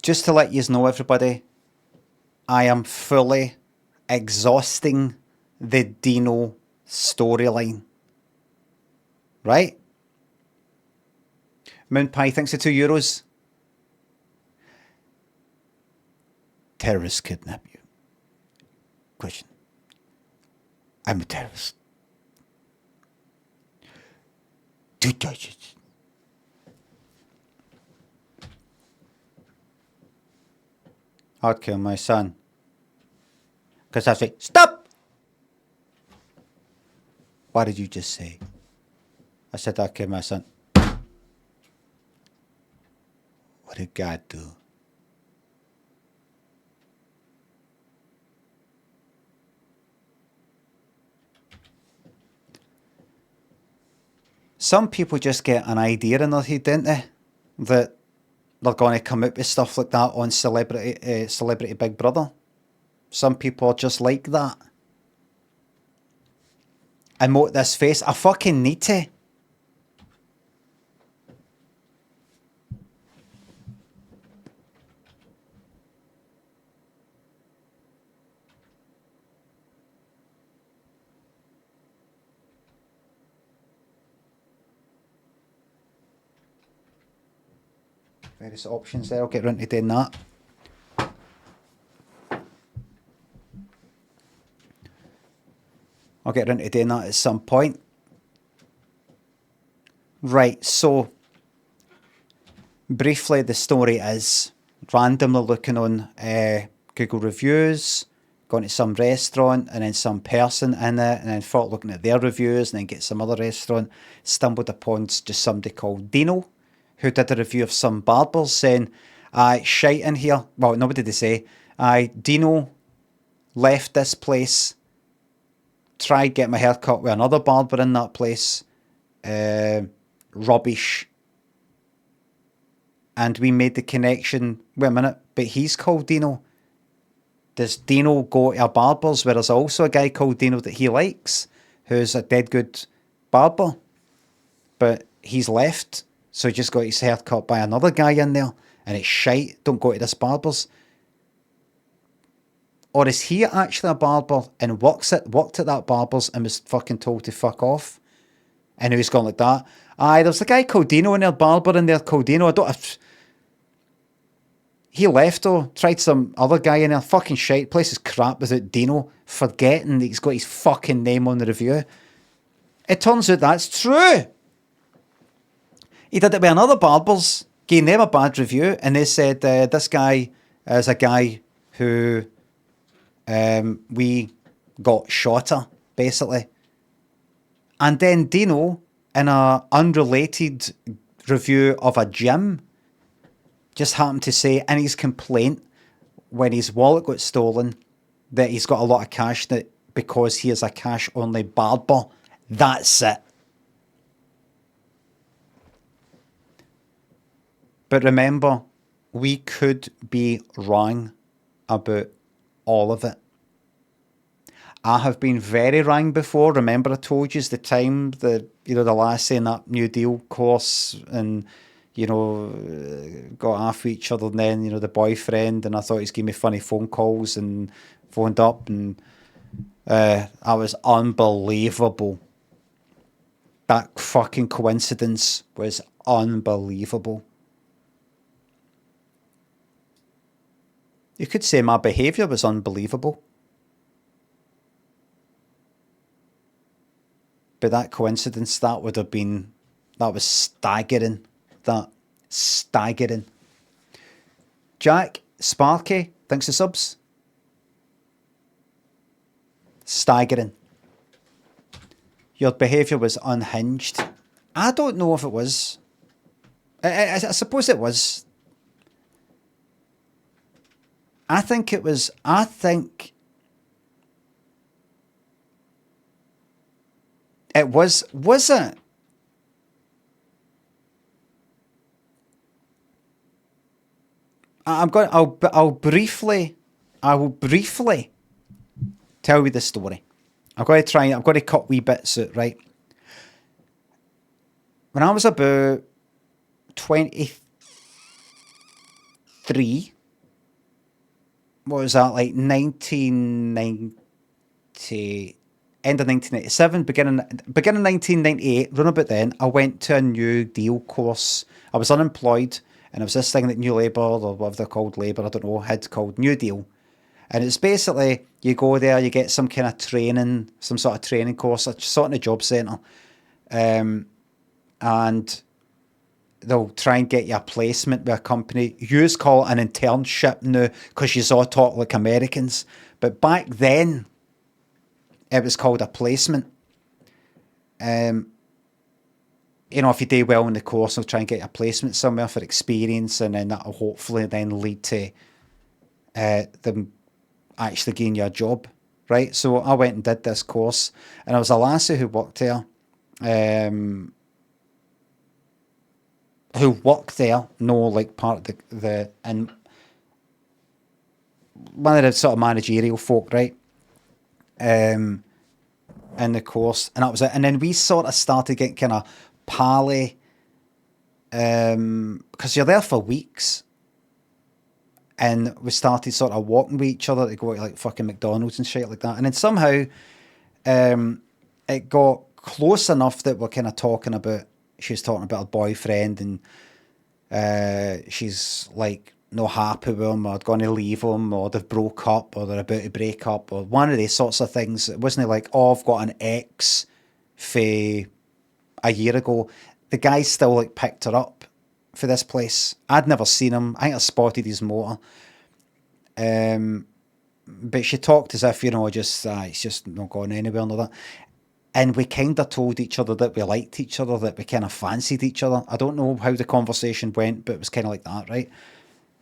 Just to let you know, everybody, I am fully exhausting the Dino storyline. Right? Moon Pie thinks of €2. Terrorists kidnap you. Question. I'm a terrorist. I'd kill my son. Because I say, stop! What did you just say? I said I'd kill my son. What did God do? Some people just get an idea in their head, don't they? That they're going to come out with stuff like that on Celebrity Big Brother. Some people are just like that. Emote this face. I fucking need to. Various options there. I'll get round to doing that. I'll get round to doing that at some point. Right, so briefly the story is randomly looking on Google reviews, going to some restaurant and then some person in it, and then thought looking at their reviews and then get some other restaurant, stumbled upon just somebody called Dino, who did a review of some barbers saying, shite in here. Well, nobody did say. Dino left this place, tried getting my hair cut with another barber in that place. Rubbish. And we made the connection. Wait a minute, but he's called Dino. Does Dino go to a barber's where there's also a guy called Dino that he likes, who's a dead good barber? But he's left. So he just got his hair cut by another guy in there, and it's shite. Don't go to this barber's. Or is he actually a barber and worked at that barber's and was fucking told to fuck off? And he's gone like that. There's a guy called Dino in there, barber in there called Dino. He left though, tried some other guy in there. Fucking shite. Place is crap without Dino, forgetting that he's got his fucking name on the review. It turns out that's true. He did it with another barber's, gave them a bad review, and they said this guy is a guy who we got shotter, basically. And then Dino, in a unrelated review of a gym, just happened to say in his complaint when his wallet got stolen that he's got a lot of cash that because he is a cash-only barber. That's it. But remember, we could be wrong about all of it. I have been very wrong before. Remember I told you the time the lassie in that New Deal course and, got off each other and then, the boyfriend, and I thought he's giving me funny phone calls and phoned up and I was unbelievable. That fucking coincidence was unbelievable. You could say my behaviour was unbelievable. But that coincidence, that was staggering. That staggering. Jack, Sparky, thanks for subs. Staggering. Your behaviour was unhinged. I don't know if it was. I suppose it was. I think it was. It was. Was it? I will briefly tell you the story. I'm going to cut wee bits out, right? When I was about 23, what was that, like 1990, end of 1997, beginning 1998, run about then, I went to a New Deal course. I was unemployed, and it was this thing that New Labour, or whatever they're called, Labour, I don't know, had called New Deal. And it's basically, you go there, you get some kind of training, some sort of training course, sort of a job centre. and they'll try and get you a placement with a company. Yous call it an internship now because you all talk like Americans. But back then, it was called a placement. You know, if you do well in the course, they'll try and get you a placement somewhere for experience, and then that'll hopefully then lead to them actually getting you a job, right? So I went and did this course, and I was a lassie who worked there. Who work there know like part of the and one of the sort of managerial folk, right? In the course, and that was it. And then we sort of started getting kind of pally, because you're there for weeks, and we started sort of walking with each other to go to like fucking McDonald's and shit like that. And then somehow, it got close enough that we're kind of talking about. She was talking about her boyfriend, and she's like no happy with him, or going to leave him, or they've broke up, or they're about to break up, or one of these sorts of things. It wasn't like, oh, I've got an ex for a year ago. The guy still like picked her up for this place. I'd never seen him. I think I spotted his motor. But she talked as if, you know, just it's just not going anywhere and all that. And we kind of told each other that we liked each other, that we kind of fancied each other. I don't know how the conversation went, but it was kind of like that, right?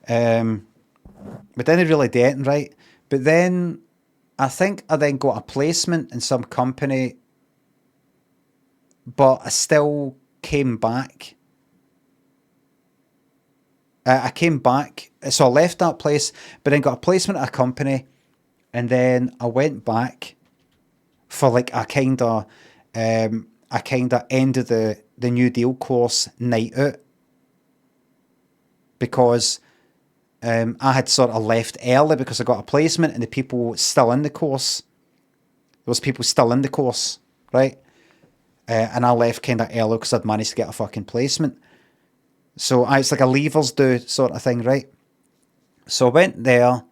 We didn't really date, right? But then I think I then got a placement in some company, but I still came back. I came back, so I left that place, but then got a placement at a company, and then I went back for like a kind of end of the new deal course night out, because I had sort of left early because I got a placement, and the people still in the course, there was people still in the course, right? And I left kind of early because I'd managed to get a fucking placement. So it's like a leavers do sort of thing, right? So I went there.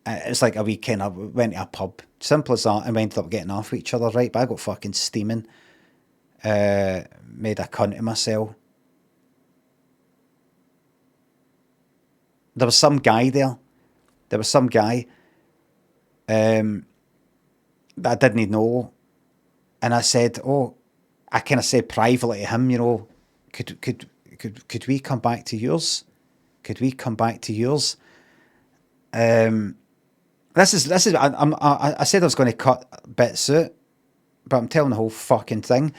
It's like a weekend. I went to a pub, simple as that, and we ended up getting off with each other, right? But I got fucking steaming. Made a cunt of myself. There was some guy there. There was some guy that I didn't know, and I said, "Oh," I kind of said privately to him, you know, could we come back to yours? Could we come back to yours? This is I said I was going to cut bits out, but I'm telling the whole fucking thing.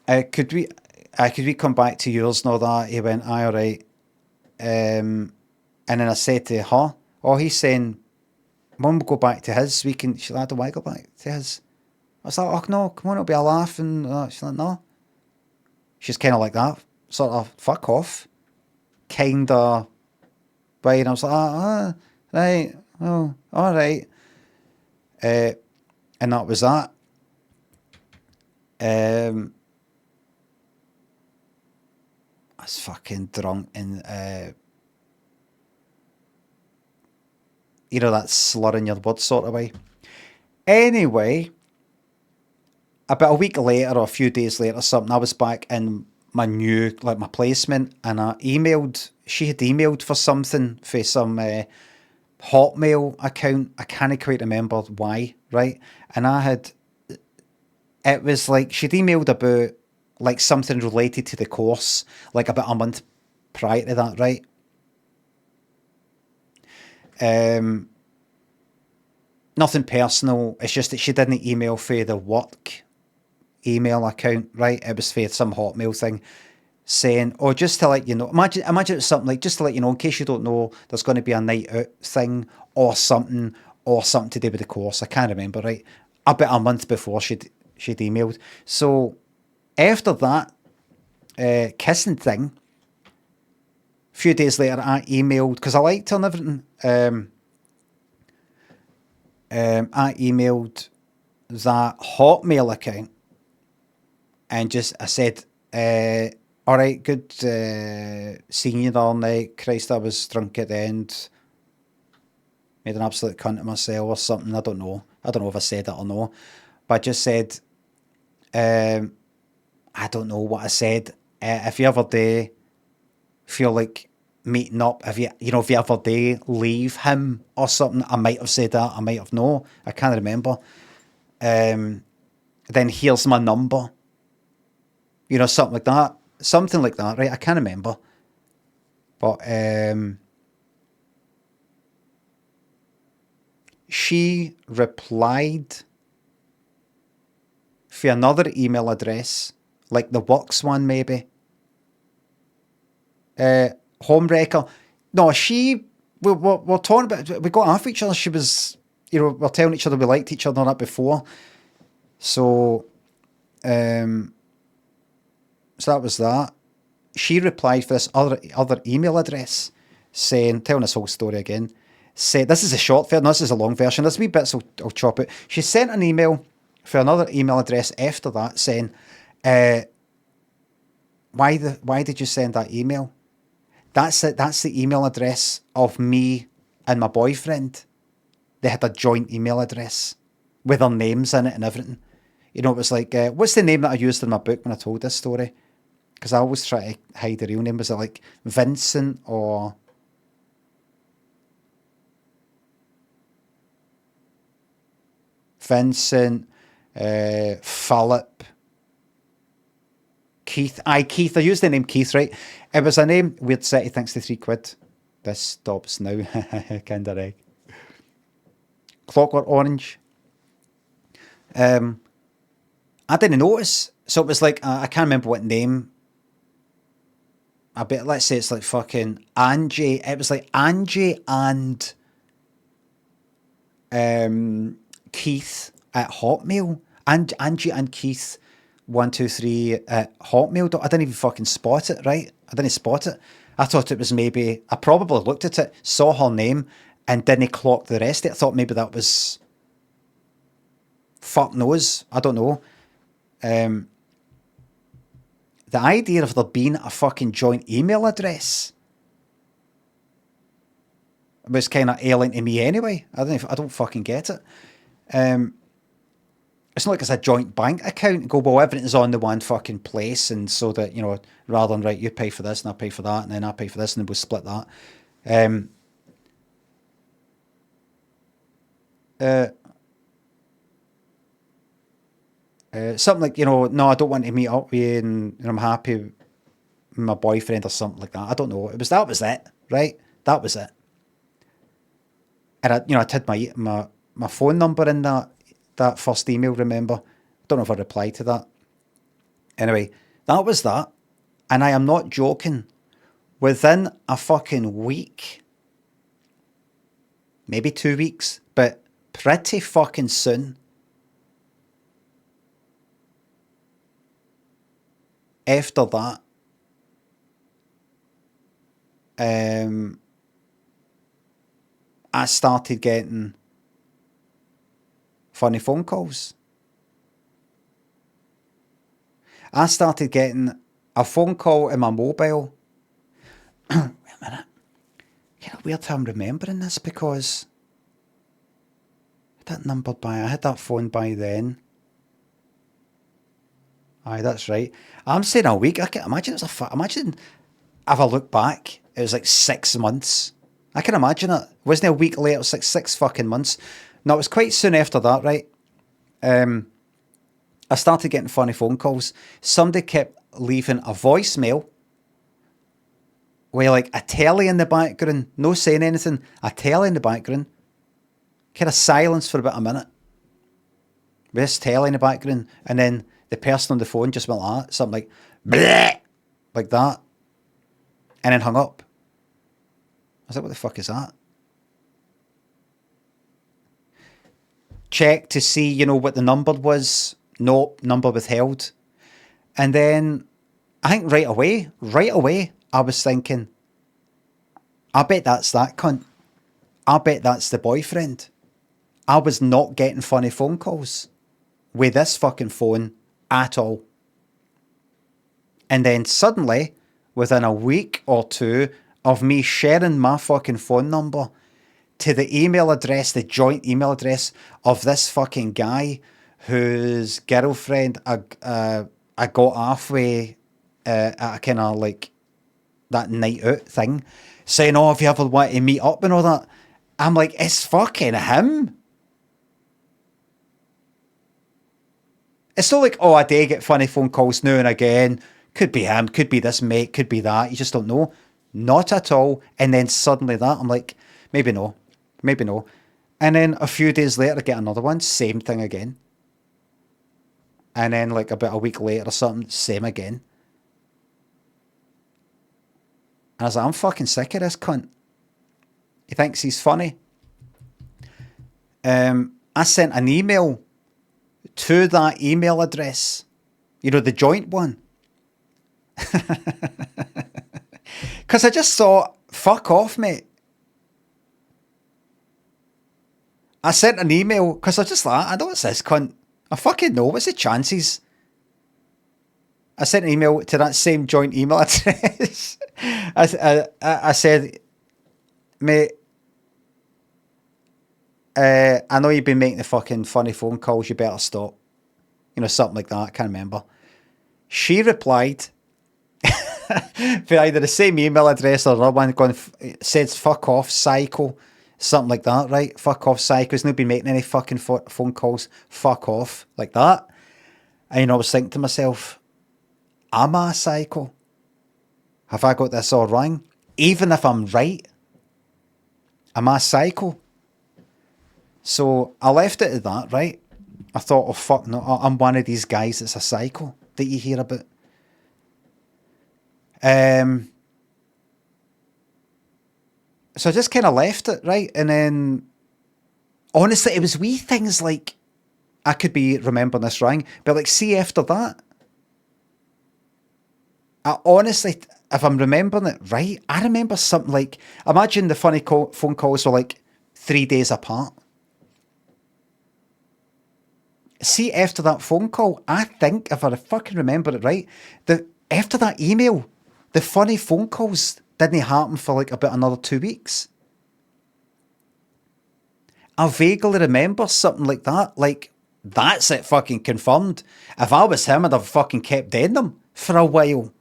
Could we come back to yours and all that? He went, aye, all right. And then I said to her, oh, he's saying, when we go back to his, we can. She's like, I don't want to go back to his. I was like, oh no, come on, it'll be a laugh. And she's like, no. She's kind of like that, sort of, fuck off, kind of way. And I was like, right, oh, all right. And that was that. I was fucking drunk, and you know, that slurring your words sort of way. Anyway, about a week later or a few days later or something, I was back in my new, like my placement, and she had emailed for something for some Hotmail account. I can't quite remember why, right? And it was like, she'd emailed about like something related to the course, like about a month prior to that, right? Nothing personal. It's just that she didn't email for the work email account, right? It was for some Hotmail thing, saying, "Oh, just to let you know." Imagine it's something like, "Just to let you know, in case you don't know, there's going to be a night out thing or something to do with the course." I can't remember, right? About a month before she'd emailed. So after that kissing thing, a few days later, I emailed because I liked her and everything. I emailed that Hotmail account and I said, all right, good seeing you all night. Christ, I was drunk at the end. made an absolute cunt of myself or something. I don't know. I don't know if I said it or no. But I just said, I don't know what I said. If you ever do feel like meeting up, if you ever do leave him or something, I might have said that. I might have no. I can't remember. Then here's my number. Something like that. Something like that, right? I can't remember. But she replied for another email address, like the works one maybe. Homewrecker. No, we're talking about, we got off each other. She was, we're telling each other we liked each other and that before. So that was that. She replied for this other email address saying, telling this whole story again, said, this is a short version, this is a long version, there's wee bits I'll chop it. She sent an email for another email address after that saying, why did you send that email? That's the email address of me and my boyfriend. They had a joint email address with their names in it and everything. It was like, what's the name that I used in my book when I told this story? Because I always try to hide the real name. Was it like Vincent or... Vincent, Philip, Keith. Keith. I used the name Keith, right? It was a name. Weird City, thanks to £3. This stops now. Kinder Egg. Clockwork Orange. I didn't notice. So it was like, I can't remember what name. I bet, let's say it's like fucking Angie. It was like Angie and Keith at Hotmail. And Angie and Keith 123 at Hotmail. I didn't even fucking spot it, right? I didn't spot it. I thought it was maybe, I probably looked at it, saw her name, and didn't clock the rest of it. I thought maybe that was, fuck knows, I don't know. The idea of there being a fucking joint email address was kind of alien to me anyway. I don't fucking get it. It's not like it's a joint bank account and go, well, everything's on the one fucking place, and so that, rather than, right, you pay for this and I pay for that and then I pay for this and then we'll split that. Something like, no, I don't want to meet up with you and I'm happy with my boyfriend or something like that. I don't know. That was it, right? That was it. And I had my phone number in that first email, remember? Don't know if I replied to that. Anyway, that was that. And I am not joking. Within a fucking week, maybe 2 weeks, but pretty fucking soon, after that, I started getting funny phone calls. I started getting a phone call in my mobile. Wait a minute. Yeah, weird how I'm remembering this because I had that phone by then. Aye, that's right. I'm saying a week. I can imagine imagine if I look back, it was like 6 months. I can imagine it. It wasn't a week later, it was like 6 fucking months. No, it was quite soon after that, right? I started getting funny phone calls. Somebody kept leaving a voicemail with like a telly in the background, no saying anything, a telly in the background. Kind of silence for about a minute. With this telly in the background, and then the person on the phone just went like that, something like, bleh, like that, and then hung up. I was like, what the fuck is that? Checked to see, what the number was. Nope, number withheld. And then, I think right away, I was thinking, I bet that's that cunt. I bet that's the boyfriend. I was not getting funny phone calls with this fucking phone at all. And then suddenly, within a week or two of me sharing my fucking phone number, to the email address, the joint email address of this fucking guy whose girlfriend I got halfway at a kind of like that night out thing, saying, oh, if you ever want to meet up and all that. I'm like, it's fucking him. It's not like, oh, I do get funny phone calls now and again. Could be him, could be this mate, could be that. You just don't know. Not at all. And then suddenly that, I'm like, maybe no. Maybe no. And then a few days later, I get another one, same thing again. And then like about a week later or something, same again. And I was like, I'm fucking sick of this cunt. He thinks he's funny. I sent an email to that email address. You know, the joint one. Because I just thought, fuck off, mate. I sent an email because I just like, I know it's this cunt. I fucking know. What's the chances? I sent an email to that same joint email address. I said, mate, I know you've been making the fucking funny phone calls. You better stop. You know, something like that. I can't remember. She replied for either the same email address or another one, going, says fuck off, psycho. Something like that, right? Fuck off, psycho. He's not been making any fucking phone calls. Fuck off. Like that. And you know, I was thinking to myself, am I a psycho? Have I got this all wrong? Even if I'm right, am I a psycho? So I left it at that, right? I thought, oh fuck no, I'm one of these guys that's a psycho that you hear about. So I just kind of left it, right? And then, honestly, it was wee things like, I could be remembering this wrong, but like, see after that, I honestly, if I'm remembering it right, I remember something like, imagine the funny phone calls were like 3 days apart. See, after that phone call, I think, if I fucking remember it right, after that email, the funny phone calls didn't happen for like about another 2 weeks. I vaguely remember something like that. Like, that's it fucking confirmed. If I was him, I'd have fucking kept doing them for a while.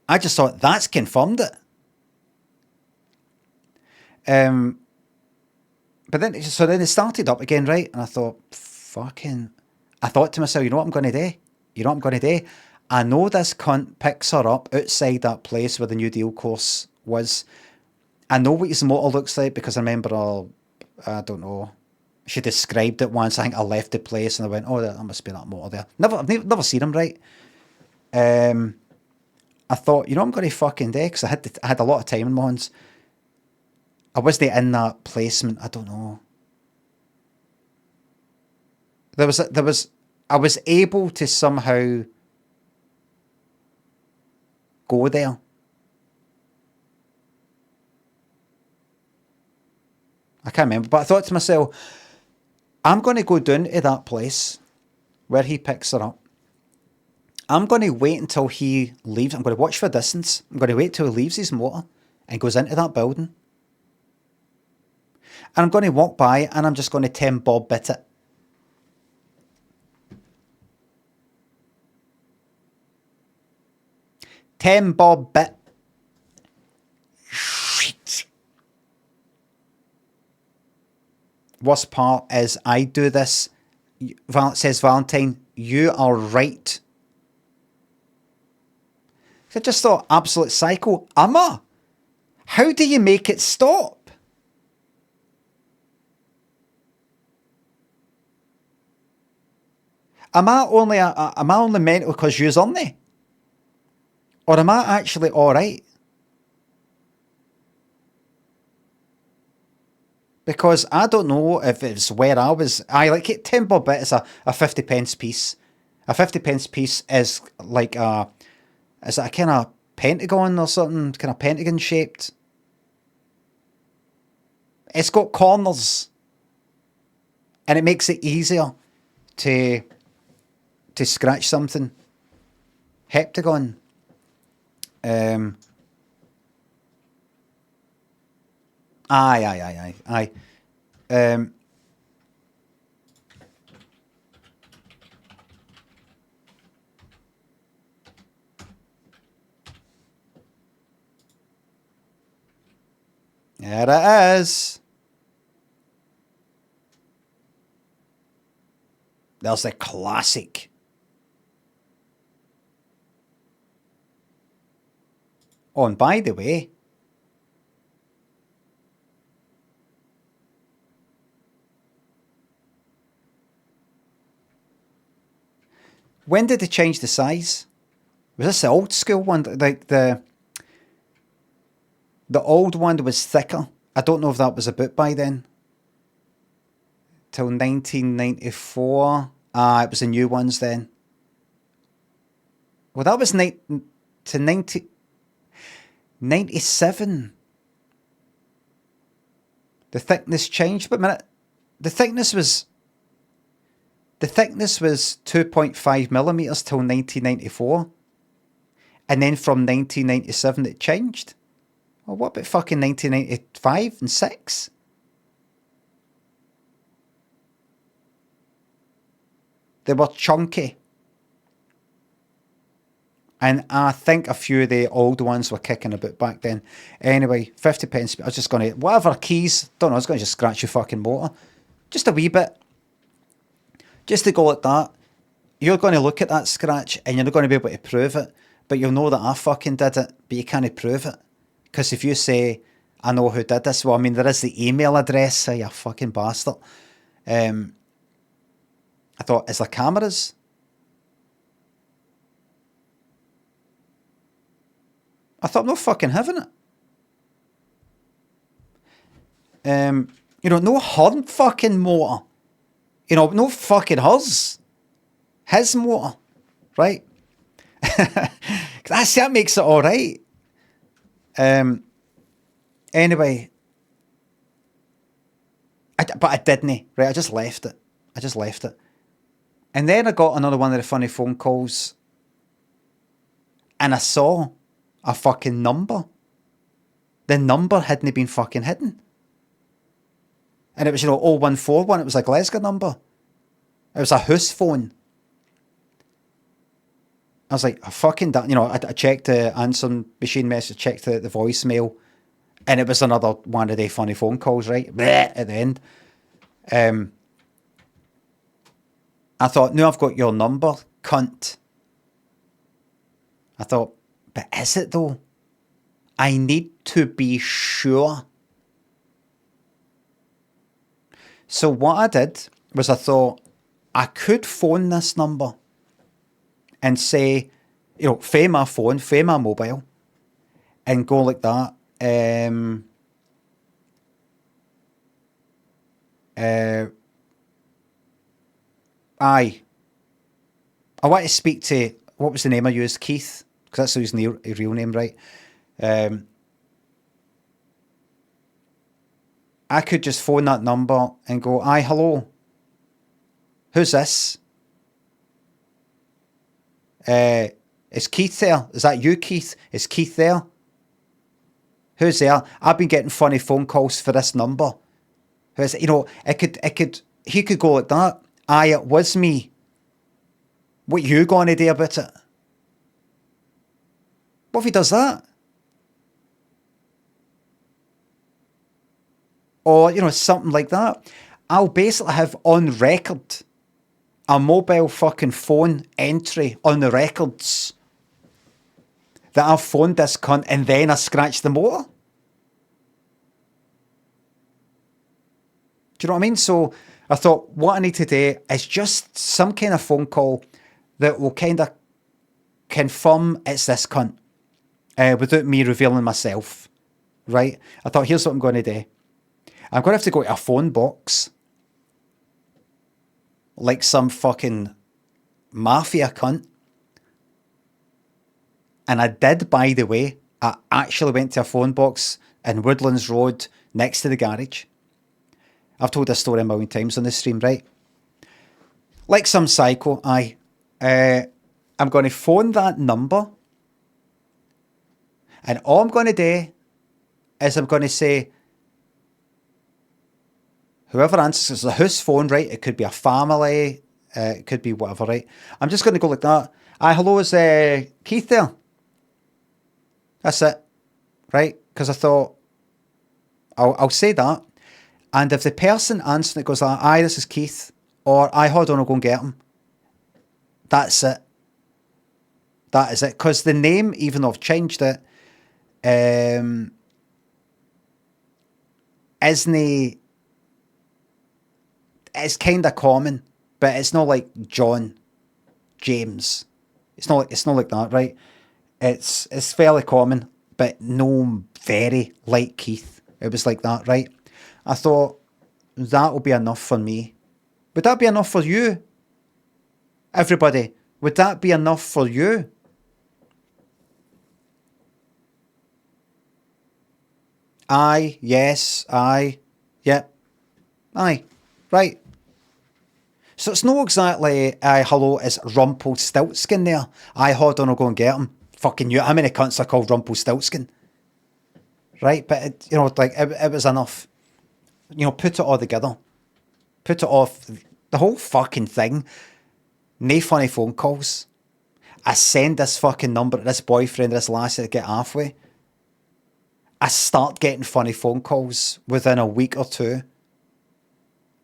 I just thought, that's confirmed it. But then, so then it started up again, right? And I thought, I thought to myself, you know what I'm going to do? You know what I'm going to do? I know this cunt picks her up outside that place where the new deal course was. I know what his motor looks like because I remember I don't know. She described it once. I think I left the place and I went, oh, that must be that motor there. I've never seen him, right? I thought, you know what I'm going to fucking do? Because I had a lot of time in my hands. I wasn't in that placement. I don't know. I was able to somehow go there. I can't remember, but I thought to myself, I'm going to go down to that place where he picks her up. I'm going to wait until he leaves. I'm going to watch for distance. I'm going to wait till he leaves his motor and goes into that building. And I'm going to walk by and I'm just going to 10 bob bit it. Ten bob bit. Shit. Worst part is I do this. Says Valentine, you are right. I just thought, absolute psycho. Amma, how do you make it stop? Am I only mental because you're on there? Or am I actually alright? Because I don't know if it's where I was. I like it. 10 bob bit is a 50 pence piece. A 50 pence piece is like is it a kind of pentagon or something? Kind of pentagon shaped. It's got corners. And it makes it easier to scratch something. Heptagon. Aye. There it is. There's the classic. Oh, and by the way, when did they change the size? Was this the old school one? Like the old one was thicker. I don't know if that was about by then. Till 1994. It was the new ones then. Well, that was to 97. The thickness changed. But a minute, the thickness was 2.5 millimeters till 1994, and then from 1997 it changed. Well, what about fucking 1995 and 6? They were chunky. And I think a few of the old ones were kicking a bit back then. Anyway, 50 pence. I was just going to, whatever keys, don't know, I was going to just scratch your fucking motor. Just a wee bit. Just to go like that. You're going to look at that scratch and you're not going to be able to prove it. But you'll know that I fucking did it, but you can't prove it. Because if you say, I know who did this, well, I mean, there is the email address, so you fucking bastard. I thought, is there cameras? I thought, I'm not fucking having it. No her fucking motor. No fucking hers. His motor. Right? That makes it alright. Anyway. But I didn't. Right? I just left it. And then I got another one of the funny phone calls. And I saw a fucking number. The number hadn't been fucking hidden. And it was, 0141. It was a Glasgow number. It was a house phone. I was like, I fucking, I checked the answering machine message, checked the voicemail, and it was another one of the funny phone calls, right? Bleh, at the end. I thought, no, I've got your number, cunt. I thought, but is it though? I need to be sure. So what I did was I thought I could phone this number and say, fae my phone, fae my mobile, and go like that. I want to speak to, what was the name I used? Keith, because that's his real name, right? I could just phone that number and go, aye, hello. Who's this? Is Keith there? Is that you, Keith? Is Keith there? Who's there? I've been getting funny phone calls for this number. Who's it? He could go like that. Aye, it was me. What you going to do about it? What if he does that? Or, something like that. I'll basically have on record a mobile fucking phone entry on the records that I've phoned this cunt and then I scratched the motor. Do you know what I mean? So I thought what I need to do is just some kind of phone call that will kind of confirm it's this cunt without me revealing myself, right? I thought, here's what I'm going to do. I'm going to have to go to a phone box like some fucking mafia cunt. And I did, by the way. I actually went to a phone box in Woodlands Road next to the garage. I've told this story a million times on this stream, right? Like some psycho, I'm going to phone that number. And all I'm going to do is I'm going to say, Whoever answers, it's a house phone, right? It could be a family, it could be whatever, right? I'm just going to go like that. Hi, hello, is Keith there? That's it, right? Because I thought, I'll say that. And if the person answering it goes like, aye, this is Keith, or I hold on, I'll go and get him. That's it. That is it. Because the name, even though I've changed it, isn't, it's kind of common, but it's not like John, James. It's not like that, right? It's fairly common, but no very like Keith. It was like that, right? I thought that will be enough for me. Would that be enough for you? Everybody, would that be enough for you? Aye, yes, aye, yep, aye, right. So it's not exactly, aye, hello, it's Rumpelstiltskin there. Aye, hold on, I'll go and get him. Fucking you, how many cunts are called Rumpelstiltskin? Right, but it, you know, like, it was enough. You know, put it all together. Put it off, the whole fucking thing. No funny phone calls. I send this fucking number to this boyfriend, this lassie to get halfway. I start getting funny phone calls within a week or two.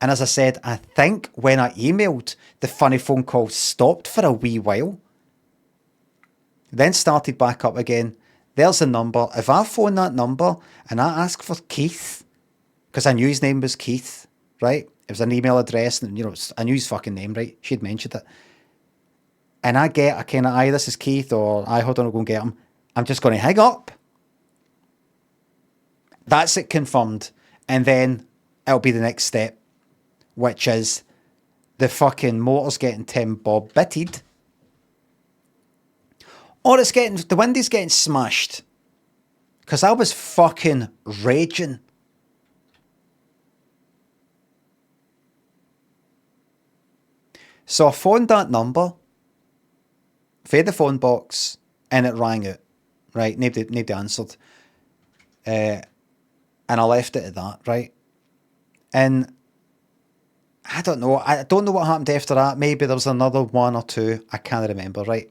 And as I said, I think when I emailed, the funny phone calls stopped for a wee while. Then started back up again. There's a number. If I phone that number and I ask for Keith, because I knew his name was Keith, right? It was an email address, and you know, I knew his fucking name, right? She'd mentioned it. And I get a kind of, aye, this is Keith, or I hold on, I'll go and get him. I'm just going to hang up. That's it confirmed. And then it'll be the next step, which is the fucking motor's getting Tim Bob bitted. Or it's getting, the windy's getting smashed. Because I was fucking raging. So I phoned that number, fed the phone box, and it rang out. Right? Nobody answered. And I left it at that, right? And I don't know what happened after that. Maybe there was another one or two. I can't remember, right?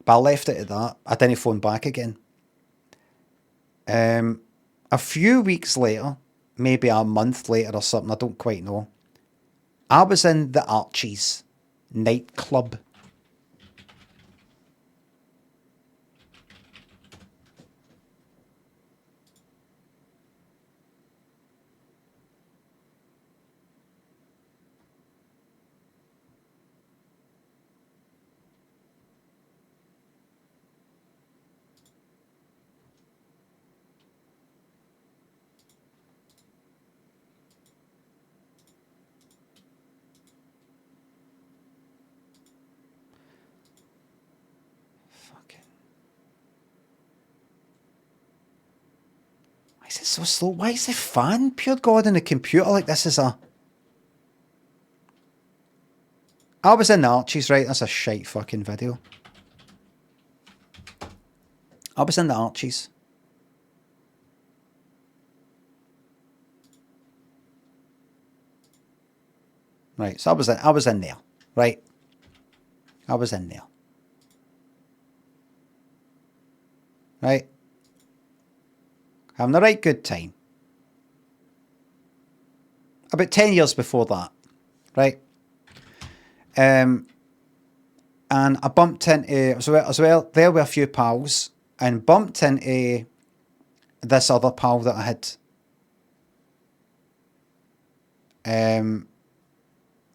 But I left it at that. I didn't phone back again. A few weeks later, maybe a month later or something, I don't quite know, I was in the Archies nightclub. Why is it so slow? Why is the fan, pure God, on the computer like this is a... I was in the Archies, right? That's a shite fucking video. I was in the Archies. Right, so I was in there, right? I was in there. Right? Having a right good time. About 10 years before that, right? And I bumped into, I was there with a few pals, and bumped into this other pal that I had,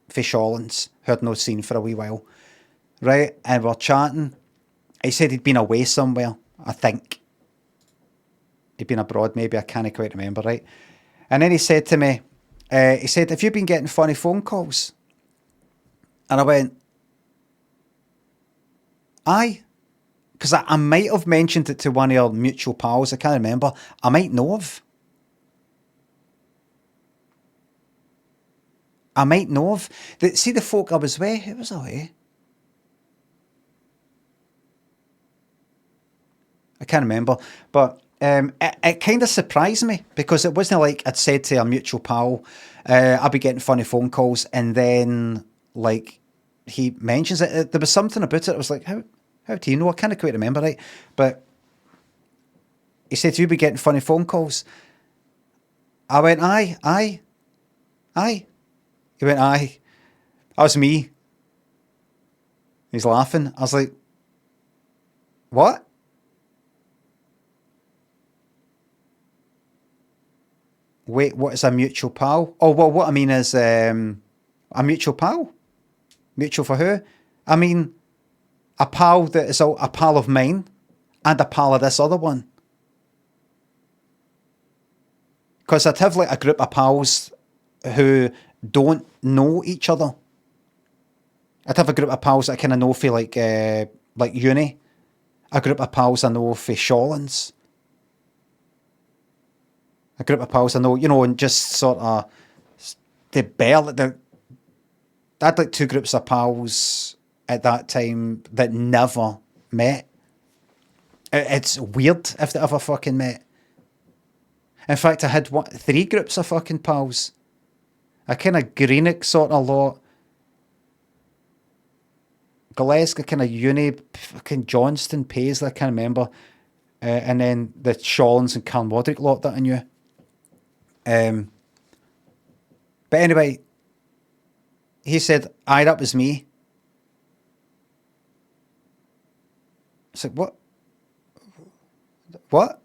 Fish Allens, who I'd not seen for a wee while, right? And we're chatting. He said he'd been away somewhere, I think. He'd been abroad, maybe, I can't quite remember, right? And then he said to me, he said, have you been getting funny phone calls? And I went, aye. Because I might have mentioned it to one of our mutual pals, I can't remember. I might know of. See the folk I was with, who was I with? I can't remember. But it kind of surprised me because it wasn't like I'd said to a mutual pal, I'll be getting funny phone calls, and then like he mentions it. There was something about it. I was like, how do you know? I can't quite remember, right? But he said, you'll be getting funny phone calls. I went, aye. He went, aye. That was me. He's laughing. I was like, what? Wait, what is a mutual pal? Oh, well, what I mean is a mutual pal? Mutual for who? I mean, a pal that is a pal of mine and a pal of this other one. Because I'd have like a group of pals who don't know each other. I'd have a group of pals that I kind of know for like uni. A group of pals I know for Shawlands. A group of pals I know, and just sort of I had like two groups of pals at that time that never met. It's weird if they ever fucking met. In fact, I had three groups of fucking pals. A kind of Greenock sort of lot. Glasgow kind of uni, fucking Johnston, Paisley, I can't remember. And then the Shawlands and Carnwadrick lot that I knew. But anyway, he said, aye, that was me. It's like, what? What?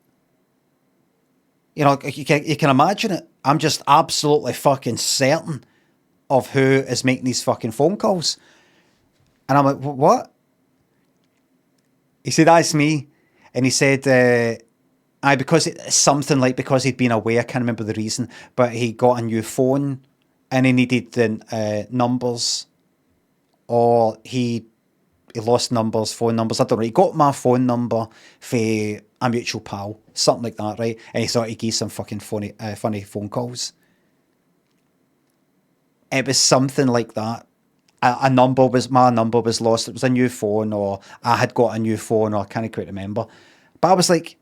You can imagine it. I'm just absolutely fucking certain of who is making these fucking phone calls. And I'm like, what? He said, that's me. And he said, because it's something like because he'd been away, I can't remember the reason, but he got a new phone and he needed the numbers, or he lost phone numbers. I don't know. He got my phone number for a mutual pal, something like that, right? And he thought he'd give some fucking funny phone calls. It was something like that. My number was lost. It was a new phone, or I had got a new phone, or I can't quite remember. But I was like,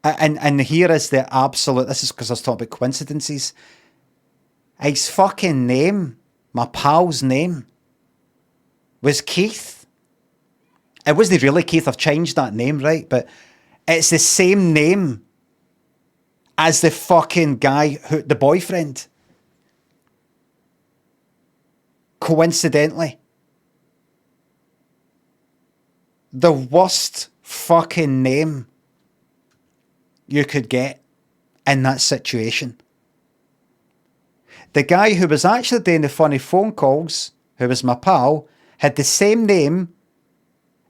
and here is the absolute. This is because I was talking about coincidences. His fucking name, my pal's name, was Keith. It wasn't really Keith. I've changed that name, right? But it's the same name as the fucking guy the boyfriend. Coincidentally. The worst fucking name you could get in that situation. The guy who was actually doing the funny phone calls, who was my pal, had the same name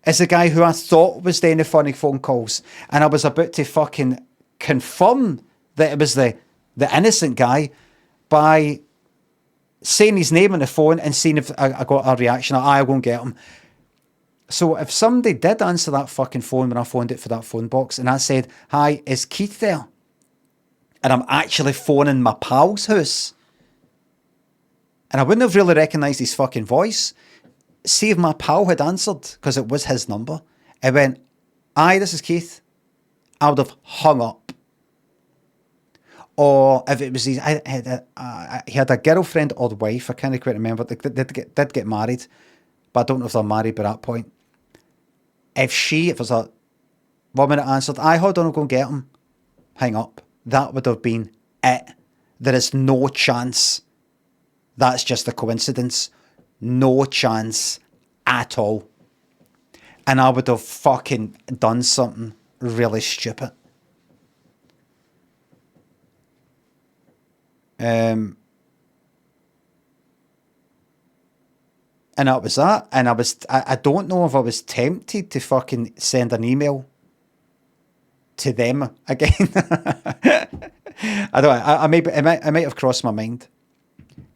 as the guy who I thought was doing the funny phone calls. And I was about to fucking confirm that it was the innocent guy by saying his name on the phone and seeing if I got a reaction. I won't get him. So if somebody did answer that fucking phone when I phoned it for that phone box and I said, hi, is Keith there? And I'm actually phoning my pal's house. And I wouldn't have really recognised his fucking voice. See if my pal had answered, because it was his number. I went, aye, this is Keith. I would have hung up. Or if it was he had a girlfriend or wife, I can't quite remember. They did get married, but I don't know if they're married by that point. If it was a woman that answered, aye, hold on, I'll go and get him, hang up. That would have been it. There is no chance. That's just a coincidence. No chance at all. And I would have fucking done something really stupid. And that was that. And I don't know if I was tempted to fucking send an email to them again. I don't know. It might have crossed my mind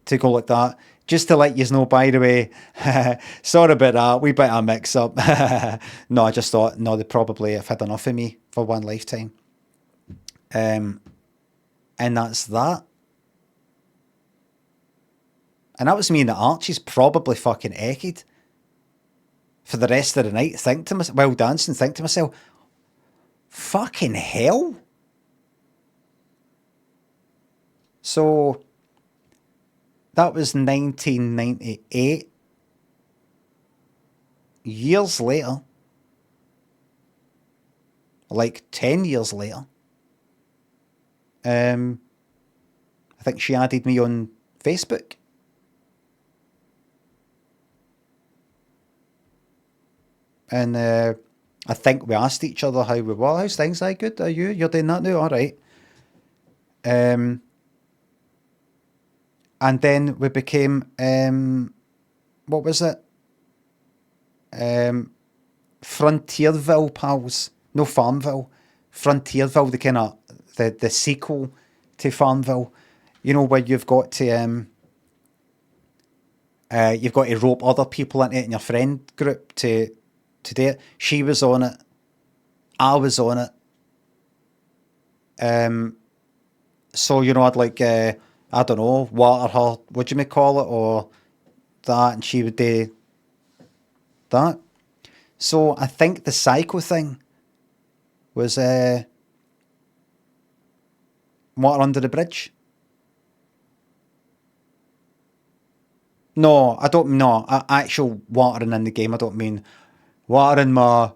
to go like that. Just to let you know, by the way, sorry about that, we bit of a mix up. No, I just thought, no, they probably have had enough of me for one lifetime. And that's that. And that was me and the Archies probably fucking echoed for the rest of the night. Think to myself, while dancing, think to myself, Fucking hell. So that was 1998. Years later, like 10 years later, I think she added me on Facebook. And I think we asked each other how we were. How's things? Are good? Are you? You're doing that now? All right. And then we became, what was it? Frontierville pals. No, Farmville. Frontierville, the kind of, the sequel to Farmville. You know, where you've got to rope other people into it in your friend group to do it. She was on it. I was on it. So, you know, I'd like, I don't know, water her, what do you may call it, or that, and she would do that. So I think the psycho thing was water under the bridge. No, I don't. No, actual watering in the game. I don't mean watering my,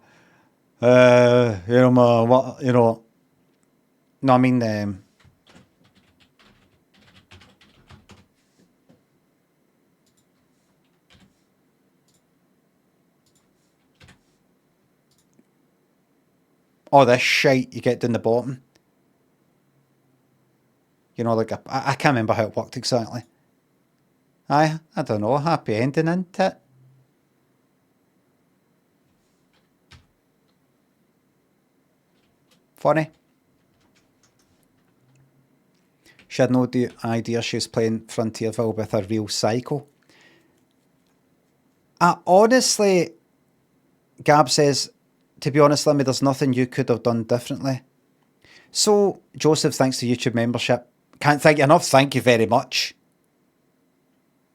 my what, No, I mean all this shite you get down the bottom. You know, like I can't remember how it worked exactly. I don't know. Happy ending, isn't it? Funny. She had no idea she was playing Frontierville with a real psycho. Honestly, Gab says, to be honest, Limmy, there's nothing you could have done differently. So, Joseph, thanks to YouTube membership. Can't thank you enough. Thank you very much.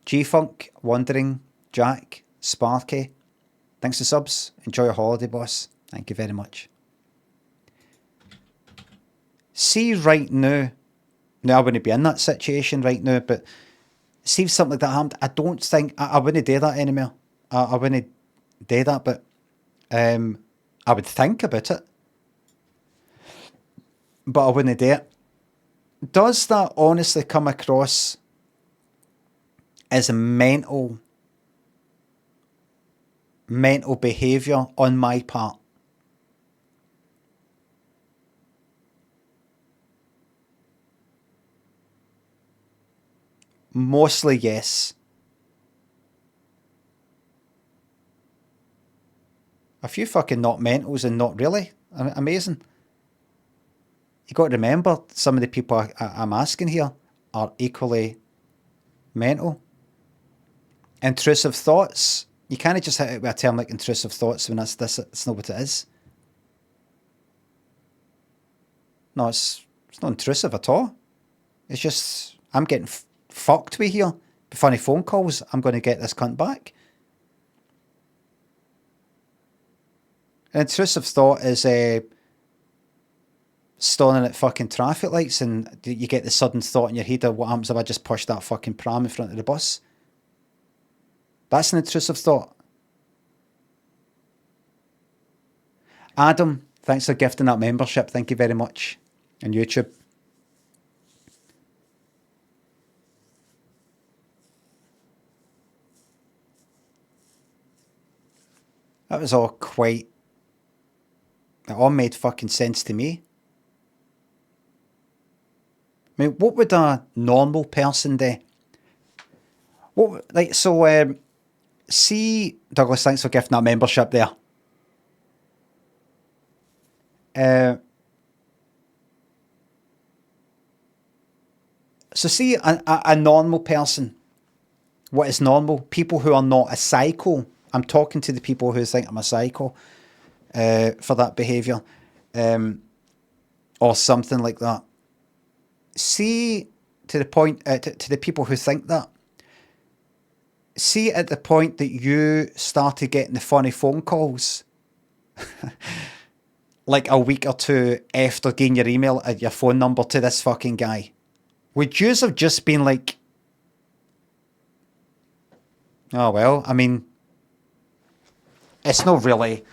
G-Funk, Wandering, Jack, Sparky. Thanks to subs. Enjoy your holiday, boss. Thank you very much. See, right now, I wouldn't be in that situation right now, but see if something like that happened, I don't think, I wouldn't do that anymore. I wouldn't do that, but I would think about it. But I wouldn't do it. Does that honestly come across as a mental behaviour on my part? Mostly yes. A few fucking not mentals and not really. Amazing. You got to remember, some of the people I'm asking here are equally mental. Intrusive thoughts. You can't just hit it with a term like intrusive thoughts when it's not what it is. No, it's not intrusive at all. It's just, I'm getting fucked with here. Funny phone calls. I'm going to get this cunt back. An intrusive thought is stalling at fucking traffic lights and you get the sudden thought in your head of what happens if I just push that fucking pram in front of the bus. That's an intrusive thought. Adam, thanks for gifting that membership. Thank you very much. On YouTube. That was all quite... It all made fucking sense to me. I mean, what would a normal person do? See, Douglas, thanks for gifting that membership there. So see, a normal person, what is normal? People who are not a psycho. I'm talking to the people who think I'm a psycho for that behaviour or something like that. See, to the point, to the people who think that, see at the point that you started getting the funny phone calls like a week or two after getting your email and your phone number to this fucking guy? Would yous have just been like, oh well, I mean, it's no really,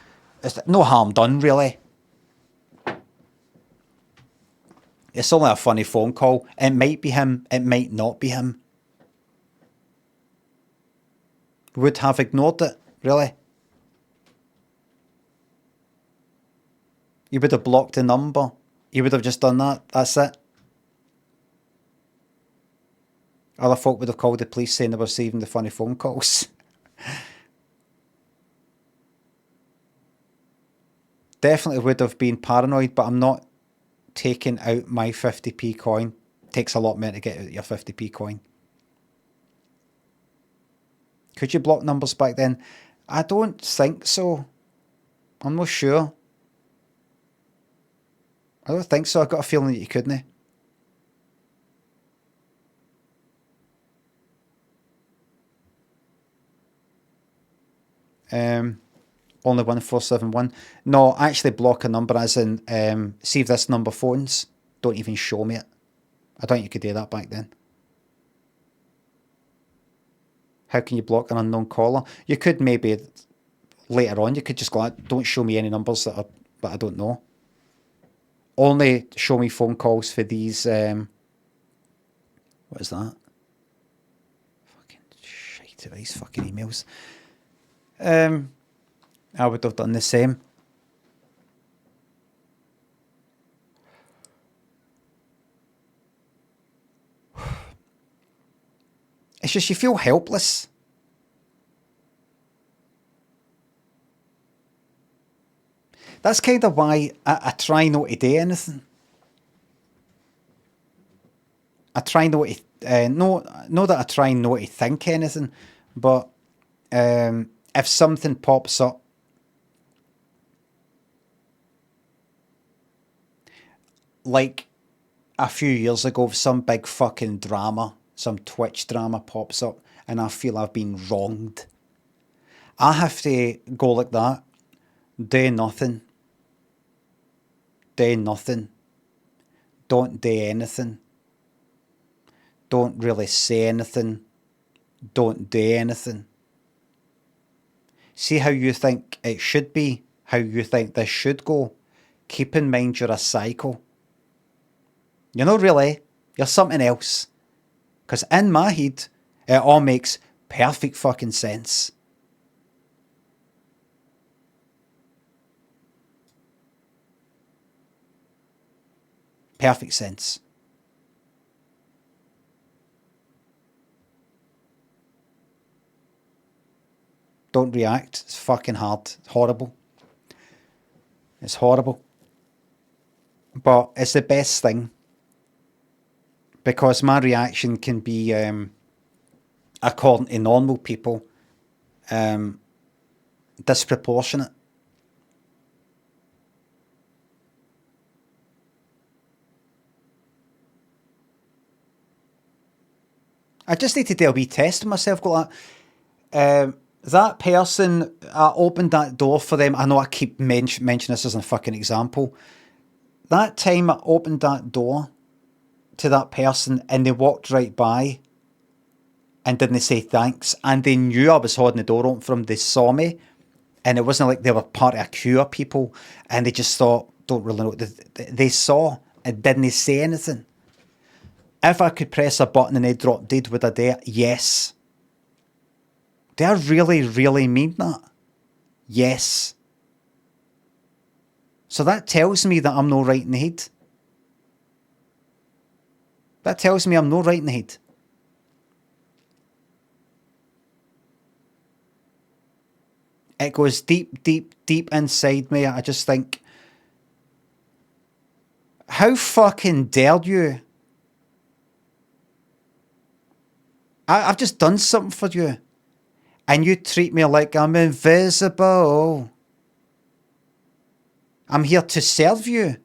it's no harm done really. It's only a funny phone call. It might be him, it might not be him. Would have ignored it, really. You would have blocked the number. You would have just done that. That's it. Other folk would have called the police saying they were receiving the funny phone calls. Definitely would have been paranoid, but I'm not taking out my 50p coin. Takes a lot more to get out your 50p coin. Could you block numbers back then? I don't think so. I'm not sure. I don't think so. I got a feeling that you couldn't. Only 1471. No, actually block a number as in see if this number phones. Don't even show me it. I don't think you could do that back then. How can you block an unknown caller? You could maybe later on. You could just go, don't show me any numbers that I don't know. Only show me phone calls for these. What is that? Fucking shite about these fucking emails. I would have done the same. It's just you feel helpless. That's kind of why I try not to do anything. I try not to, no that I try not to think anything, but if something pops up, like a few years ago, if some big fucking drama, some Twitch drama pops up, and I feel I've been wronged, I have to go like that, do nothing, don't do anything, don't really say anything, don't do anything. See how you think it should be, how you think this should go. Keep in mind you're a psycho. You're not really, you're something else. Because in my head, it all makes perfect fucking sense. Perfect sense. Don't react. It's fucking hard. It's horrible. It's horrible. But it's the best thing. Because my reaction can be, according to normal people, disproportionate. I just need to do a wee test of myself. Go like, that person, I opened that door for them. I know I keep mentioning this as a fucking example. That time I opened that door to that person and they walked right by and didn't say thanks, and they knew I was holding the door open for them. They saw me, and it wasn't like they were part of a queue of people and they just thought, don't really know. They saw and didn't say anything. If I could press a button and they drop dead, would I do it? Yes. Do I really, really mean that? Yes. So that tells me that I'm not right in the head. That tells me I'm not right in the head. It goes deep, deep, deep inside me. I just think, how fucking dare you? I've just done something for you. And you treat me like I'm invisible. I'm here to serve you.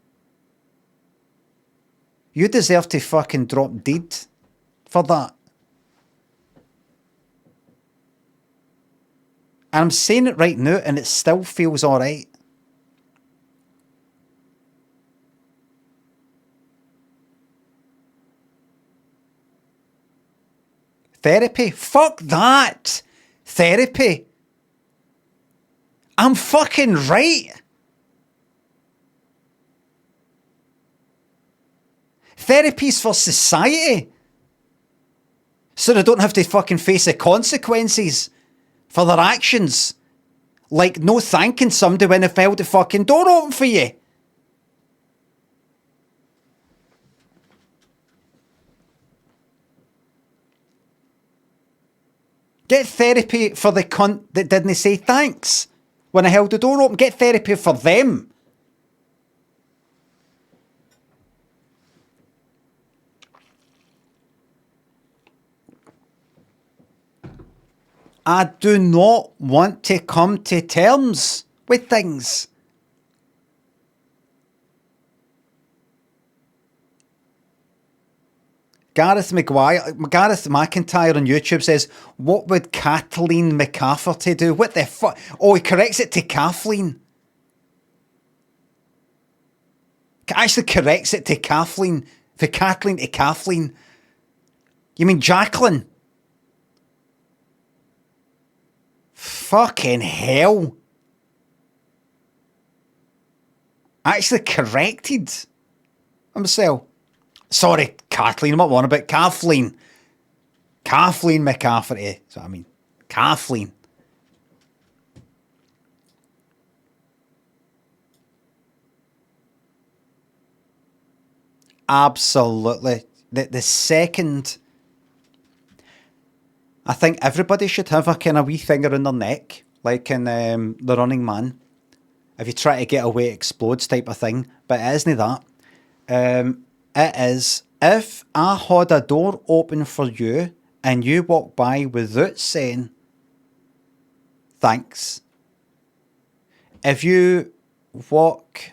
You deserve to fucking drop dead for that. And I'm saying it right now and it still feels alright. Therapy? Fuck that. Therapy. I'm fucking right. Therapy's for society. So they don't have to fucking face the consequences for their actions. Like no thanking somebody when they held the fucking door open for you. Get therapy for the cunt that didn't say thanks when I held the door open. Get therapy for them. I do not want to come to terms with things. Gareth McIntyre on YouTube says, what would Kathleen McCafferty do? What the fuck? Oh, he corrects it to Kathleen. Actually corrects it to Kathleen. For Kathleen to Kathleen. You mean Jacqueline? Fucking hell. Actually corrected himself. Sorry, Kathleen, I'm not on about Kathleen. Kathleen McCafferty. That's what I mean. Kathleen. Absolutely. The second... I think everybody should have a kind of wee thing around their neck, like in The Running Man. If you try to get away, it explodes type of thing. But it isn't that. It is, if I had a door open for you and you walk by without saying thanks, if you walk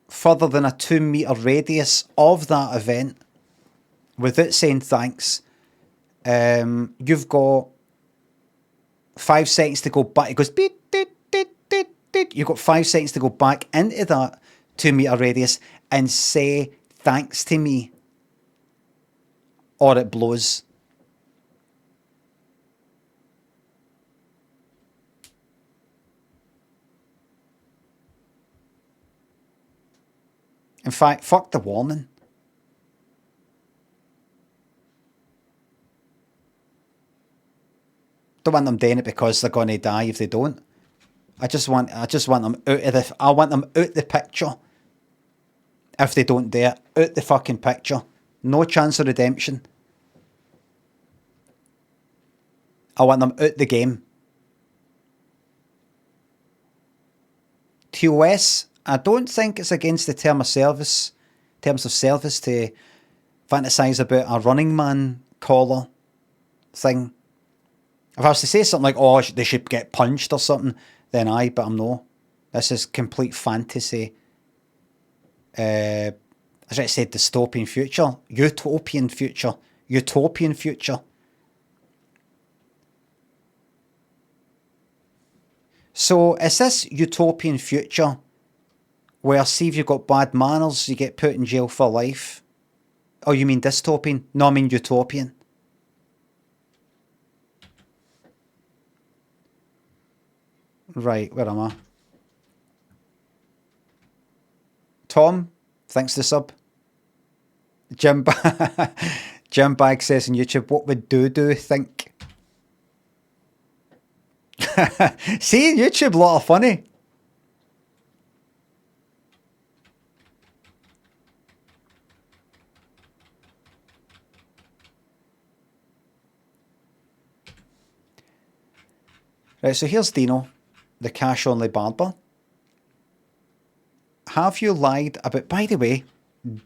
further than a 2 metre radius of that event without saying thanks, you've got 5 seconds to go back. It goes beep, beep, beep, beep, beep. You've got 5 seconds to go back into that 2 metre radius and say thanks to me, or it blows. In fact, fuck the warning. Don't want them doing it because they're going to die if they don't. I just want them out of the. I want them out the picture. If they don't do it, out the fucking picture. No chance of redemption. I want them out the game. TOS, I don't think it's against the terms of service to fantasise about a Running Man collar thing. If I was to say something like, oh, they should get punched or something, then aye, but I'm no. This is complete fantasy. As I said, dystopian future. Utopian future. Utopian future. So, is this utopian future where, see if you've got bad manners, you get put in jail for life? Oh, you mean dystopian? No, I mean utopian. Right, where am I? Tom, thanks for the sub. Jim Bag says on YouTube, what would do think? See, YouTube, a lot of funny. Right, so here's Dino, the cash-only barber. Have you lied about... By the way,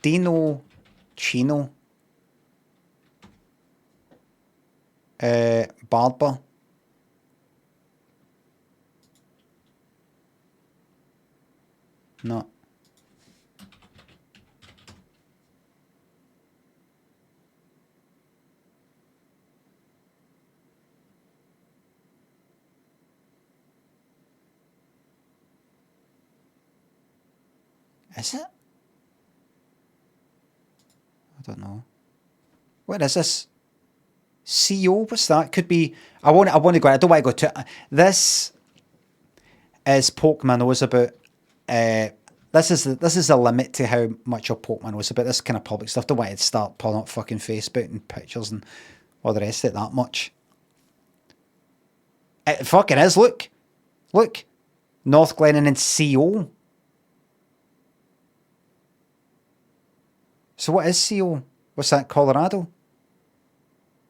Dino Chino barber. No. Is it? I don't know. What is this? CO, what's that? Could be. I want to go. I don't want to go to. This is poke my nose about. This is a limit to how much I'll poke my nose about this kind of public stuff. Don't want to start pulling up fucking Facebook and pictures and all the rest of it that much. It fucking is. Look, North Glennon and CO. So what is CO? What's that? Colorado,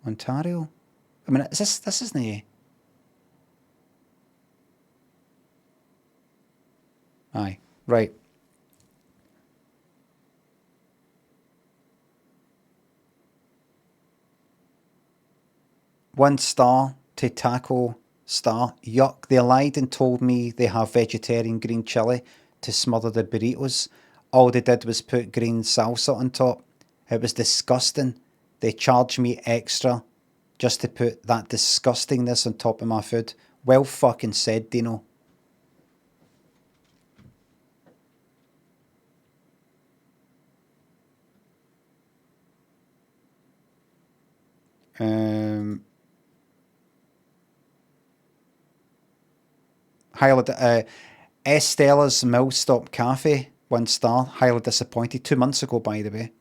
Ontario. I mean, this isn't a. Aye, right. One star to Taco Star. Yuck, they lied and told me they have vegetarian green chili to smother the burritos. All they did was put green salsa on top. It was disgusting. They charged me extra just to put that disgustingness on top of my food. Well fucking said, Dino. Highly, Estella's Millstop Cafe, 1 star, highly disappointed. 2 months ago, by the way.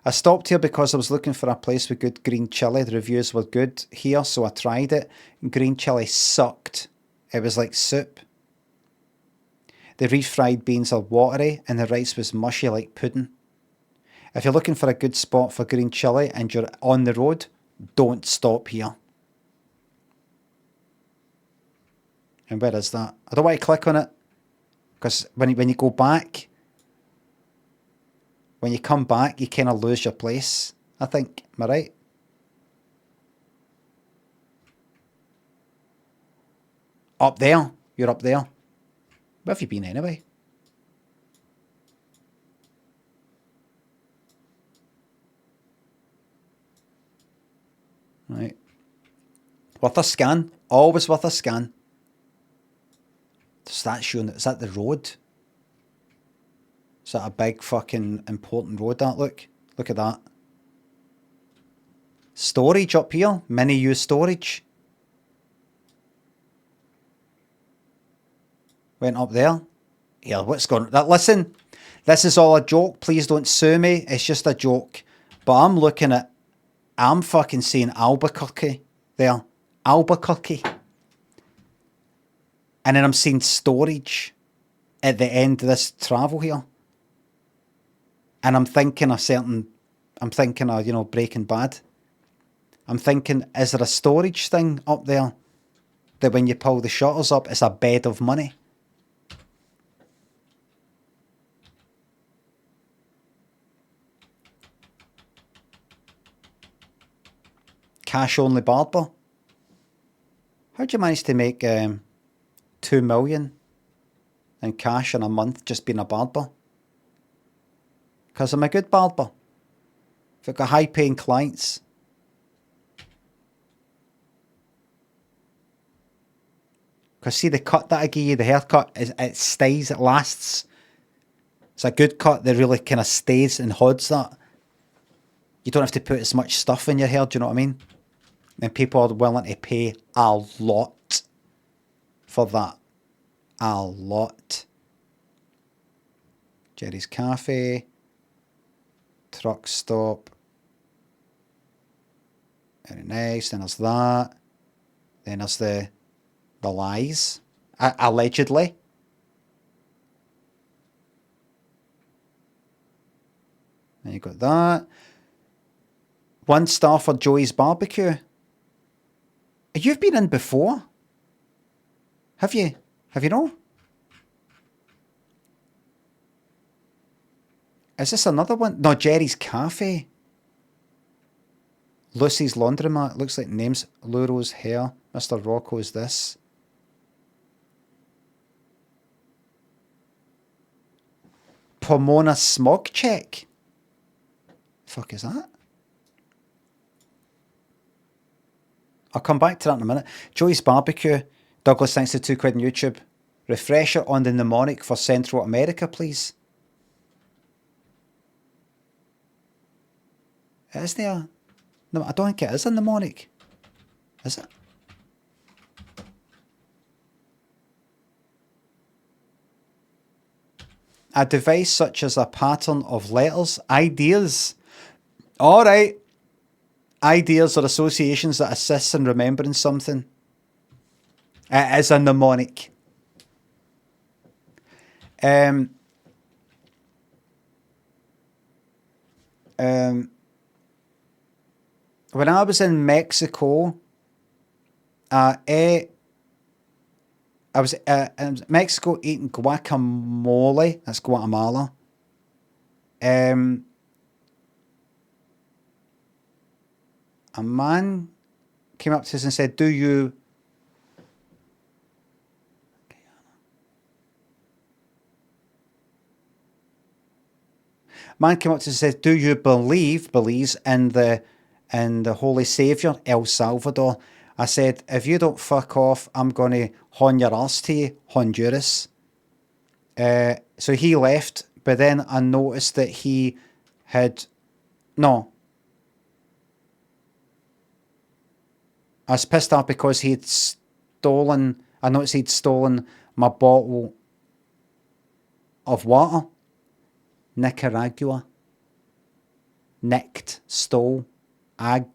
I stopped here because I was looking for a place with good green chili. The reviews were good here, so I tried it. Green chili sucked. It was like soup. The refried beans are watery and the rice was mushy like pudding. If you're looking for a good spot for green chili and you're on the road, don't stop here. And where is that? I don't want to click on it because when you go back, when you come back, you kind of lose your place, I think. Am I right? Up there. You're up there. Where have you been anyway? Right. Worth a scan. Always worth a scan. Is that showing? Is that the road? Is that a big fucking important road, that? Look at that. Storage up here. Mini U storage. Went up there. Yeah, what's going on? Listen, this is all a joke. Please don't sue me. It's just a joke. But I'm fucking seeing Albuquerque there. Albuquerque. And then I'm seeing storage at the end of this travel here. And I'm thinking of, Breaking Bad. I'm thinking, is there a storage thing up there that when you pull the shutters up, it's a bed of money? Cash only barber. How'd you manage to make 2 million in cash in a month just being a barber? Because I'm a good barber. If I've got high paying clients. Because see the cut that I give you, the haircut, it stays, it lasts. It's a good cut that really kind of stays and hods that. You don't have to put as much stuff in your hair, do you know what I mean? And people are willing to pay a lot for that. A lot. Jerry's Cafe. Truck stop. Very nice. Then there's that. Then there's the lies. Allegedly. Then you got that. 1 star for Joey's Barbecue. You've been in before. Have you? Have you not? Is this another one? No, Jerry's Cafe. Lucy's Laundromat. Looks like names. Luro's Hair. Mr. Rocco's this. Pomona Smog Check. Fuck is that? I'll come back to that in a minute. Joey's Barbecue. Douglas, thanks to £2 on YouTube. Refresher on the mnemonic for Central America, please. Is there? No, I don't think it is a mnemonic. Is it? A device such as a pattern of letters, ideas. All right. Ideas or associations that assist in remembering something. It is a mnemonic. When I was in Mexico, I was in Mexico eating guacamole. That's Guatemala. A man came up to us and said, "Do you?" Man came up to us and said, "Do you believes in the Holy Savior, El Salvador?" I said, "If you don't fuck off, I'm gonna hon your ass to you, Honduras." So he left, but then I noticed that he had no. I was pissed off because he'd stolen. I noticed he'd stolen my bottle of water. Nicaragua. Nicked, stole. Aqua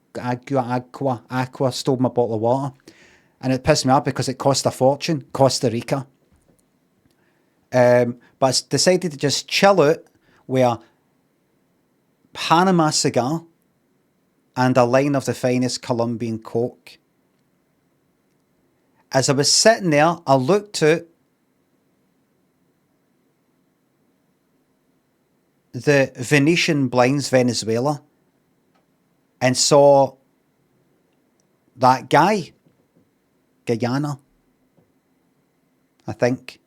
stole my bottle of water. And it pissed me off because it cost a fortune. Costa Rica. But I decided to just chill out with a Panama cigar and a line of the finest Colombian Coke. As I was sitting there, I looked out the Venetian blinds, Venezuela, and saw that guy, Guyana, I think.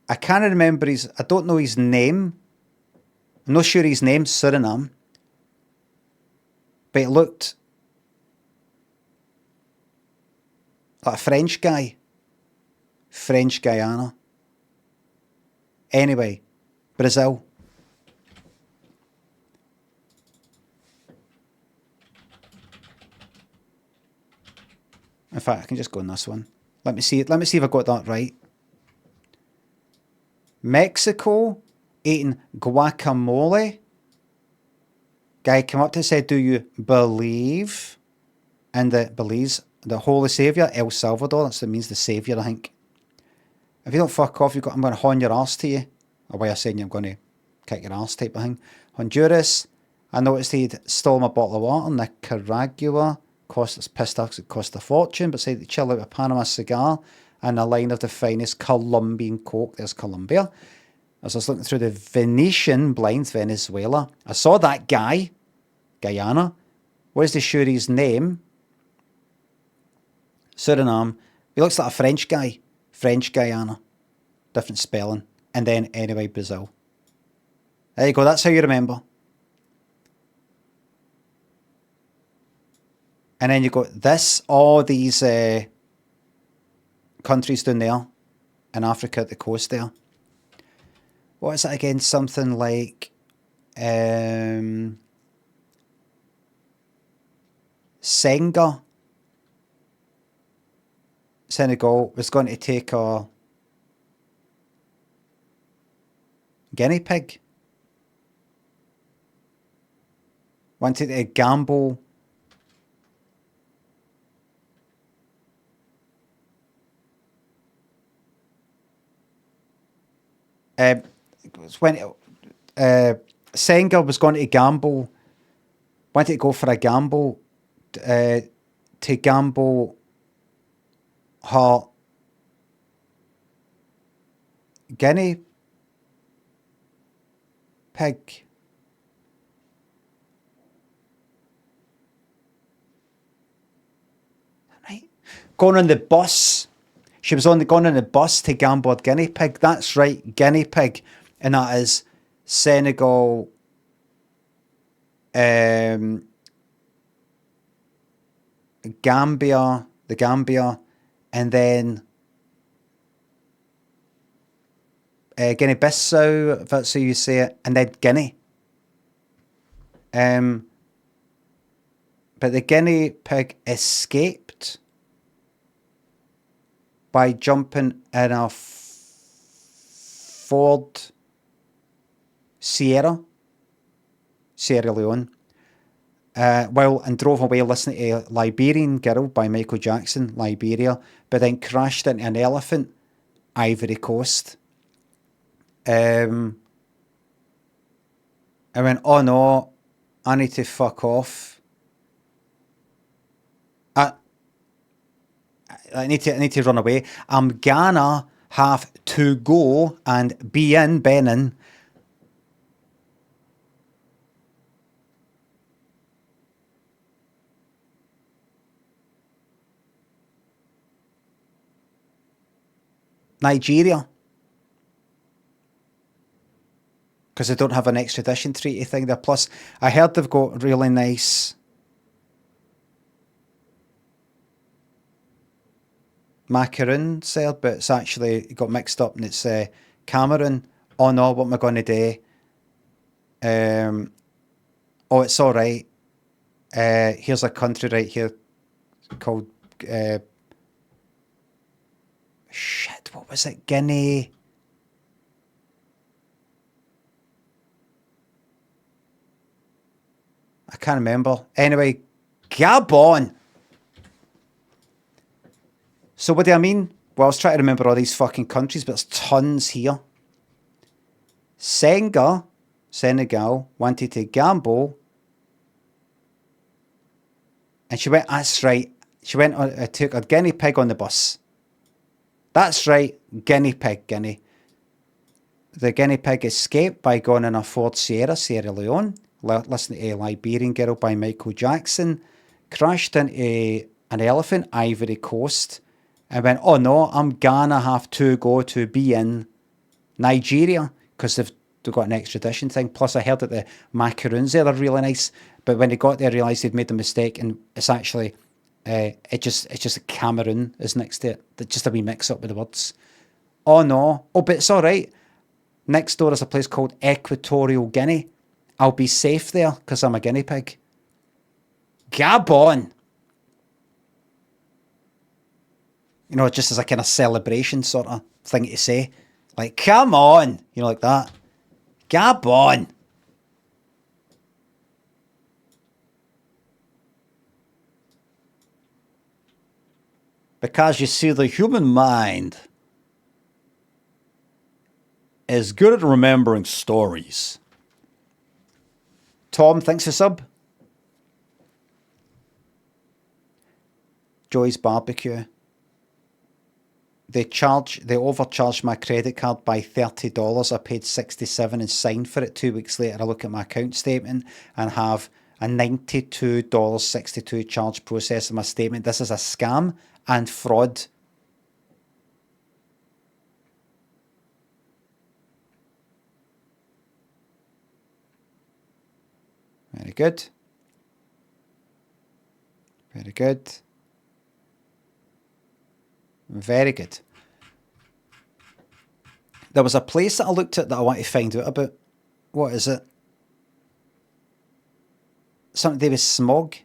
I can't remember I don't know his name. I'm not sure his name's Suriname. But it looked like a French guy. French Guyana. Anyway, Brazil. In fact, I can just go on this one. Let me see if I got that right. Mexico eating guacamole. Guy came up to us and said, "Do you believe in the Holy Saviour, El Salvador?" That's what it means, the Saviour, I think. If you don't fuck off, I'm going to hon your arse to you. A way of saying I'm going to kick your arse type of thing. Honduras. I noticed he'd stole my bottle of water. Nicaragua. Pissed off because it cost a fortune, but said to chill out a Panama cigar and a line of the finest Colombian Coke. There's Colombia. As I was looking through the Venetian blinds, Venezuela, I saw that guy, Guyana. What is the sure his name? Suriname. He looks like a French guy. French Guyana. Different spelling. And then, anyway, Brazil. There you go. That's how you remember. And then you got all these countries down there in Africa at the coast there. What is it again? Something like Senegal was going to take a guinea pig. Wanted to gamble. When Senegal was going to gamble, wanted to go for a gamble to gamble her guinea pig. Right, going on the bus. She was going on the bus to gamble at guinea pig. That's right, guinea pig. And that is Senegal, Gambia, and then Guinea-Bissau, if that's how you say it, and then Guinea. But the guinea pig escaped by jumping in a Ford Sierra Leone, and drove away listening to Liberian Girl by Michael Jackson, Liberia, but then crashed into an elephant, Ivory Coast. I went, oh no, I need to fuck off. I need to run away. I'm gonna have to go and be in Benin. Nigeria. Because they don't have an extradition treaty thing there. Plus, I heard they've got really nice macaroons there, but it's actually got mixed up and it's Cameroon. Oh no, what am I going to do? Oh, it's all right. Here's a country right here called shit. What was it? Guinea. I can't remember. Anyway, Gabon. So what do I mean? Well, I was trying to remember all these fucking countries, but there's tons here. Senegal wanted to gamble. And she went, that's right. She went on, took a guinea pig on the bus. That's right, guinea pig, guinea. The guinea pig escaped by going in a Ford Sierra Leone, listening to Liberian Girl by Michael Jackson, crashed into an elephant, Ivory Coast, and went, oh no, I'm gonna have to go to be in Nigeria, because they've got an extradition thing. Plus I heard that the macaroons there are really nice, but when they got there, realised they'd made the mistake, and it's actually, it's just Cameroon is next to it. Just a wee mix up with the words. Oh no, oh, but it's all right. Next door is a place called Equatorial Guinea. I'll be safe there because I'm a guinea pig. Gabon. You know, just as a kind of celebration sort of thing to say. Like, come on. You know, like that. Gabon. Because you see, the human mind is good at remembering stories. Tom, thanks for sub. Joy's Barbecue. They overcharged my credit card by $30. I paid $67 and signed for it. 2 weeks later, I look at my account statement and have a $92.62 charge processed in my statement. This is a scam and fraud. Very good. Very good. Very good. There was a place that I looked at that I want to find out about. What is it? Something to do with smog.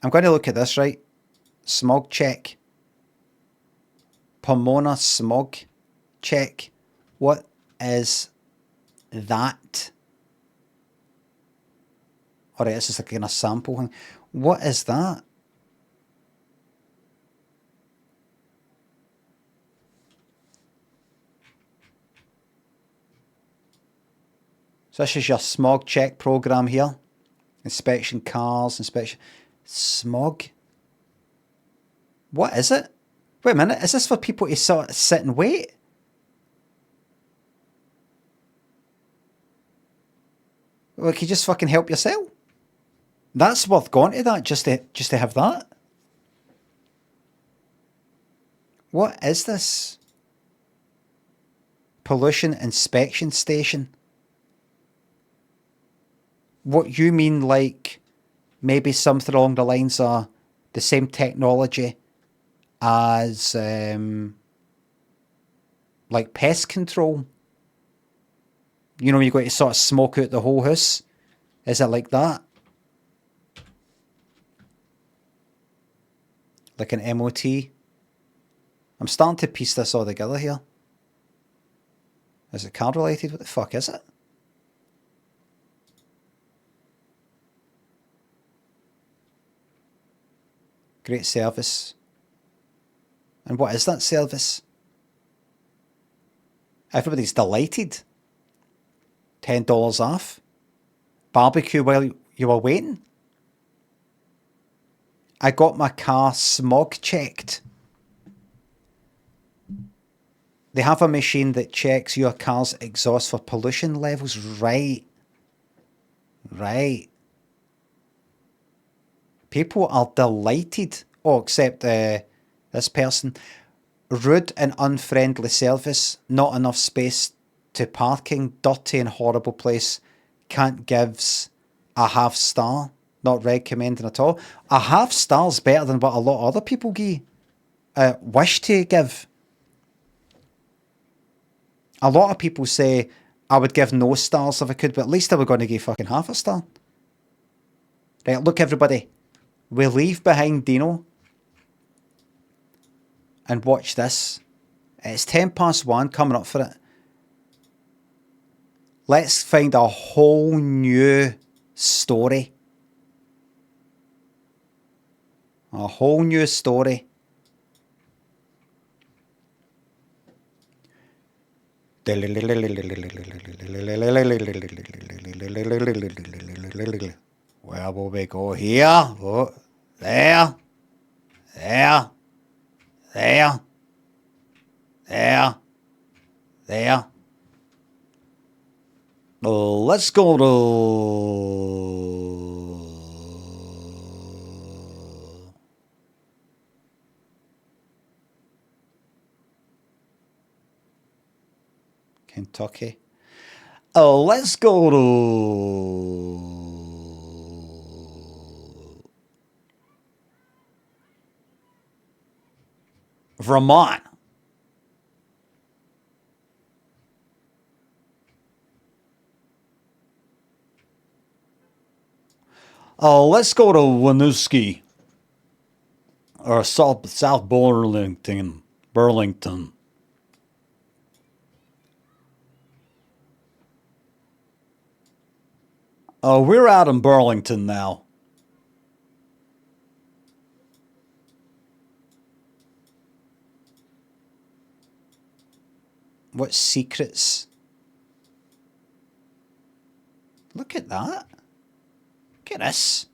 I'm going to look at this, right? Smog check. Pomona smog check. What is that? Alright, this is like a kind of sample thing. What is that? So this is your smog check program here. Inspection cars, inspection. Smog? What is it? Wait a minute, is this for people to sort of sit and wait? Well, can you just fucking help yourself? That's worth going to that just to have that. What is this? Pollution inspection station. What you mean, like maybe something along the lines of the same technology as like pest control. You know, you got to sort of smoke out the whole house. Is it like that? Like an MOT? I'm starting to piece this all together here. Is it car related? What the fuck is it? Great service. And what is that service? Everybody's delighted. $10 off. Barbecue while you were waiting. I got my car smog checked. They have a machine that checks your car's exhaust for pollution levels. Right. Right. People are delighted. Oh, except this person. Rude and unfriendly service. Not enough space to parking. Dirty and horrible place. Can't gives a half star. Not recommending at all. A half star's better than what a lot of other people wish to give. A lot of people say, I would give no stars if I could, but at least I was going to give fucking half a star. Right, look everybody. We leave behind Dino. And watch this. It's 1:10 coming up for it. Let's find a whole new story. A whole new story. Where will we go here? Oh, there. There. There. There. There. Let's go to Kentucky. Let's go to Vermont. Let's go to Winooski. Or South Burlington. Burlington. We're out in Burlington now. What secrets? Look at that. Look at this.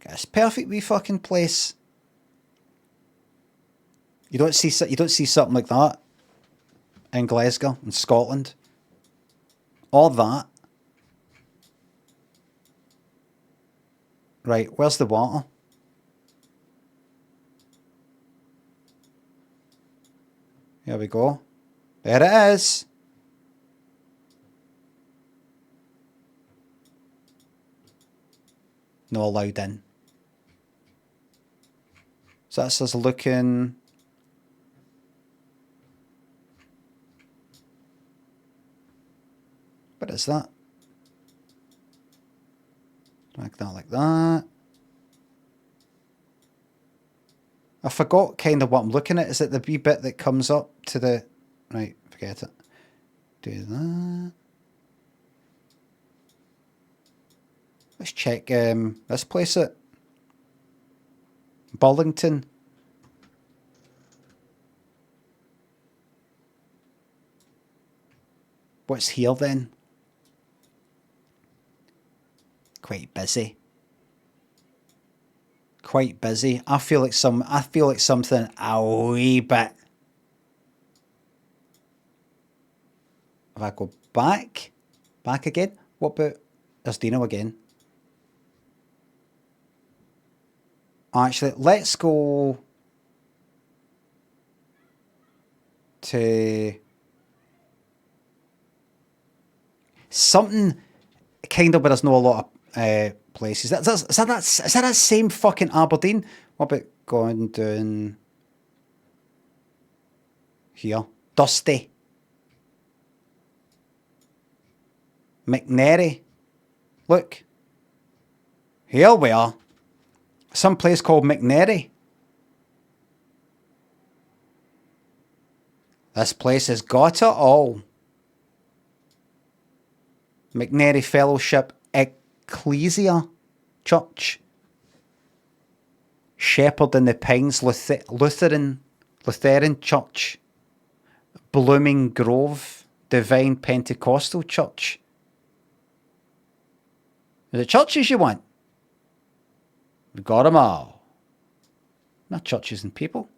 It's perfect wee fucking place. You don't see something like that in Glasgow, in Scotland. Or that. Right, where's the water? Here we go. There it is. No allowed in. So that's us looking. What is that? Like that, like that. I forgot kind of what I'm looking at. Is it the wee bit that comes up to the... Right, forget it. Do that. Let's check this place at Burlington. What's here then? Quite busy. Quite busy. I feel like something a wee bit. If I go back again. What about? There's Dino again. Actually, let's go to something kind of, but there's not a lot of places. Is that that same fucking Aberdeen? What about going down here? Dusty. McNairy. Look. Here we are. Some place called McNairy. This place has got it all. McNairy Fellowship Ecclesia Church. Shepherd in the Pines Lutheran Church. Blooming Grove Divine Pentecostal Church. Is it churches you want? We've got them all. Not churches and people.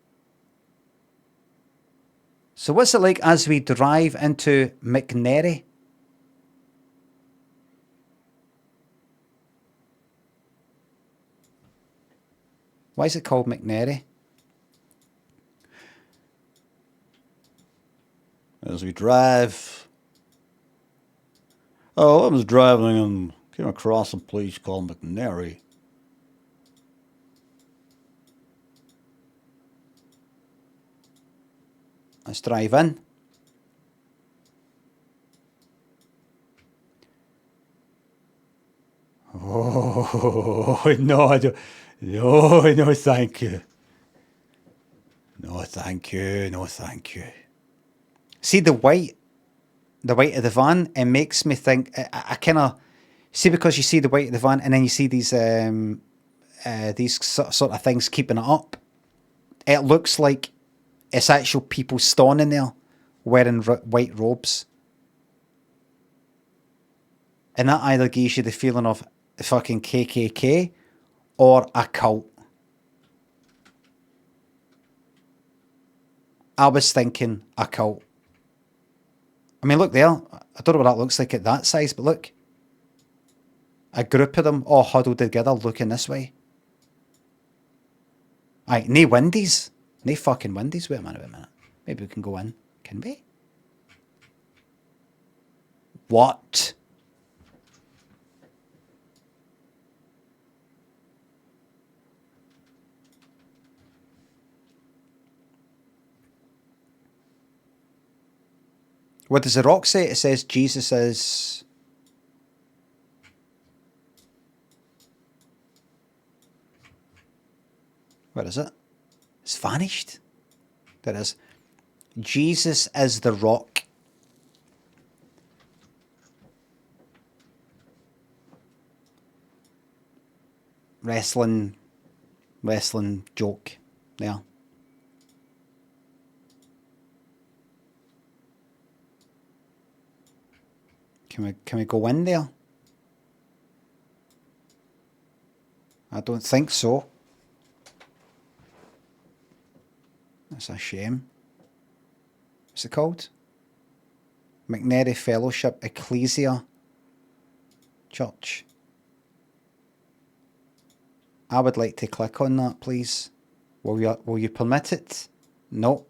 So what's it like as we drive into McNairy? Why is it called McNairy? As we drive. Oh, I was driving and came across a place called McNairy. Let's drive in. Oh, no, I don't. No, thank you. No, thank you. No, thank you. See the white of the van, it makes me think, I kind of, see, because you see the white of the van and then you see these sort of things keeping it up, it looks like it's actual people standing there wearing white robes. And that either gives you the feeling of the fucking KKK or a cult. I was thinking a cult. I mean, look there. I don't know what that looks like at that size, but look. A group of them all huddled together looking this way. Aye, nae windies. Nae fucking windies. Wait a minute. Maybe we can go in. Can we? What? What does the rock say? It says Jesus is... Where is it? It's vanished. There it is. Jesus is the rock. Wrestling joke there. Can we go in there? I don't think so. That's a shame. What's it called? McNairy Fellowship Ecclesia Church. I would like to click on that, please. Will you permit it? No.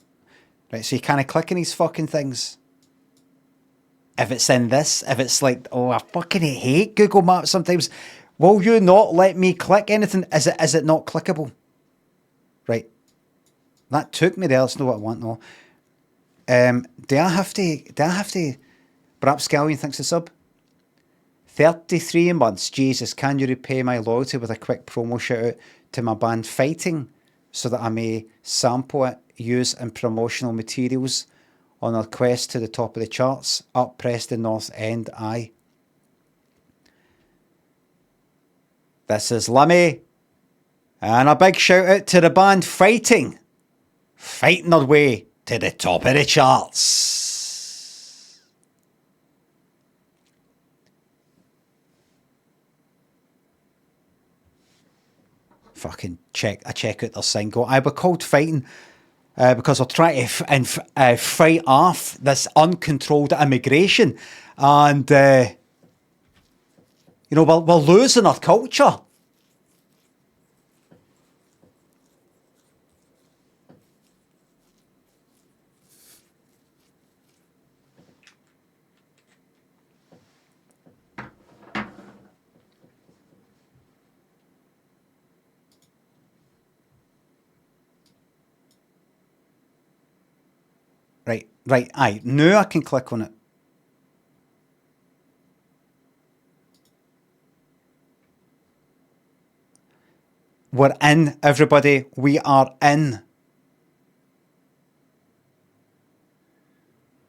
Right, so you can't click on these fucking things. If it's in this, if it's like, oh, I fucking hate Google Maps sometimes. Will you not let me click anything? Is it not clickable? Right. That took me there. That's not what I want, though. Do I have to, perhaps Scallion thinks a sub? 33 months. Jesus, can you repay my loyalty with a quick promo shout out to my band Fighting so that I may sample it, use in promotional materials on our quest to the top of the charts? Up Preston North End, aye. This is Limmy. And a big shout out to the band Fighting. Fighting their way to the top of the charts. Fucking check out their single. I were called Fighting because we're trying to fight off this uncontrolled immigration. And, we're losing our culture. Right, aye. Now I can click on it. We're in, everybody. We are in.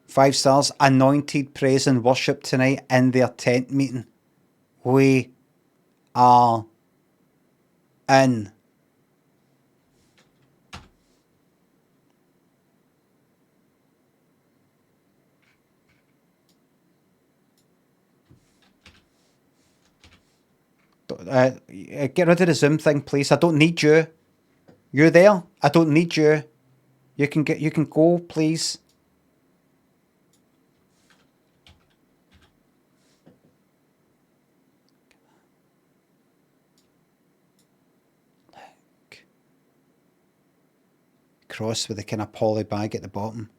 5 stars. Anointed praise and worship tonight in their tent meeting. We are in. Get rid of the Zoom thing, please. I don't need you. You're there. I don't need you. You can go, please. Look. Cross with a kind of poly bag at the bottom.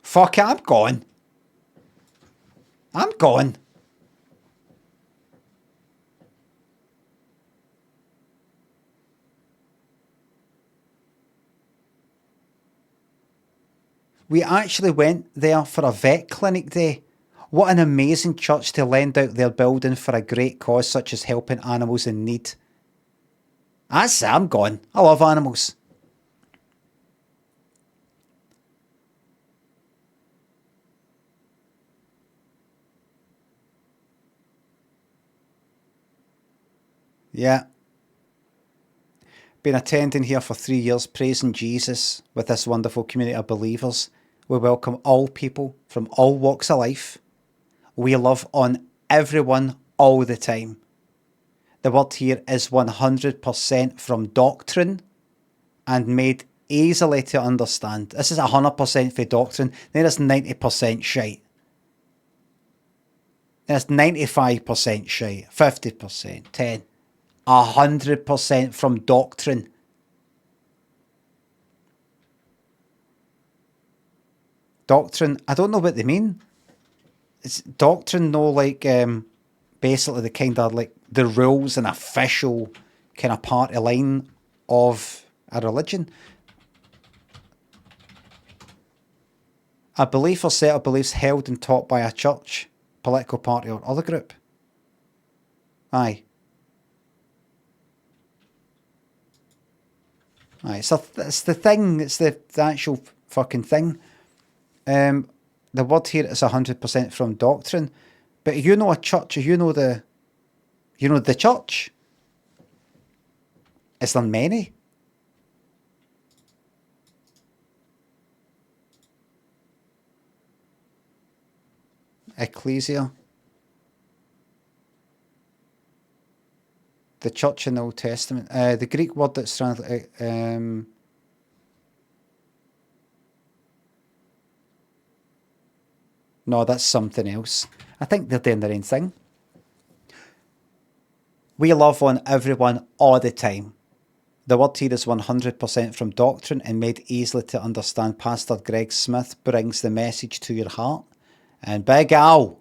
Fuck it, I'm gone. I'm gone. We actually went there for a vet clinic day. What an amazing church to lend out their building for a great cause such as helping animals in need. That's it, I'm gone. I love animals. Yeah. Been attending here for 3 years, praising Jesus with this wonderful community of believers. We welcome all people from all walks of life. We love on everyone all the time. The word here is 100% from doctrine and made easily to understand. This is 100% for doctrine. Then it's 90% shite. Then it's 95% shite. 50%, 10. 100% from doctrine. Doctrine, I don't know what they mean. It's doctrine, no, like basically the kind of like the rules and official kind of party line of a religion. A belief or set of beliefs held and taught by a church, political party or other group. Aye. Aye, so it's the thing, it's the actual fucking thing. The word here is 100% from doctrine, but you know a church, you know the church. Is there many? Ecclesia. The church in the Old Testament. The Greek word that's translated. No, that's something else. I think they're doing their own thing. We love on everyone all the time. The word here is 100% from doctrine and made easily to understand. Pastor Greg Smith brings the message to your heart. And Big Al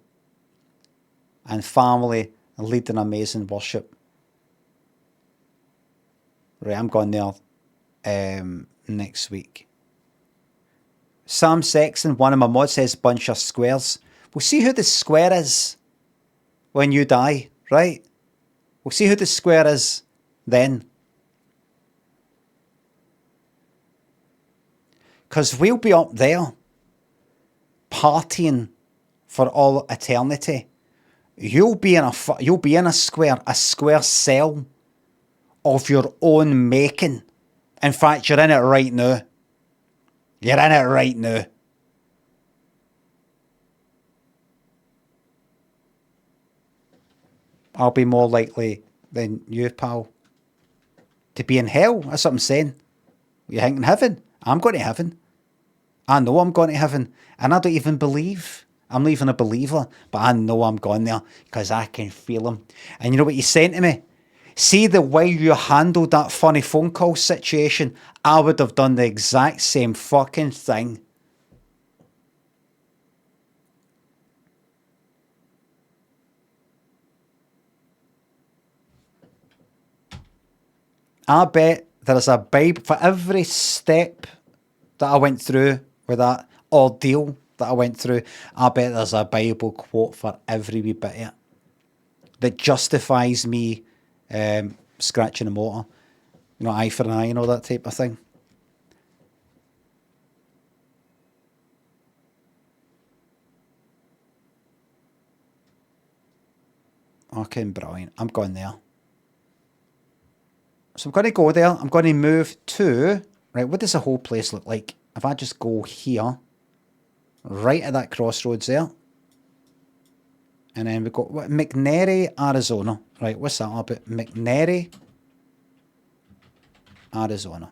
and family lead an amazing worship. Right, I'm going there next week. Sam Sexton, one of my mods, says bunch of squares. We'll see who the square is when you die, right? We'll see who the square is then. Because we'll be up there partying for all eternity. You'll be in a square cell of your own making. In fact, you're in it right now. You're in it right now. I'll be more likely than you, pal, to be in hell. That's what I'm saying. You think in heaven? I'm going to heaven. I know I'm going to heaven. And I don't even believe. I'm not even a believer. But I know I'm going there because I can feel him. And you know what he's saying to me? See the way you handled that funny phone call situation. I would have done the exact same fucking thing. I bet there's a Bible for every step that I went through with that ordeal that I went through. I bet there's a Bible quote for every wee bit of it that justifies me scratching a motor. You know, eye for an eye and all that type of thing. Okay, brilliant. I'm going there. So I'm going to go there. I'm going to move to... Right, what does the whole place look like? If I just go here, right at that crossroads there. And then we got McNairy, Arizona. Right, what's that about? McNairy, Arizona.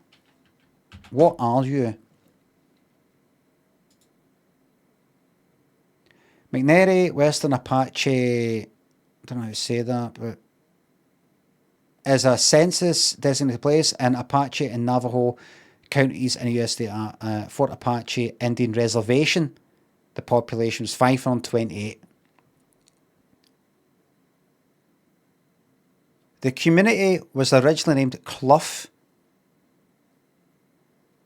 What are you? McNairy, Western Apache, I don't know how to say that, but is a census designated place in Apache and Navajo counties in the USA. Fort Apache Indian Reservation. The population was 528. The community was originally named Clough,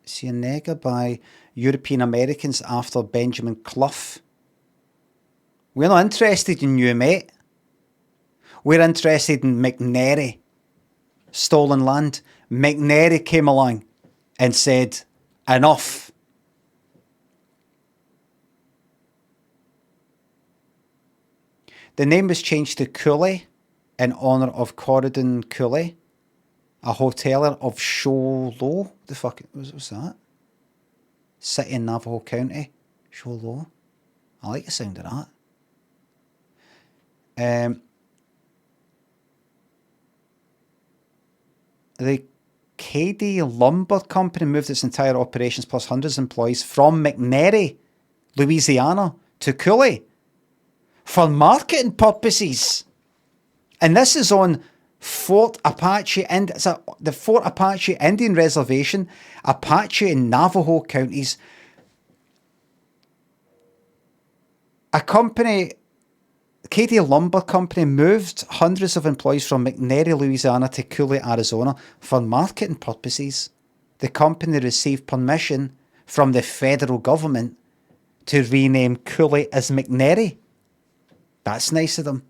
Cienega, by European Americans after Benjamin Clough. We're not interested in you, mate. We're interested in McNairy. Stolen land. McNairy came along and said, enough. The name was changed to Cooley in honour of Corridon Cooley, a hoteler of Show Low. The fuck was that? City in Navajo County. Show Low. I like the sound of that. The Cady Lumber Company moved its entire operations plus hundreds of employees from McNairy, Louisiana to Cooley for marketing purposes. And this is on Fort Apache, and it's the Fort Apache Indian Reservation, Apache and Navajo counties. A company, Cady Lumber Company, moved hundreds of employees from McNairy, Louisiana to Cooley, Arizona for marketing purposes. The company received permission from the federal government to rename Cooley as McNairy. That's nice of them.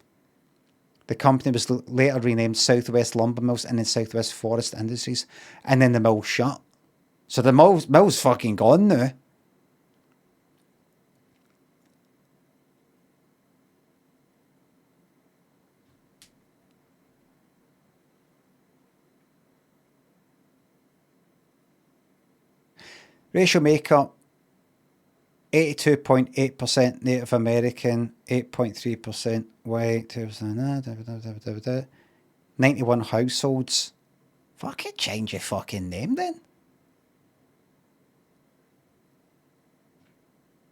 The company was later renamed Southwest Lumber Mills and then Southwest Forest Industries. And then the mill shut. So the mill's fucking gone now. Racial makeup, 82.8% Native American, 8.3% white, 91 households. Fucking change your fucking name then.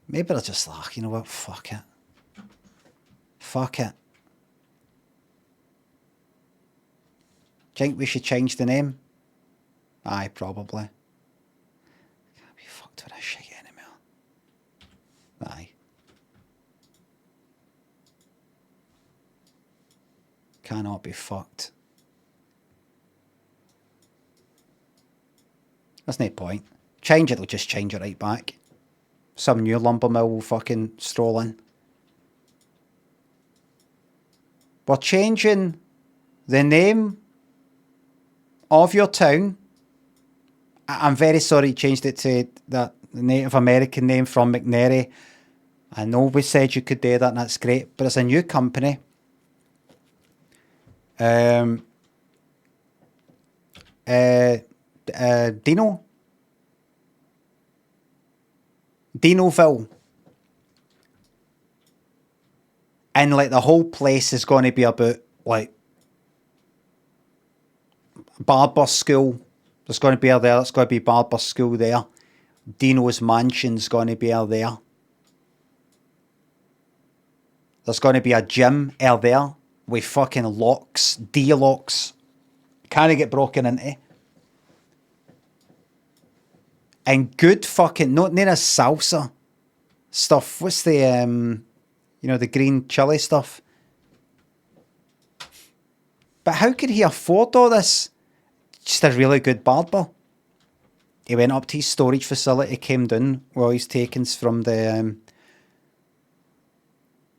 Maybe I'll just like, you know what, fuck it. Fuck it. Do you think we should change the name? Aye, probably. Can't be fucked with this shit anymore. Aye. Cannot be fucked. There's no point. Change it, they'll just change it right back. Some new lumber mill will fucking stroll in. We're changing the name of your town. I'm very sorry you changed it to that Native American name from McNairy. I know we said you could do that and that's great, but it's a new company. Dinoville. And like the whole place is going to be about like barber school. There's going to be there. There's going to be barber school there. Dino's mansion's going to be there. There's going to be a gym there with fucking locks, D-locks. Can't get broken into. And good fucking, not near a salsa stuff. What's the, you know, the green chili stuff? But how could he afford all this? just a really good barber. He went up to his storage facility, came down while he's takings from the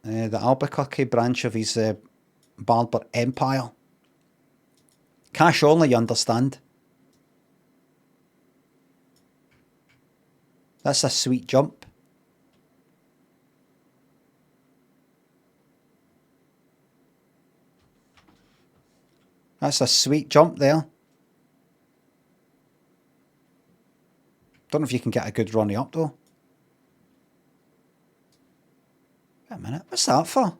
Albuquerque branch of his barber empire. Cash only, you understand. That's a sweet jump. That's a sweet jump there. Don't know if you can get a good runny up though. Wait a minute, what's that for?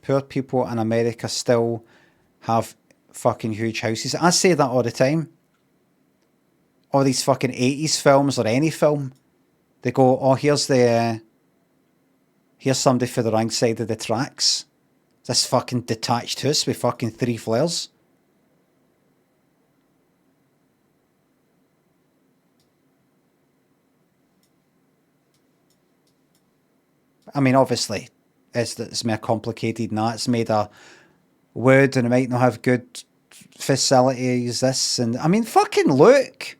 Poor people in America still have fucking huge houses. I say that all the time. All these fucking 80s films or any film, they go, oh, here's somebody for the wrong side of the tracks. This fucking detached house with fucking 3 flares. I mean, obviously, it's more complicated than that. It's made of wood and it might not have good facilities, this and... I mean, fucking look!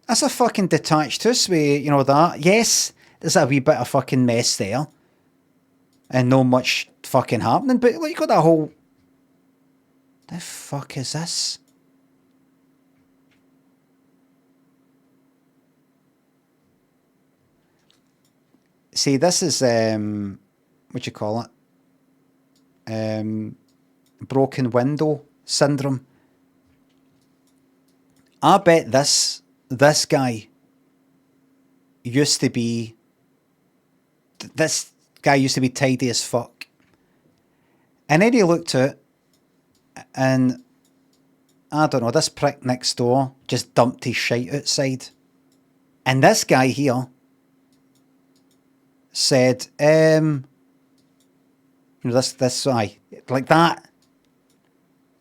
That's a fucking detached house with, you know, that. Yes, there's a wee bit of fucking mess there. And no much fucking happening, but look, you got that whole... The fuck is this? See, this is, what you call it? Broken window syndrome. I bet this guy used to be... This guy used to be tidy as fuck. And then he looked at it, and I don't know, this prick next door just dumped his shite outside. And this guy here said, you know, this guy, like that.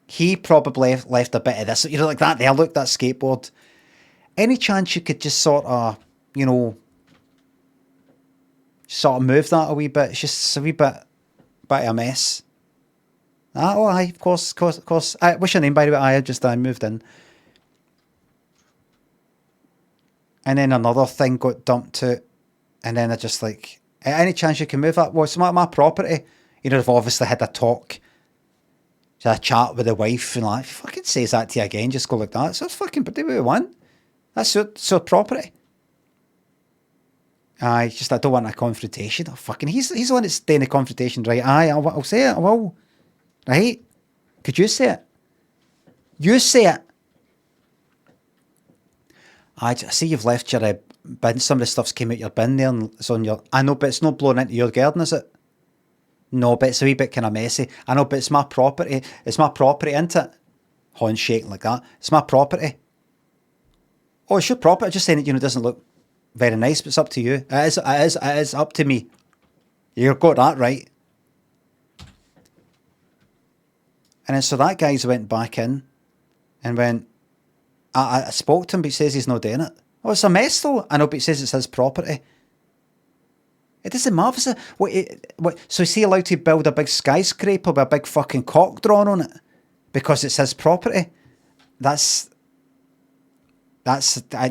He probably left a bit of this, you know, like that there, look, that skateboard. Any chance you could just sort of, you know, sort of move that a wee bit? It's just a wee bit of a mess. Oh, aye, of course. What's your name, by the way? I moved in. And then another thing got dumped to, and then I just like, any chance you can move that? Well, it's my property. You know, I've obviously had a talk, had a chat with the wife, and like, fucking says that to you again, just go like that. So fucking, but do what we want. That's your property. Aye, just I don't want a confrontation. Oh, fucking, he's the one that's doing the confrontation, right? Aye, I'll say it, I will. Right? Could you say it? You say it. I see you've left your bin. Some of the stuff's came out your bin there and it's on your... I know, but it's not blown into your garden, is it? No, but it's a wee bit kind of messy. I know, but it's my property. It's my property, isn't it? Horn shaking like that. It's my property. Oh, it's your property. I'm just saying it, you know, doesn't look very nice, but it's up to you. It is up to me. You got that right. And then so that guy's went back in and went, I spoke to him, but he says he's not doing it. Oh, it's a mess though. I know, but he says it's his property. It doesn't matter. So is he allowed to build a big skyscraper with a big fucking cock drawn on it? Because it's his property? That's a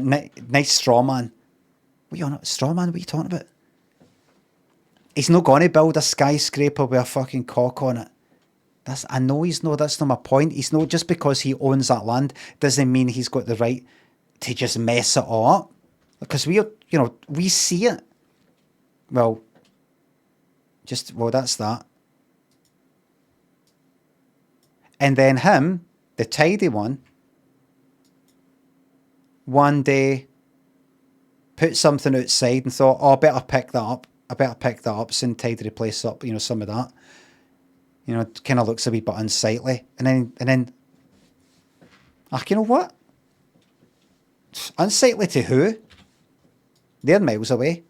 nice straw man. What are you on? Straw man? What are you talking about? He's not going to build a skyscraper with a fucking cock on it. I know he's no, that's not my point. He's not, just because he owns that land doesn't mean he's got the right to just mess it all up. Because we see it. Well, that's that. And then him, the tidy one day put something outside and thought, oh, I better pick that up. So tidy the place up, you know, some of that. You know, it kind of looks a wee bit unsightly. And then, you know what? Unsightly to who? They're miles away.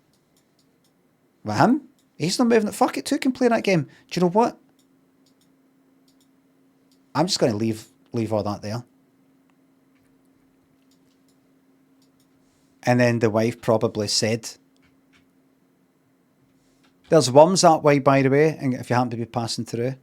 With him? He's not moving it. Fuck it, two can play that game. Do you know what? I'm just going to leave all that there. And then the wife probably said, there's worms that way, by the way, and if you happen to be passing through.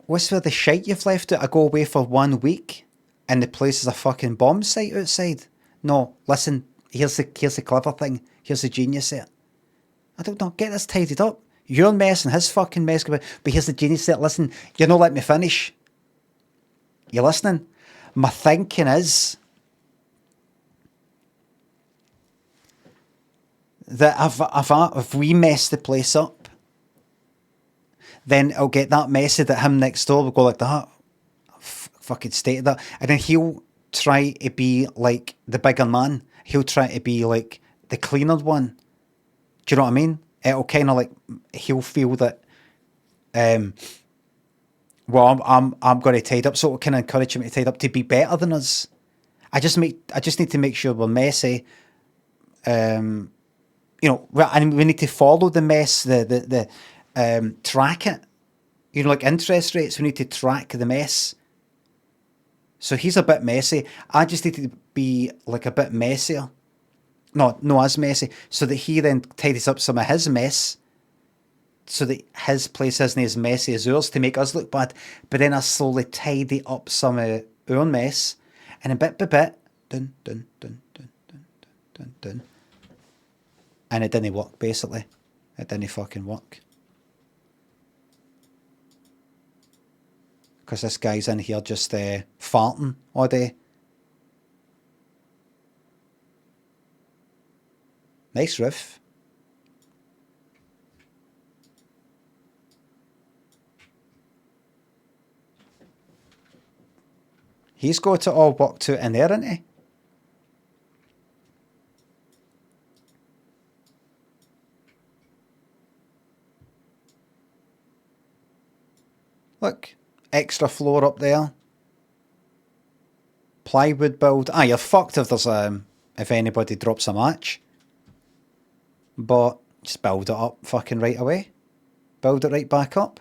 What's with the shite you've left it? I go away for 1 week and the place is a fucking bomb site outside. No, listen, here's the clever thing. Here's the genius there. I don't know, get this tidied up. Your mess and his fucking mess. But here's the genius there. Listen, you're not letting me finish. You listening? My thinking is that if we mess the place up, then I'll get that message that him next door will go like that. Fucking stated that. And then he'll try to be like the bigger man. He'll try to be like the cleaner one. Do you know what I mean? It'll kind of like, he'll feel that, well, I'm going to tidy up. So it'll kind of encourage him to tidy up to be better than us. I just need to make sure we're messy. You know, and we need to follow the mess, track it. You know, like interest rates, we need to track the mess. So he's a bit messy. I just need to be like a bit messier. No as messy. So that he then tidies up some of his mess. So that his place isn't as messy as ours to make us look bad. But then I slowly tidy up some of our mess. And a bit by bit, dun, dun, dun, dun, dun, dun, dun, dun. And it didn't work, basically. It didn't fucking work. Because this guy's in here just farting all day. Nice roof. He's got it all worked out in there, isn't he? Look, extra floor up there. Plywood build. You're fucked if there's if anybody drops a match. But just build it up fucking right away. Build it right back up.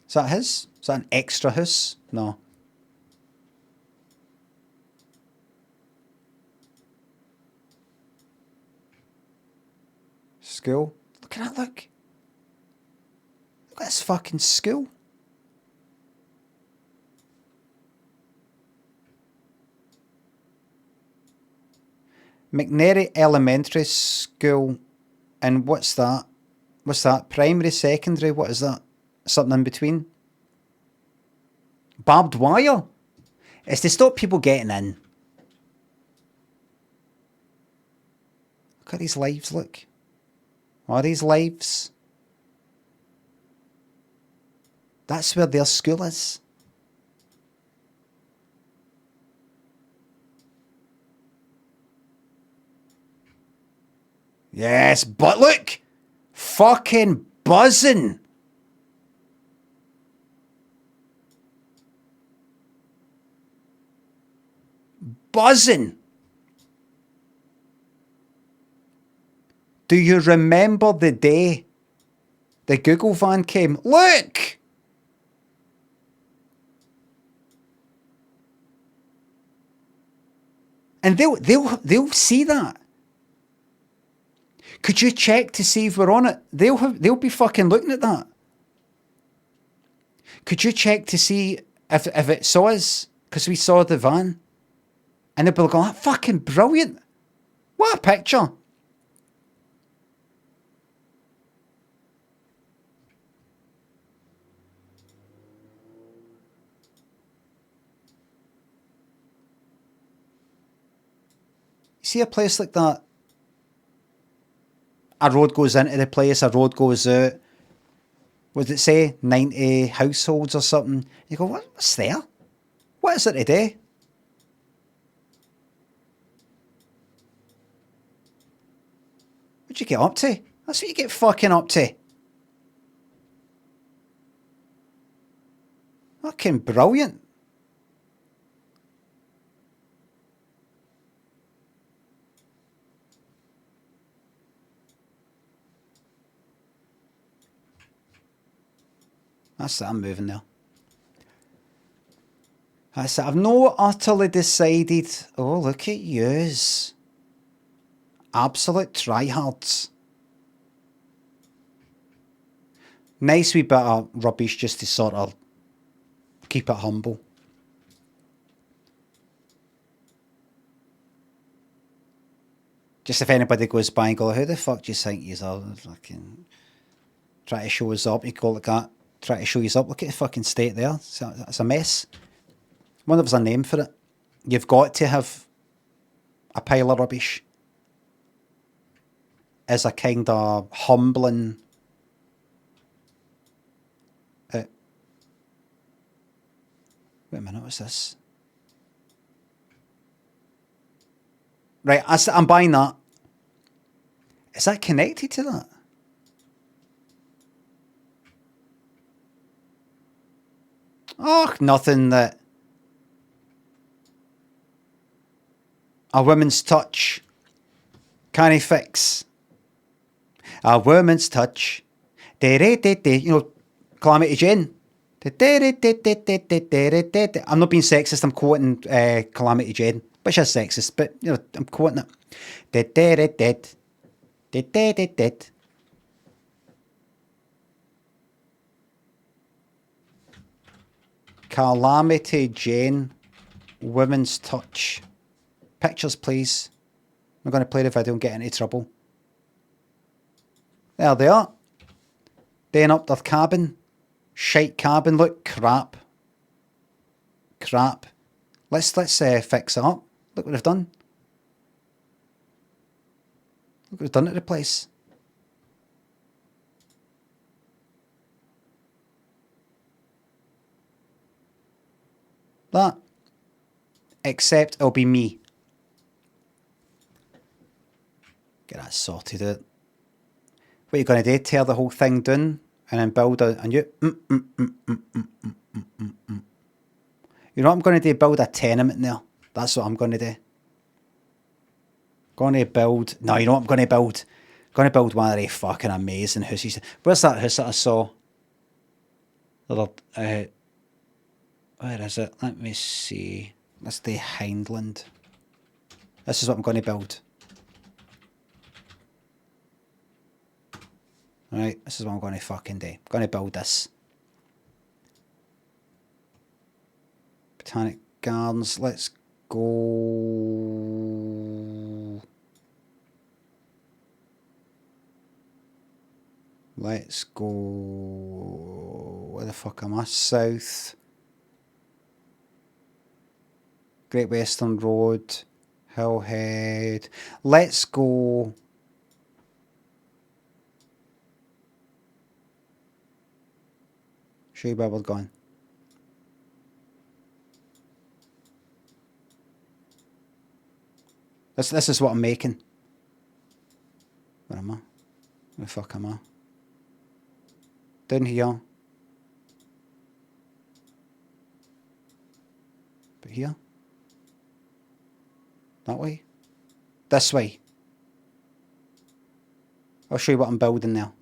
Is that his? Is that an extra house? No. School. Look at that, look. Look at this fucking school. McNairy Elementary School. And what's that? What's that? Primary, secondary? What is that? Something in between? Barbed wire? It's to stop people getting in. Look at these lives, look. Are these lives? That's where their school is. Yes, but look! Fucking buzzing! Buzzing! Do you remember the day the Google van came? Look! And they'll see that. Could you check to see if we're on it? They'll be fucking looking at that. Could you check to see if it saw us? Because we saw the van. And they'll be going, oh, fucking brilliant. What a picture. See a place like that? A road goes into the place, a road goes out. What did it say? 90 households or something. You go, what's there? What is it today? What'd you get up to? That's what you get fucking up to. Fucking brilliant. That's it, I'm moving there. That's it, I've no utterly decided. Oh, look at yous. Absolute tryhards. Nice wee bit of rubbish just to sort of keep it humble. Just if anybody goes by and go, who the fuck do you think you are? Fucking try to show us up. You call it that. Try to show us up. Look at the fucking state there. It's a mess. I wonder if there's a name for it. You've got to have a pile of rubbish as a kind of humbling. Wait a minute, what's this? Right, I'm buying that. Is that connected to that? Oh, nothing that a woman's touch can't fix. A woman's touch. You know, Calamity Jane. I'm not being sexist, I'm quoting Calamity Jane. Which is sexist, but you know, I'm quoting it. Calamity Jane, women's touch. Pictures, please. I'm going to play the video and get into trouble. There they are. Doing up their cabin. Shite cabin, look, crap. Crap. Let's fix it up. Look what they've done. Look what they've done to the place. That. Except it'll be me. Get that sorted out. What are you going to do? Tear the whole thing down and then build a new... You know what I'm going to do? Build a tenement there. That's what I'm going to do. Going to build... No, you know what I'm going to build? Going to build one of the fucking amazing houses. Where's that house that I saw? Where is it? Let me see. That's the Hindland. This is what I'm going to build. Right, this is what I'm going to fucking do. I'm going to build this. Botanic Gardens, let's go. Let's go. Where the fuck am I? South. Great Western Road. Hillhead. Let's go. Show you where we're going. This is what I'm making. Where am I? Where the fuck am I? Down here. But here? That way? This way. I'll show you what I'm building now.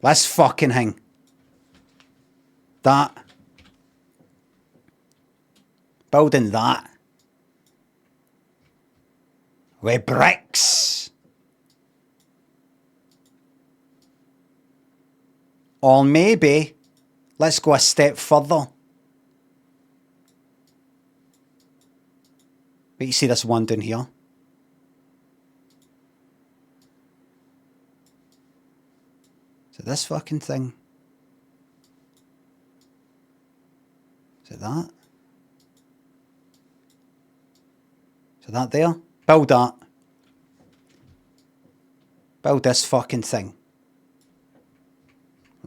This fucking thing. That. Building that. With bricks. Or maybe, let's go a step further. But you see this one down here? Is it this fucking thing? Is it that? Is it that there? Build that. Build this fucking thing.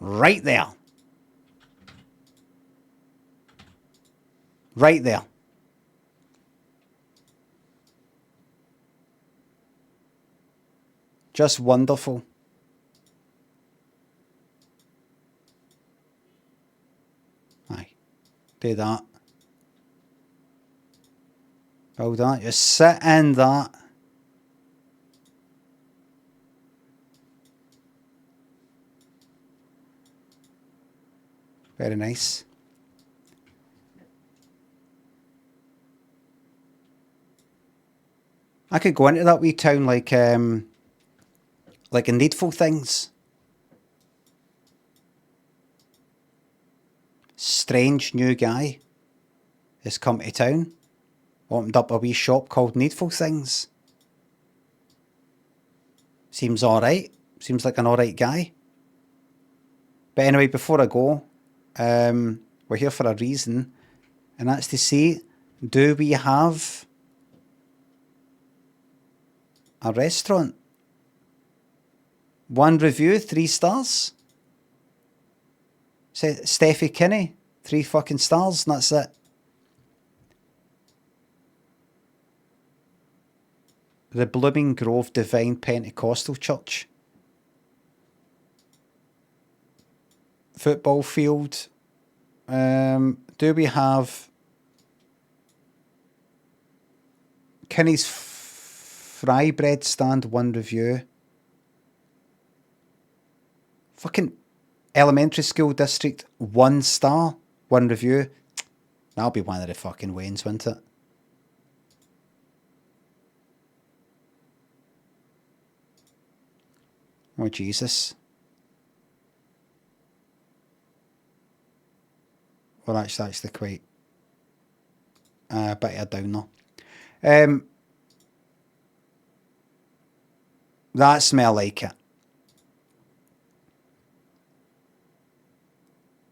Right there. Right there. Just wonderful. Aye. Do that. Build that. Just sit in that. Very nice. I could go into that wee town like in Needful Things. Strange new guy has come to town. Opened up a wee shop called Needful Things. Seems alright. Seems like an alright guy. But anyway, before I go, we're here for a reason. And that's to see, do we have a restaurant? 1 review, 3 stars. Steffi Kinney, 3 fucking stars, and that's it. The Blooming Grove Divine Pentecostal Church. Football field. Do we have Kinney's Fry Bread Stand, 1 review. Fucking Elementary School District, 1 star, 1 review. That'll be one of the fucking Waynes, won't it? Oh, Jesus. Well, that's actually quite a bit of a downer. That smell like it.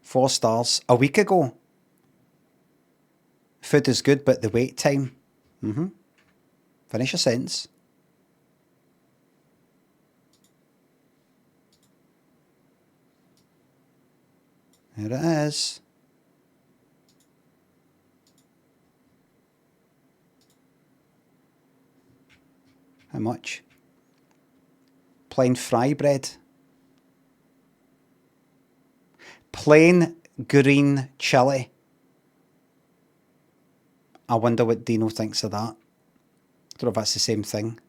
4 stars. A week ago. Food is good, but the wait time. Finish your sentence. Here it is. How much? Plain fry bread. Plain green chili. I wonder what Dino thinks of that. Don't know if that's the same thing.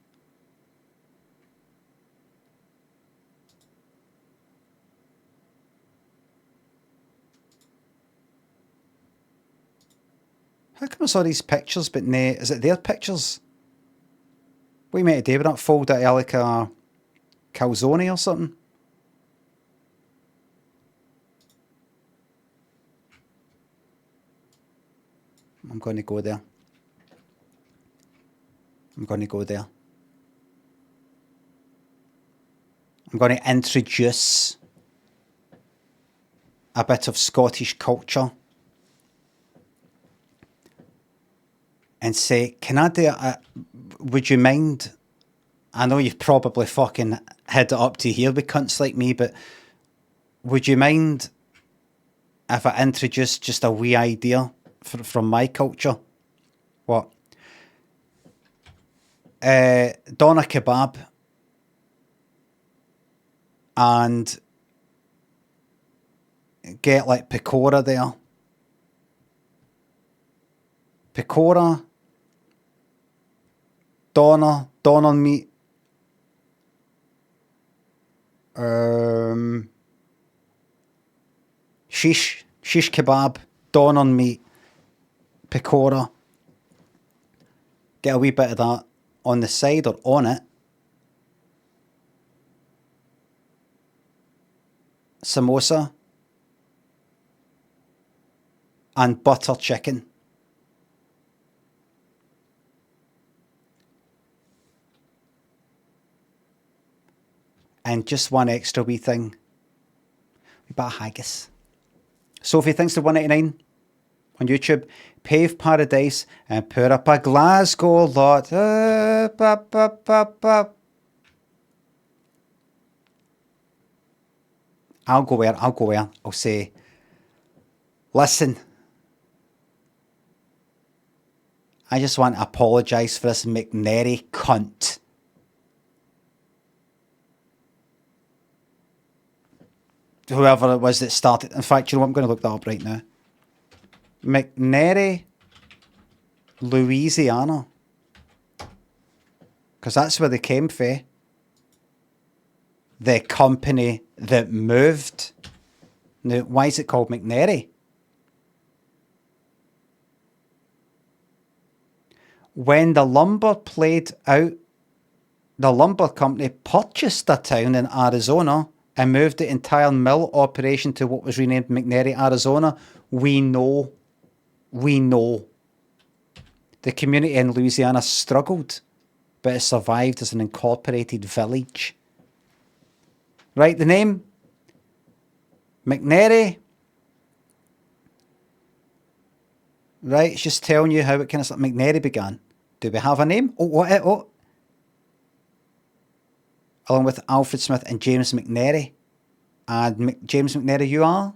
How come I saw these pictures, but nay, is it their pictures? What you meant to do with that? Fold it like a calzone or something? I'm going to go there. I'm going to go there. I'm going to introduce a bit of Scottish culture and say, can I do would you mind? I know you've probably fucking had it up to here with cunts like me, but would you mind if I introduced just a wee idea from my culture? What? Doner kebab and get like pakora there. Pakora, doner meat, shish kebab, doner meat, pakora. Get a wee bit of that on the side or on it. Samosa and butter chicken. And just one extra wee thing. A bit of haggis. Sophie, thanks to 189 on YouTube. Pave Paradise and put up a Glasgow lot. I'll go where. I'll say, listen, I just want to apologise for this McNary cunt. Whoever it was that started. In fact, you know what? I'm going to look that up right now. McNary, Louisiana. Because that's where they came from. The company that moved. Now, why is it called McNairy? When the lumber played out, the lumber company purchased a town in Arizona and moved the entire mill operation to what was renamed McNairy, Arizona. We know. The community in Louisiana struggled, but it survived as an incorporated village. Right, the name McNairy. Right, it's just telling you how it kind of McNairy began. Do we have a name? Oh. Along with Alfred Smith and James McNairy. And James McNairy, you are?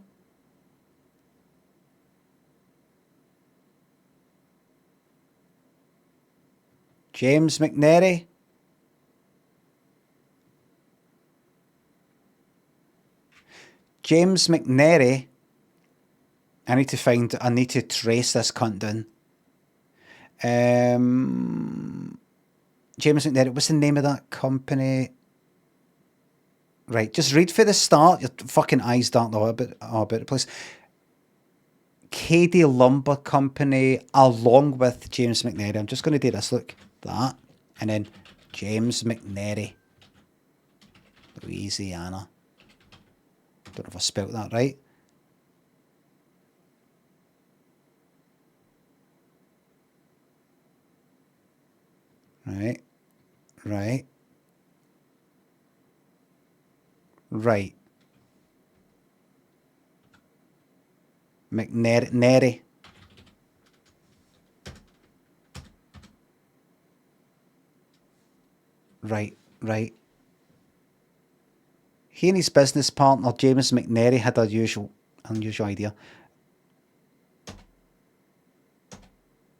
James McNairy. James McNairy. I need to trace this cunt down. James McNairy, what's the name of that company? Right, just read for the start. Your fucking eyes darting all about the place. Cady Lumber Company, along with James McNairy. I'm just going to do this, look. That. And then James McNairy. Louisiana. Don't know if I spelt that right. Right. McNairy. Right. He and his business partner, James McNairy, had an unusual idea.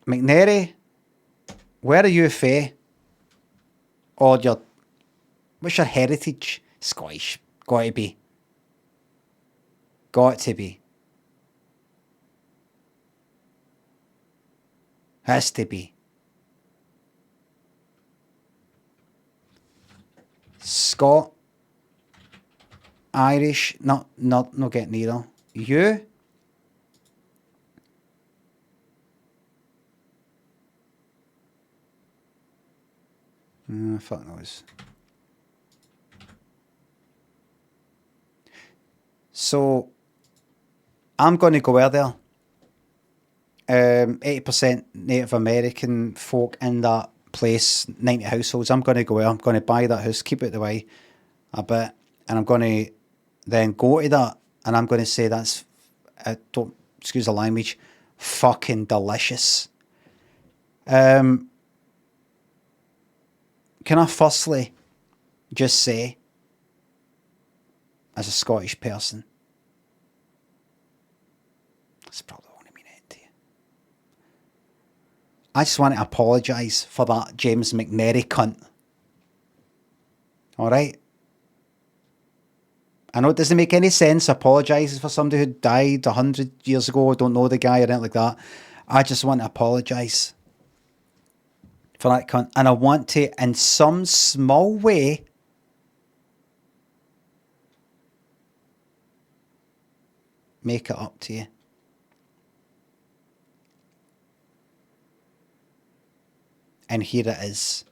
McNairy, where are you fae? Or what's your heritage? Scottish. Got to be. Has to be. Scot. Irish. Not getting either. You? Fuck knows. So, I'm going to go out there. 80% Native American folk in that place, 90 households. I'm going to go out. I'm going to buy that house, keep it away a bit, and I'm going to then go to that, and I'm going to say that's, don't excuse the language, fucking delicious. Can I firstly just say, as a Scottish person, that's probably the only meaning to you. I just want to apologise for that James McNairy cunt. Alright? I know it doesn't make any sense apologising for somebody who died 100 years ago, don't know the guy or anything like that. I just want to apologise for that cunt. And I want to, in some small way, make it up to you. And here it is.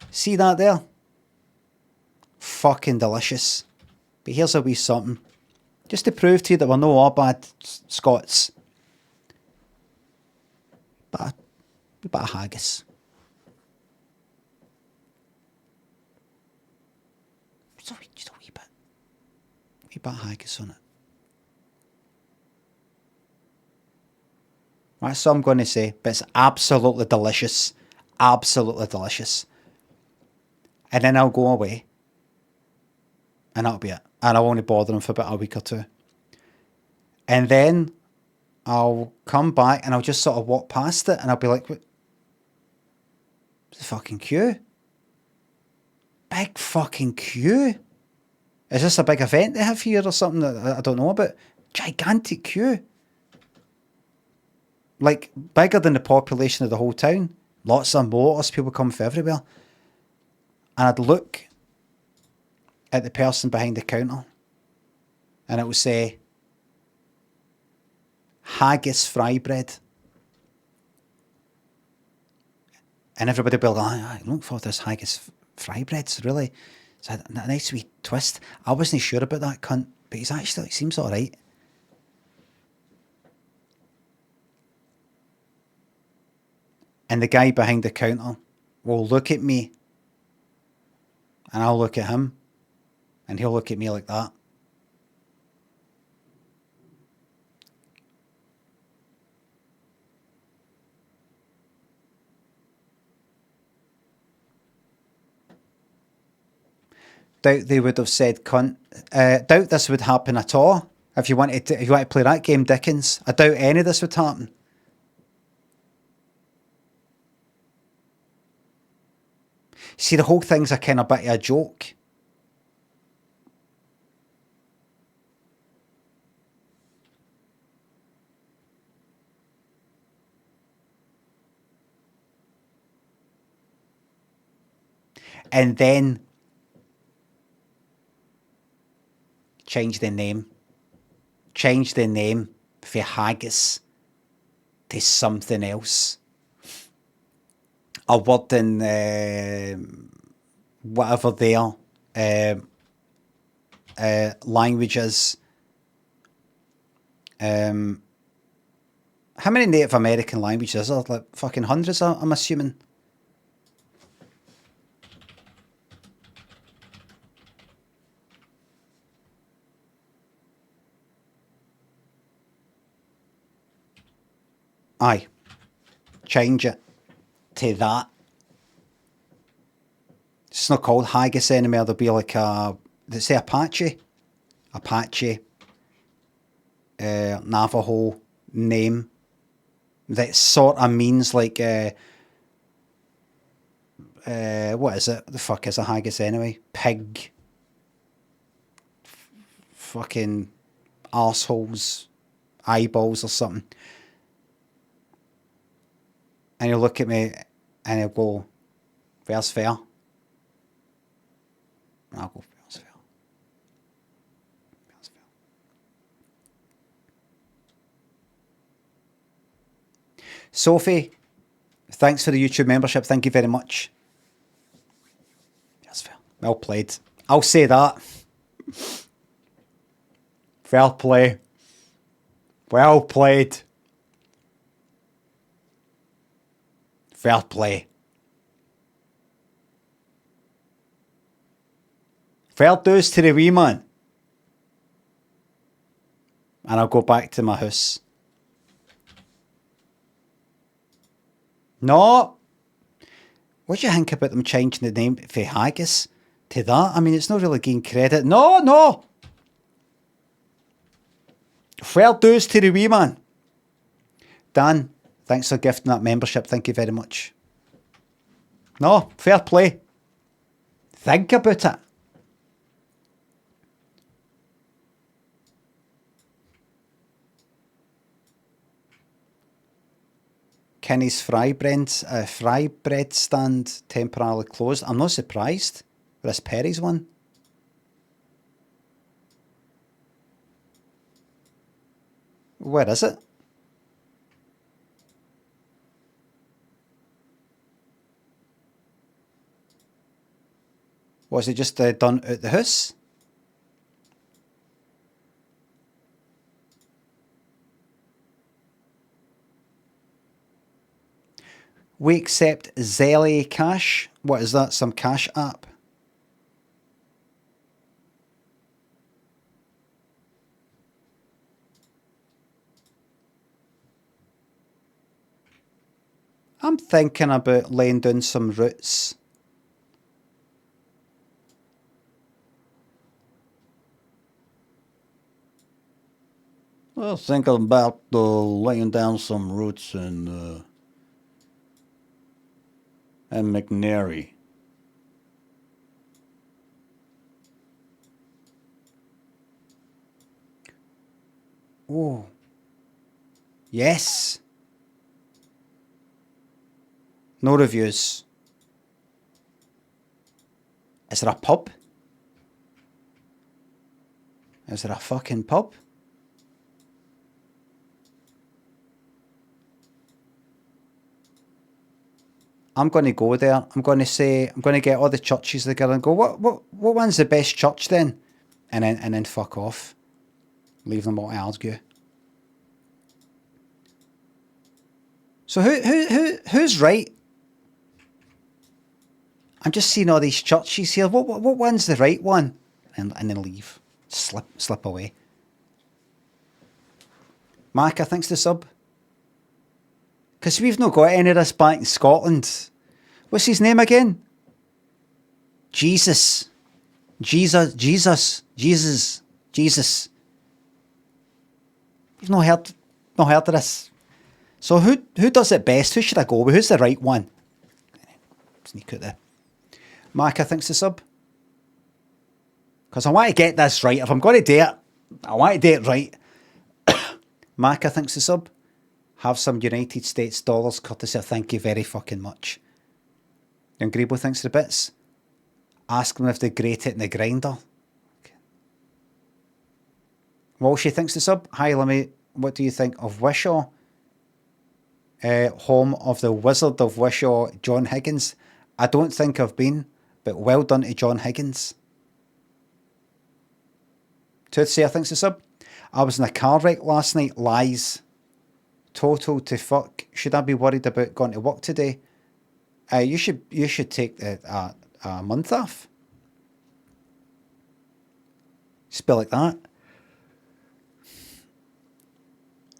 See that there? Fucking delicious. But here's a wee something. Just to prove to you that we're no all bad Scots. But a bit of haggis. Just a wee bit. A wee bit of haggis on it. That's all I'm going to say. But it's absolutely delicious. Absolutely delicious. And then I'll go away. And that'll be it. And I won't bother them for about a week or two. And then I'll come back and I'll just sort of walk past it and I'll be like, what? It's a fucking queue. Big fucking queue. Is this a big event they have here or something that I don't know about? Gigantic queue. Like, bigger than the population of the whole town. Lots of motors, people come from everywhere. And I'd look at the person behind the counter and it would say, haggis fry bread. And everybody will be like, I look for this haggis fry bread. It's really, it's a nice wee twist. I wasn't sure about that cunt, but he's actually, it seems all right. And the guy behind the counter will look at me, and I'll look at him, and he'll look at me like that. Doubt they would have said cunt. Doubt this would happen at all. If you want to play that game, Dickens, I doubt any of this would happen. See, the whole thing's a kind of bit of a joke. And then change the name. Change the name for haggis to something else. A word in whatever their language is. How many Native American languages is there? Like fucking hundreds, I'm assuming. Aye. Change it to that. It's not called haggis anymore. There'll be like let's say Apache, Navajo name that sort of means like what is it? The fuck is a haggis anyway? Pig. Fucking arseholes, eyeballs or something. And he'll look at me and he'll go, "Where's fair?" And I'll go, "Where's fair? Where's fair?" Sophie, thanks for the YouTube membership. Thank you very much. Where's fair? Well played. I'll say that. Fair play. Well played. Fair play. Fair dues to the wee man. And I'll go back to my house. No. What do you think about them changing the name for haggis to that? I mean, it's not really getting credit. No. Fair dues to the wee man. Dan, thanks for gifting that membership. Thank you very much. No, fair play. Think about it. Kenny's fry bread stand temporarily closed. I'm not surprised. This Perry's one. Where is it? Was it just done at the house? We accept Zelly Cash. What is that? Some cash app? I'm thinking about laying down some roots. I was thinking about laying down some roots in McNary. Oh. Yes. No reviews. Is there a pub? Is there a fucking pub? I'm going to go there. I'm going to get all the churches together and go, what one's the best church then? And then fuck off. Leave them all to argue. So who's right? I'm just seeing all these churches here. What one's the right one? And then leave. Slip away. Maka, thanks to sub. Because we've not got any of this back in Scotland. What's his name again? Jesus. Jesus. We've not heard of this. So who does it best? Who should I go with? Who's the right one? Sneak out there. Maka, thanks to sub. Because I want to get this right. If I'm going to do it, I want to do it right. Maka, thanks to sub. Have some United States dollars, courtesy of thank you very fucking much. Young Grebo, thanks to the bits. Ask them if they grate it in the grinder. Okay. Walshy, thanks to sub. Hi, Limmy. What do you think of Wishaw? Home of the Wizard of Wishaw, John Higgins. I don't think I've been, but well done to John Higgins. Toothsayer, thanks to sub. I was in a car wreck last night. Lies. Total to fuck. Should I be worried about going to work today? You should take a month off. Spell like that.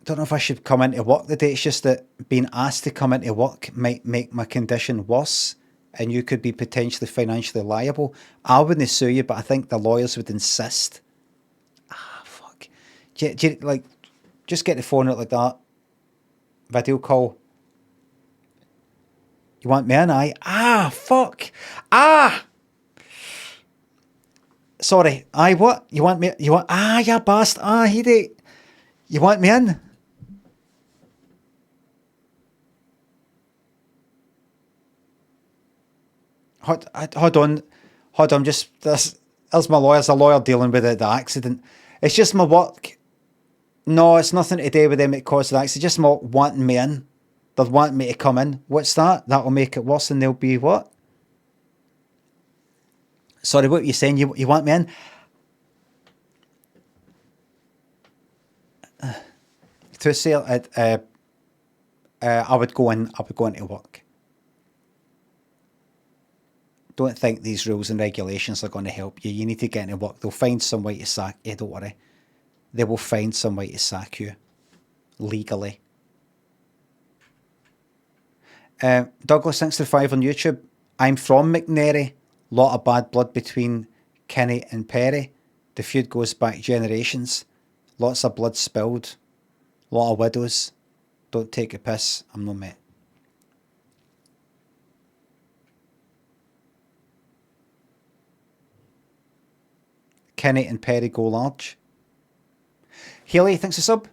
Don't know if I should come into work today. It's just that being asked to come into work might make my condition worse, and you could be potentially financially liable. I wouldn't sue you, but I think the lawyers would insist. Fuck. Do you, like, just get the phone out like that. Video call. You want me in? Fuck. Sorry. What? You want me? You want? Yeah, bastard. He did. You want me in? Hold on. Just this. There's my lawyer. There's a lawyer dealing with the accident. It's just my work. No, it's nothing to do with them that caused the accident. Just my wanting me in. They'll want me to come in. What's that? That'll make it worse, and they'll be what? Sorry, what were you saying? You want me in? To say I would go in. I would go into work. Don't think these rules and regulations are going to help you. You need to get into work. They'll find some way to sack you. Don't worry. They will find some way to sack you legally. Douglas, thanks to the 5 on YouTube. I'm from McNairy. Lot of bad blood between Kinney and Perry. The feud goes back generations. Lots of blood spilled. Lot of widows. Don't take a piss. I'm no mate. Kinney and Perry go large. Haley, thanks a sub.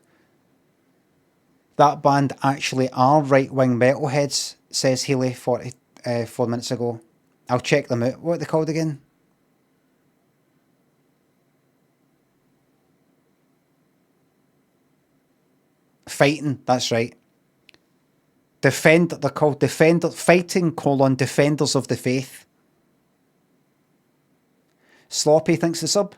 That band actually are right-wing metalheads, says Haley 4 minutes ago. I'll check them out. What are they called again? Fighting, that's right. They're called Fighting, Defenders of the Faith. Sloppy, thanks the sub.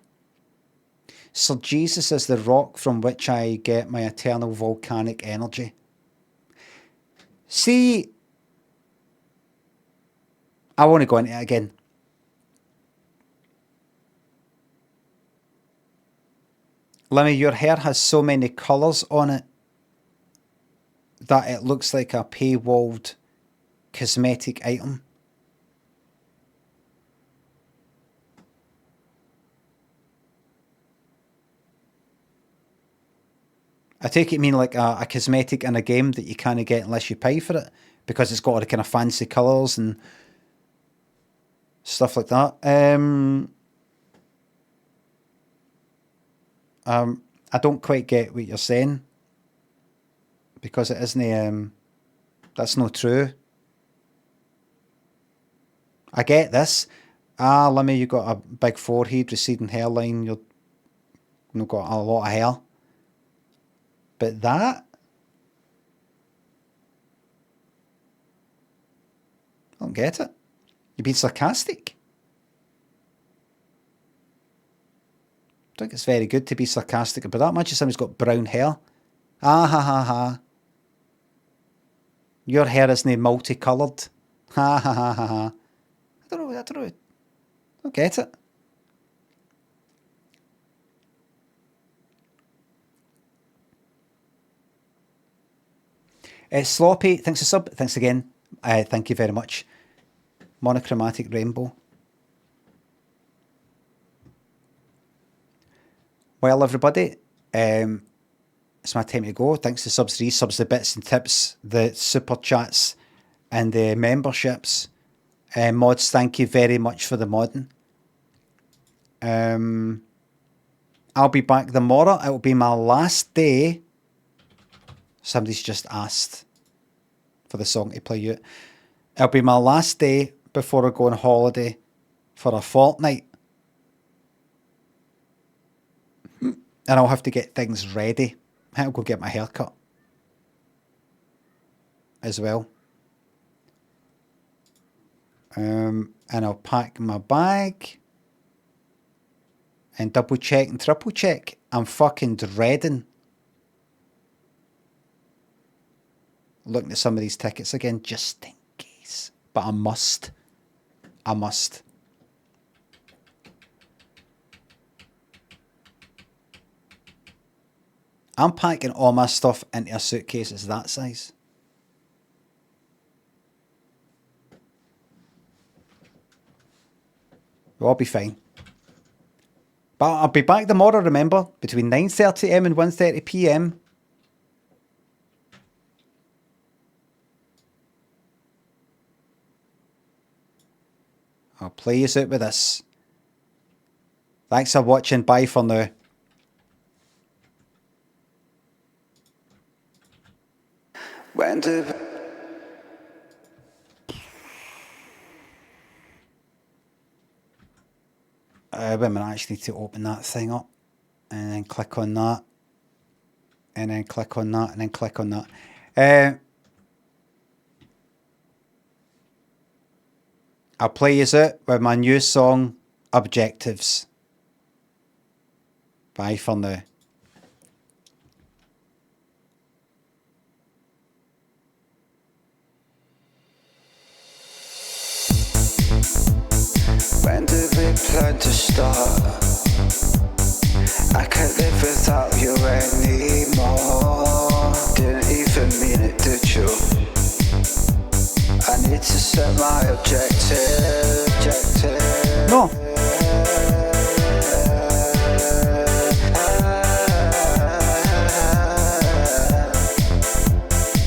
Sir Jesus is the rock from which I get my eternal volcanic energy. See, I want to go into it again. Limmy, your hair has so many colours on it that it looks like a paywalled cosmetic item. I take it mean like a cosmetic in a game that you can't get unless you pay for it, because it's got all the kind of fancy colours and stuff like that. I don't quite get what you're saying, because it isn't. That's not true. I get this. Limmy, you got a big forehead, receding hairline. You've got a lot of hair. But that, don't get it. You're being sarcastic. I think it's very good to be sarcastic about that. Imagine somebody's got brown hair. Ah ha ha ha. Your hair isn't multicoloured. Ha ha ha ha ha. I don't know. I don't get it. Sloppy, thanks for sub. Thanks again. Thank you very much. Monochromatic rainbow. Well, everybody, it's my time to go. Thanks to subs, resubs, the bits and tips, the super chats, and the memberships. Mods, thank you very much for the modding. I'll be back tomorrow. It will be my last day. Somebody's just asked for the song to play you. It'll be my last day before I go on holiday for a fortnight. And I'll have to get things ready. I'll go get my hair cut as well. And I'll pack my bag and double check and triple check. I'm fucking dreading looking at some of these tickets again, just in case. But I must. I'm packing all my stuff into a suitcase. It's that size. We'll all be fine. But I'll be back tomorrow, remember, between 9:30am and 1:30pm. I'll play you out with this. Thanks for watching. Bye for now. When do Wait a minute, I actually need to open that thing up and then click on that and then click on that and then click on that. I'll play you out with my new song, Objectives. Bye for now. When do we plan to start? I can't live without you anymore. Didn't even mean it, did you? I need to set my objective. No.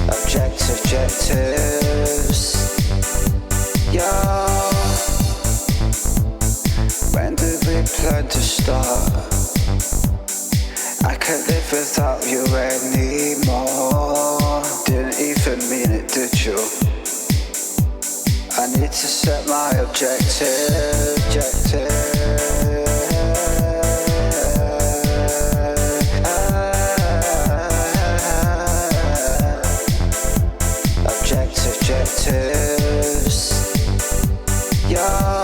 Objectives. Yeah. When do we plan to start? I can't live without you anymore. Didn't even mean it, did you? I need to set my objective. Objectives. Yeah.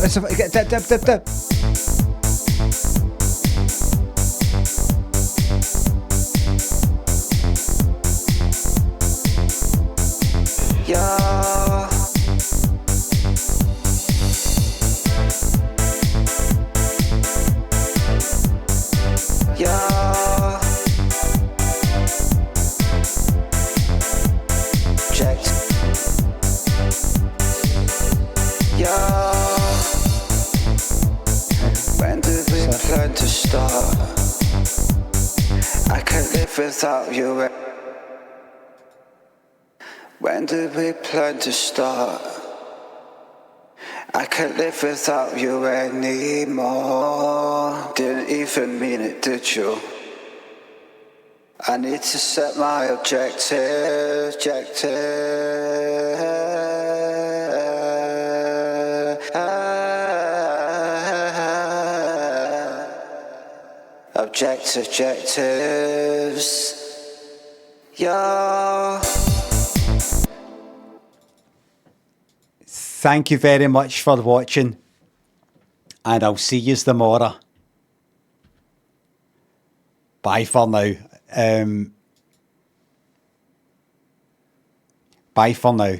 Let's get dip. Yeah. Yeah. Checked. Yeah. When do we plan to start? I can't live without you. When did we plan to start? I can't live without you anymore. Didn't even mean it, did you? I need to set my objective. Objectives. Yeah. Thank you very much for watching, and I'll see yous tomorrow. Bye for now. Bye for now.